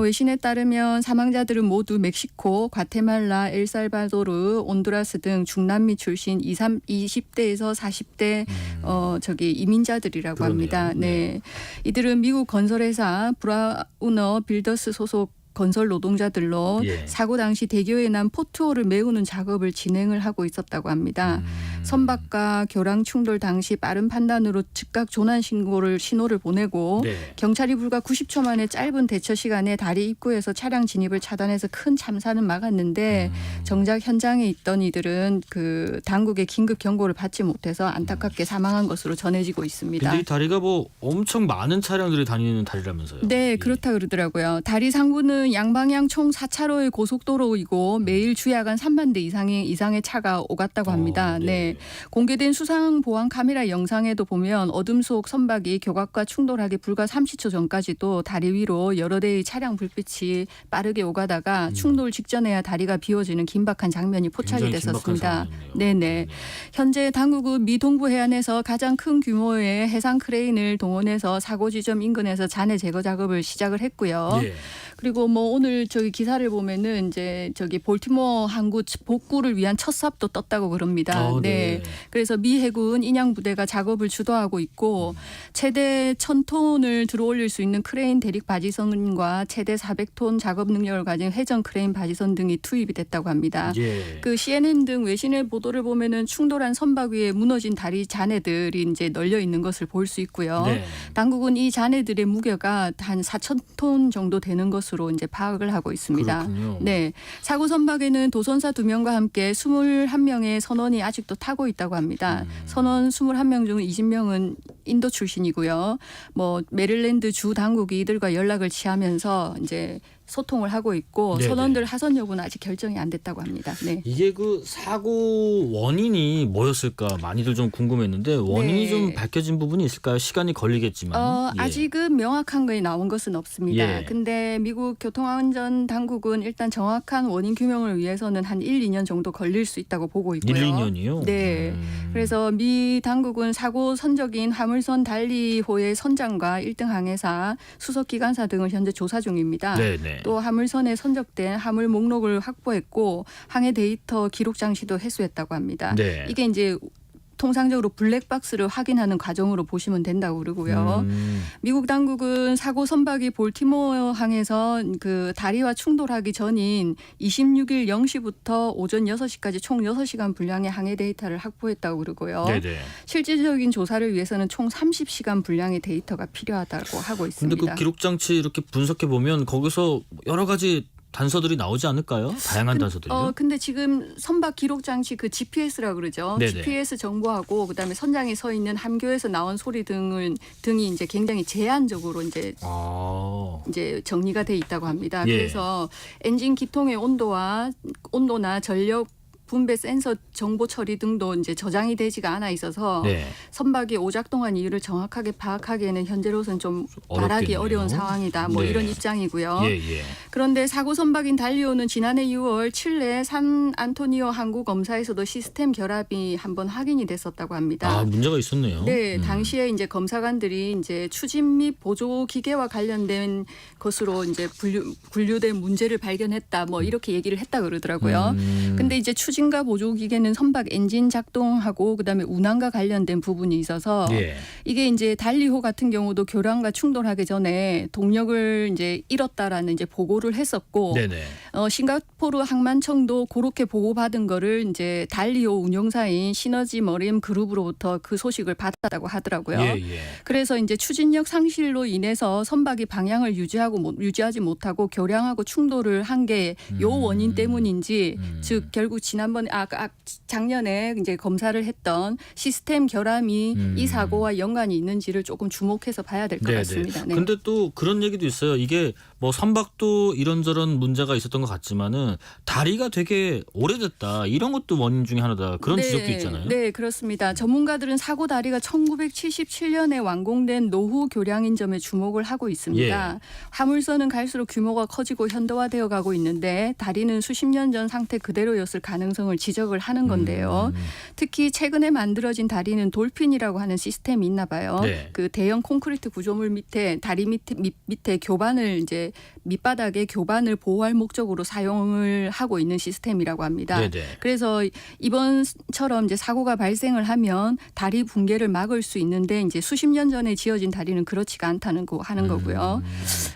외신에 따르면 사망자들은 모두 멕시코, 과테말라, 엘살바도르, 온두라스 등 중남미 출신 20대에서 40대 이민자들이라고 합니다. 네. 이들은 미국 건설회사 브라우너 빌더스 소속 건설 노동자들로 사고 당시 대교에 난 포트홀을 메우는 작업을 진행을 하고 있었다고 합니다. 선박과 교량 충돌 당시 빠른 판단으로 즉각 조난 신호를 보내고 경찰이 불과 90초 만에 짧은 대처 시간에 다리 입구에서 차량 진입을 차단해서 큰 참사는 막았는데 정작 현장에 있던 이들은 그 당국의 긴급 경고를 받지 못해서 안타깝게 사망한 것으로 전해지고 있습니다. 근데 이 다리가 뭐 엄청 많은 차량들이 다니는 다리라면서요? 네, 그렇다 그러더라고요. 다리 상부는 양방향 총 4차로의 고속도로이고 매일 주야간 3만 대 이상의 차가 오갔다고 합니다. 네. 공개된 수상 보안 카메라 영상에도 보면 어둠 속 선박이 교각과 충돌하기 불과 30초 전까지도 다리 위로 여러 대의 차량 불빛이 빠르게 오가다가 충돌 직전에야 다리가 비워지는 긴박한 장면이 포착이 됐었습니다. 네네. 현재 당국은 미 동부 해안에서 가장 큰 규모의 해상 크레인을 동원해서 사고 지점 인근에서 잔해 제거 작업을 시작을 했고요. 그리고 뭐 오늘 저기 기사를 보면은 이제 저기 볼티모어 항구 복구를 위한 첫 삽도 떴다고 그럽니다. 네. 그래서 미 해군 인양 부대가 작업을 주도하고 있고 최대 1,000톤을 들어올릴 수 있는 크레인 대륙 바지선과 최대 400톤 작업 능력을 가진 회전 크레인 바지선 등이 투입이 됐다고 합니다. 그 CNN 등 외신의 보도를 보면은 충돌한 선박 위에 무너진 다리 잔해들이 이제 널려 있는 것을 볼 수 있고요. 당국은 이 잔해들의 무게가 한 4,000톤 정도 되는 것으로 이제 파악을 하고 있습니다. 그렇군요. 네, 사고 선박에는 도선사 2명과 함께 21명의 선원이 아직도 타고 있다고 합니다. 선원 21명 중 20명은 인도 출신이고요. 뭐 메릴랜드 주 당국이 이들과 연락을 취하면서 이제 소통을 하고 있고 선원들 하선 여부는 아직 결정이 안 됐다고 합니다. 네. 이게 그 사고 원인이 뭐였을까 많이들 좀 궁금했는데 원인이 좀 밝혀진 부분이 있을까요? 시간이 걸리겠지만. 아직은 명확한 거에 나온 것은 없습니다. 근데 미국 교통안전 당국은 일단 정확한 원인 규명을 위해서는 한 1, 2년 정도 걸릴 수 있다고 보고 있고요. 1, 2년이요? 네. 그래서 미 당국은 사고 선적인 화물선 달리호의 선장과 1등 항해사, 수석 기관사 등을 현재 조사 중입니다. 또 화물선에 선적된 화물 목록을 확보했고 항해 데이터 기록 장치도 회수했다고 합니다. 이게 이제 통상적으로 블랙박스를 확인하는 과정으로 보시면 된다고 그러고요. 미국 당국은 사고 선박이 볼티모어 항에서 그 다리와 충돌하기 전인 26일 0시부터 오전 6시까지 총 6시간 분량의 항해 데이터를 확보했다고 그러고요. 실질적인 조사를 위해서는 총 30시간 분량의 데이터가 필요하다고 하고 있습니다. 그런데 그 기록 장치 이렇게 분석해 보면 거기서 여러 가지 단서들이 나오지 않을까요? 다양한 단서들이요? 근데 지금 선박 기록 장치 그 GPS라고 그러죠. GPS 정보하고 그다음에 선장에 서 있는 함교에서 나온 소리 등이 이제 굉장히 제한적으로 이제 정리가 돼 있다고 합니다. 그래서 엔진 기통의 온도나 전력 분배 센서 정보 처리 등도 이제 저장이 되지가 않아 있어서 선박이 오작동한 이유를 정확하게 파악하기에는 현재로서는 좀 말하기 어려운 상황이다. 뭐 이런 입장이고요. 그런데 사고 선박인 달리오는 지난해 6월 칠레 산 안토니오 항구 검사에서도 시스템 결합이 한번 확인이 됐었다고 합니다. 문제가 있었네요. 네, 당시에 이제 검사관들이 이제 추진 및 보조 기계와 관련된 것으로 이제 분류된 문제를 발견했다. 뭐 이렇게 얘기를 했다 그러더라고요. 근데 이제 추진과 보조 기계는 선박 엔진 작동하고 그다음에 운항과 관련된 부분이 있어서 이게 이제 달리호 같은 경우도 교량과 충돌하기 전에 동력을 이제 잃었다라는 이제 보고를 했었고 싱가포르 항만청도 그렇게 보고받은 거를 이제 달리호 운용사인 시너지 머린 그룹으로부터 그 소식을 받았다고 하더라고요. 그래서 이제 추진력 상실로 인해서 선박이 방향을 유지하지 못하고 교량하고 충돌을 한 게 요 원인 때문인지 즉 결국 지난번에 작년에 이제 검사를 했던 시스템 결함이 이 사고와 연관이 있는지를 조금 주목해서 봐야 될 것 같습니다. 그런데 또 그런 얘기도 있어요. 이게 뭐 선박도 이런저런 문제가 있었던 것 같지만은 다리가 되게 오래됐다. 이런 것도 원인 중에 하나다. 그런 지적도 있잖아요. 네, 그렇습니다. 전문가들은 사고 다리가 1977년에 완공된 노후 교량인 점에 주목을 하고 있습니다. 화물선은 갈수록 규모가 커지고 현대화되어 가고 있는데 다리는 수십 년 전 상태 그대로였을 가능성을 지적을 하는 건데요. 특히 최근에 만들어진 다리는 돌핀이라고 하는 시스템이 있나 봐요. 네. 그 대형 콘크리트 구조물 밑에 다리 밑에 교반을 이제 밑바닥에 교반을 보호할 목적으로 사용을 하고 있는 시스템이라고 합니다. 네네. 그래서 이번처럼 이제 사고가 발생을 하면 다리 붕괴를 막을 수 있는데 이제 수십 년 전에 지어진 다리는 그렇지가 않다는 거 하는 거고요.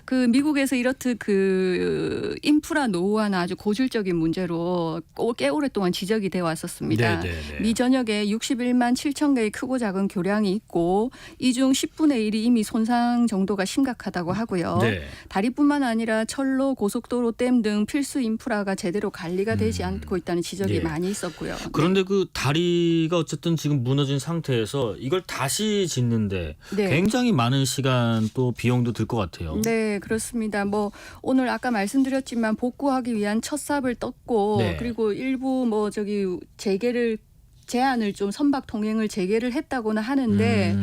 그 미국에서 이렇듯 그 인프라 노후화는 아주 고질적인 문제로 꽤 오랫동안 지적이 되어 왔었습니다. 네네네. 미 전역에 61만 7천 개의 크고 작은 교량이 있고 이 중 10분의 1이 이미 손상 정도가 심각하다고 하고요. 네. 다리뿐만 아니라 철로, 고속도로, 댐 등 필수 인프라가 제대로 관리가 되지 않고 있다는 지적이 네. 많이 있었고요. 그런데 그 다리가 어쨌든 지금 무너진 상태에서 이걸 다시 짓는데 네. 굉장히 많은 시간 또 비용도 들 것 같아요. 네, 그렇습니다. 뭐 오늘 아까 말씀드렸지만 복구하기 위한 첫 삽을 떴고 네. 그리고 일부 뭐 저기 제한을 좀 선박 통행을 재개를 했다고는 하는데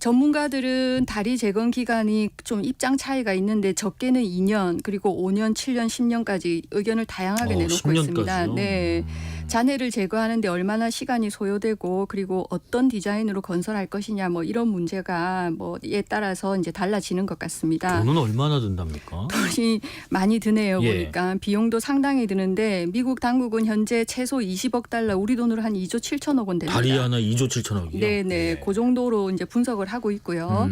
전문가들은 다리 재건 기간이 좀 입장 차이가 있는데 적게는 2년 그리고 5년, 7년, 10년까지 의견을 다양하게 내놓고 10년까지요? 있습니다. 네. 잔해를 제거하는데 얼마나 시간이 소요되고 그리고 어떤 디자인으로 건설할 것이냐 뭐 이런 문제가 뭐에 따라서 이제 달라지는 것 같습니다. 돈은 얼마나 든답니까? 돈이 많이 드네요. 예. 보니까 비용도 상당히 드는데 미국 당국은 현재 최소 20억 달러 우리 돈으로 한 2조 7천억 원 됩니다. 다리 하나 2조 7천억이요? 네네. 그 정도로 이제 분석을 하고 있고요.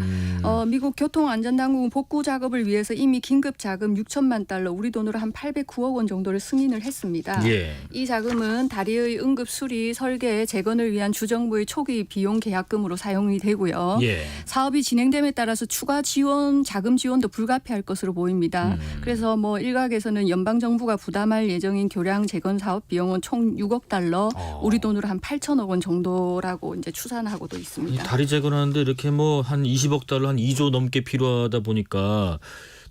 미국 교통안전당국은 복구 작업을 위해서 이미 긴급 자금 6천만 달러 우리 돈으로 한 809억 원 정도를 승인을 했습니다. 예. 이 자금은 다리의 응급 수리, 설계, 재건을 위한 주정부의 초기 비용 계약금으로 사용이 되고요. 예. 사업이 진행됨에 따라서 추가 지원, 자금 지원도 불가피할 것으로 보입니다. 그래서 뭐 일각에서는 연방 정부가 부담할 예정인 교량 재건 사업 비용은 총 6억 달러, 우리 돈으로 한 8천억 원 정도라고 이제 추산하고도 이 있습니다. 다리 재건하는데 이렇게 뭐 한 20억 달러 한 2조 넘게 필요하다 보니까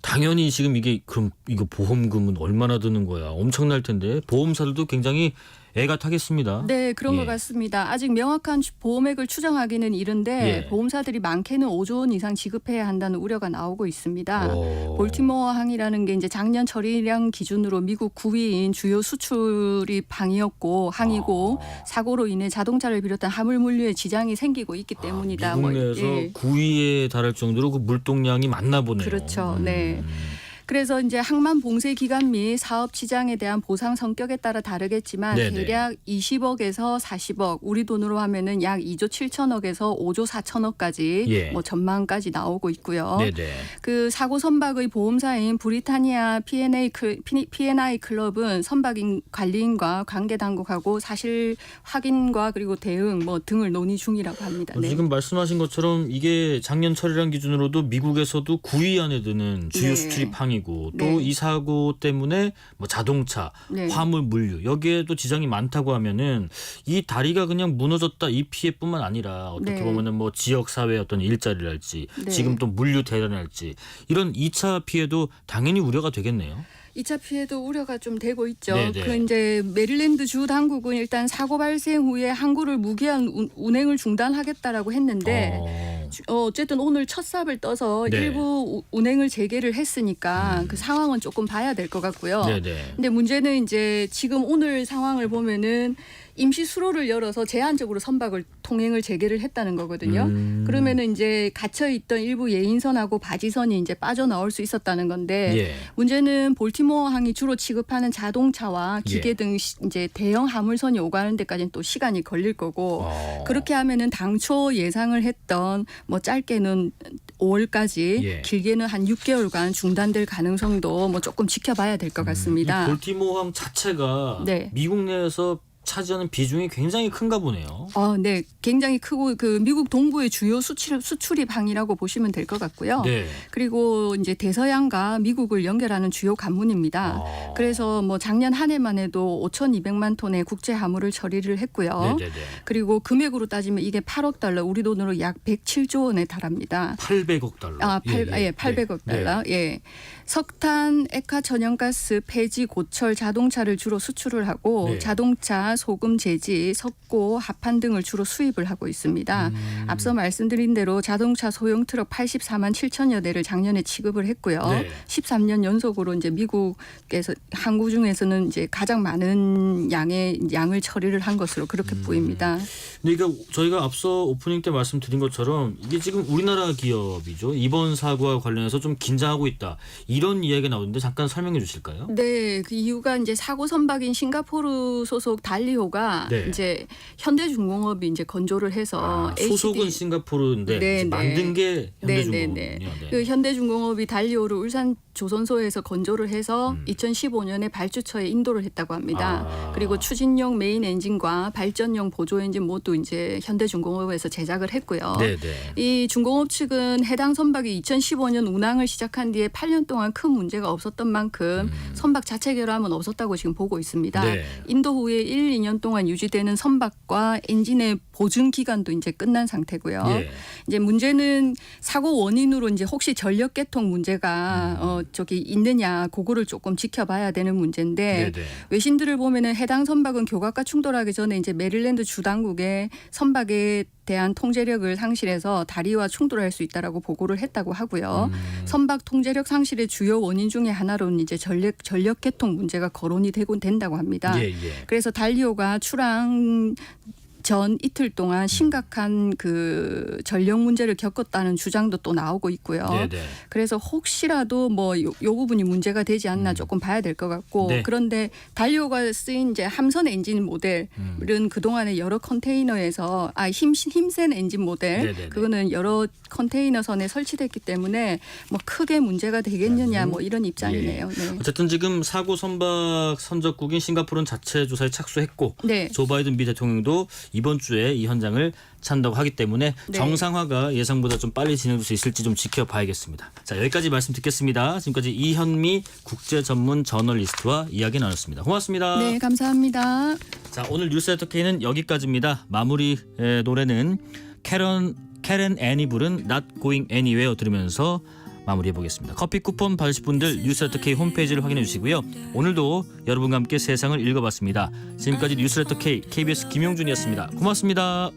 당연히 지금 이게 그럼 이거 보험금은 얼마나 드는 거야? 엄청날 텐데 보험사들도 굉장히 애가 타겠습니다. 네, 그런 예. 것 같습니다. 아직 명확한 보험액을 추정하기는 이른데 예. 보험사들이 많게는 5조 원 이상 지급해야 한다는 우려가 나오고 있습니다. 볼티모어 항이라는 게 이제 작년 처리량 기준으로 미국 9위인 주요 수출이 항이고 사고로 인해 자동차를 비롯한 화물 물류에 지장이 생기고 있기 때문이다. 미국 내에서 9위에 달할 정도로 그 물동량이 많나 보네요. 그렇죠. 네. 그래서 이제 항만 봉쇄 기간 및 사업 지장에 대한 보상 성격에 따라 다르겠지만 네네. 대략 20억에서 40억, 우리 돈으로 하면은 약 2조 7천억에서 5조 4천억까지 예. 뭐 전망까지 나오고 있고요. 네네. 그 사고 선박의 보험사인 브리타니아 P&I 클럽은 선박인 관리인과 관계 당국하고 사실 확인과 그리고 대응 뭐 등을 논의 중이라고 합니다. 네. 지금 말씀하신 것처럼 이게 작년 처리량 기준으로도 미국에서도 9위 안에 드는 주요 네. 수출입 항이고 또 네. 이 사고 때문에 뭐 자동차, 네. 화물, 물류 여기에도 지장이 많다고 하면은 이 다리가 그냥 무너졌다 이 피해뿐만 아니라 어떻게 네. 보면은 뭐 지역 사회 어떤 일자리랄지 네. 지금 또 물류 대란할지 이런 2차 피해도 당연히 우려가 되겠네요. 2차 피해도 우려가 좀 되고 있죠. 네네. 그 이제 메릴랜드 주 당국은 일단 사고 발생 후에 항구를 무기한 운행을 중단하겠다라고 했는데 어쨌든 오늘 첫 삽을 떠서 네. 일부 운행을 재개를 했으니까 그 상황은 조금 봐야 될 것 같고요. 네네. 근데 문제는 이제 지금 오늘 상황을 보면은 임시 수로를 열어서 제한적으로 선박을 통행을 재개를 했다는 거거든요. 그러면은 이제 갇혀 있던 일부 예인선하고 바지선이 이제 빠져나올 수 있었다는 건데 예. 문제는 볼티모어 항이 주로 취급하는 자동차와 기계 예. 등 이제 대형 화물선이 오가는 데까지는 또 시간이 걸릴 거고 그렇게 하면은 당초 예상을 했던 뭐 짧게는 5월까지 예. 길게는 한 6개월간 중단될 가능성도 뭐 조금 지켜봐야 될 것 같습니다. 이 볼티모어항 자체가 네. 미국 내에서 차지하는 비중이 굉장히 큰가 보네요. 네, 굉장히 크고 그 미국 동부의 주요 수출입 항이라고 보시면 될 것 같고요. 네. 그리고 이제 대서양과 미국을 연결하는 주요 관문입니다. 그래서 뭐 작년 한 해만 해도 5,200만 톤의 국제 화물을 처리를 했고요. 네네네. 그리고 금액으로 따지면 이게 8억 달러, 우리 돈으로 약 107조 원에 달합니다. 800억 달러. 800억 달러. 예. 석탄, 액화 천연가스, 폐지, 고철, 자동차를 주로 수출을 하고 네. 자동차, 소금이나 소금 제지, 석고, 합판 등을 주로 수입을 하고 있습니다. 앞서 말씀드린 대로 자동차 소형 트럭 84만 7천여 대를 작년에 취급을 했고요. 네. 13년 연속으로 이제 미국에서 항구 중에서는 이제 가장 많은 양을 처리를 한 것으로 그렇게 보입니다. 그러니까 저희가 앞서 오프닝 때 말씀드린 것처럼 이게 지금 우리나라 기업이죠. 이번 사고와 관련해서 좀 긴장하고 있다. 이런 이야기가 나오는데 잠깐 설명해 주실까요? 네, 그 이유가 이제 사고 선박인 싱가포르 소속 달리오가 네. 이제 현대중공업이 이제 건조를 해서 소속은 싱가포르인데 만든 게 현대중공업이군요. 네. 네. 그 현대중공업이 달리오를 울산 조선소에서 건조를 해서 2015년에 발주처에 인도를 했다고 합니다. 그리고 추진용 메인 엔진과 발전용 보조 엔진 모두 이제 현대중공업에서 제작을 했고요. 이 중공업 측은 해당 선박이 2015년 운항을 시작한 뒤에 8년 동안 큰 문제가 없었던 만큼 선박 자체 결함은 없었다고 지금 보고 있습니다. 인도 후에 1, 2년 동안 유지되는 선박과 엔진의 보증 기간도 이제 끝난 상태고요. 이제 문제는 사고 원인으로 이제 혹시 전력 개통 문제가 저기 있느냐, 그거를 조금 지켜봐야 되는 문제인데 외신들을 보면은 해당 선박은 교각과 충돌하기 전에 이제 메릴랜드 주 당국에 선박에 대한 통제력을 상실해서 다리와 충돌할 수 있다라고 보고를 했다고 하고요. 선박 통제력 상실의 주요 원인 중에 하나로는 이제 전력 개통 문제가 거론이 되곤 된다고 합니다. 그래서 달리오가 출항 전 이틀 동안 심각한 그 전력 문제를 겪었다는 주장도 또 나오고 있고요. 그래서 혹시라도 뭐 요 부분이 문제가 되지 않나 조금 봐야 될 것 같고 그런데 달리오가 쓰인 이제 함선 엔진 모델은 그동안에 여러 컨테이너에서 힘센 엔진 모델 그거는 여러 컨테이너선에 설치됐기 때문에 뭐 크게 문제가 되겠느냐 뭐 이런 입장이네요. 어쨌든 지금 사고 선박 선적국인 싱가포르는 자체 조사에 착수했고 조 바이든 미 대통령도 이번 주에 이 현장을 찬다고 하기 때문에 정상화가 예상보다 좀 빨리 진행될 수 있을지 좀 지켜봐야겠습니다. 자, 여기까지 말씀 듣겠습니다. 지금까지 이현미 국제전문 저널리스트와 이야기 나눴습니다. 고맙습니다. 네, 감사합니다. 자, 오늘 뉴스레터 K는 여기까지입니다. 마무리 노래는 캐런 애니 부른 Not Going Anywhere 들으면서 마무리해보겠습니다. 커피 쿠폰 받으실 분들 뉴스레터 K 홈페이지를 확인해 주시고요. 오늘도 여러분과 함께 세상을 읽어봤습니다. 지금까지 뉴스레터 K KBS 김용준이었습니다. 고맙습니다.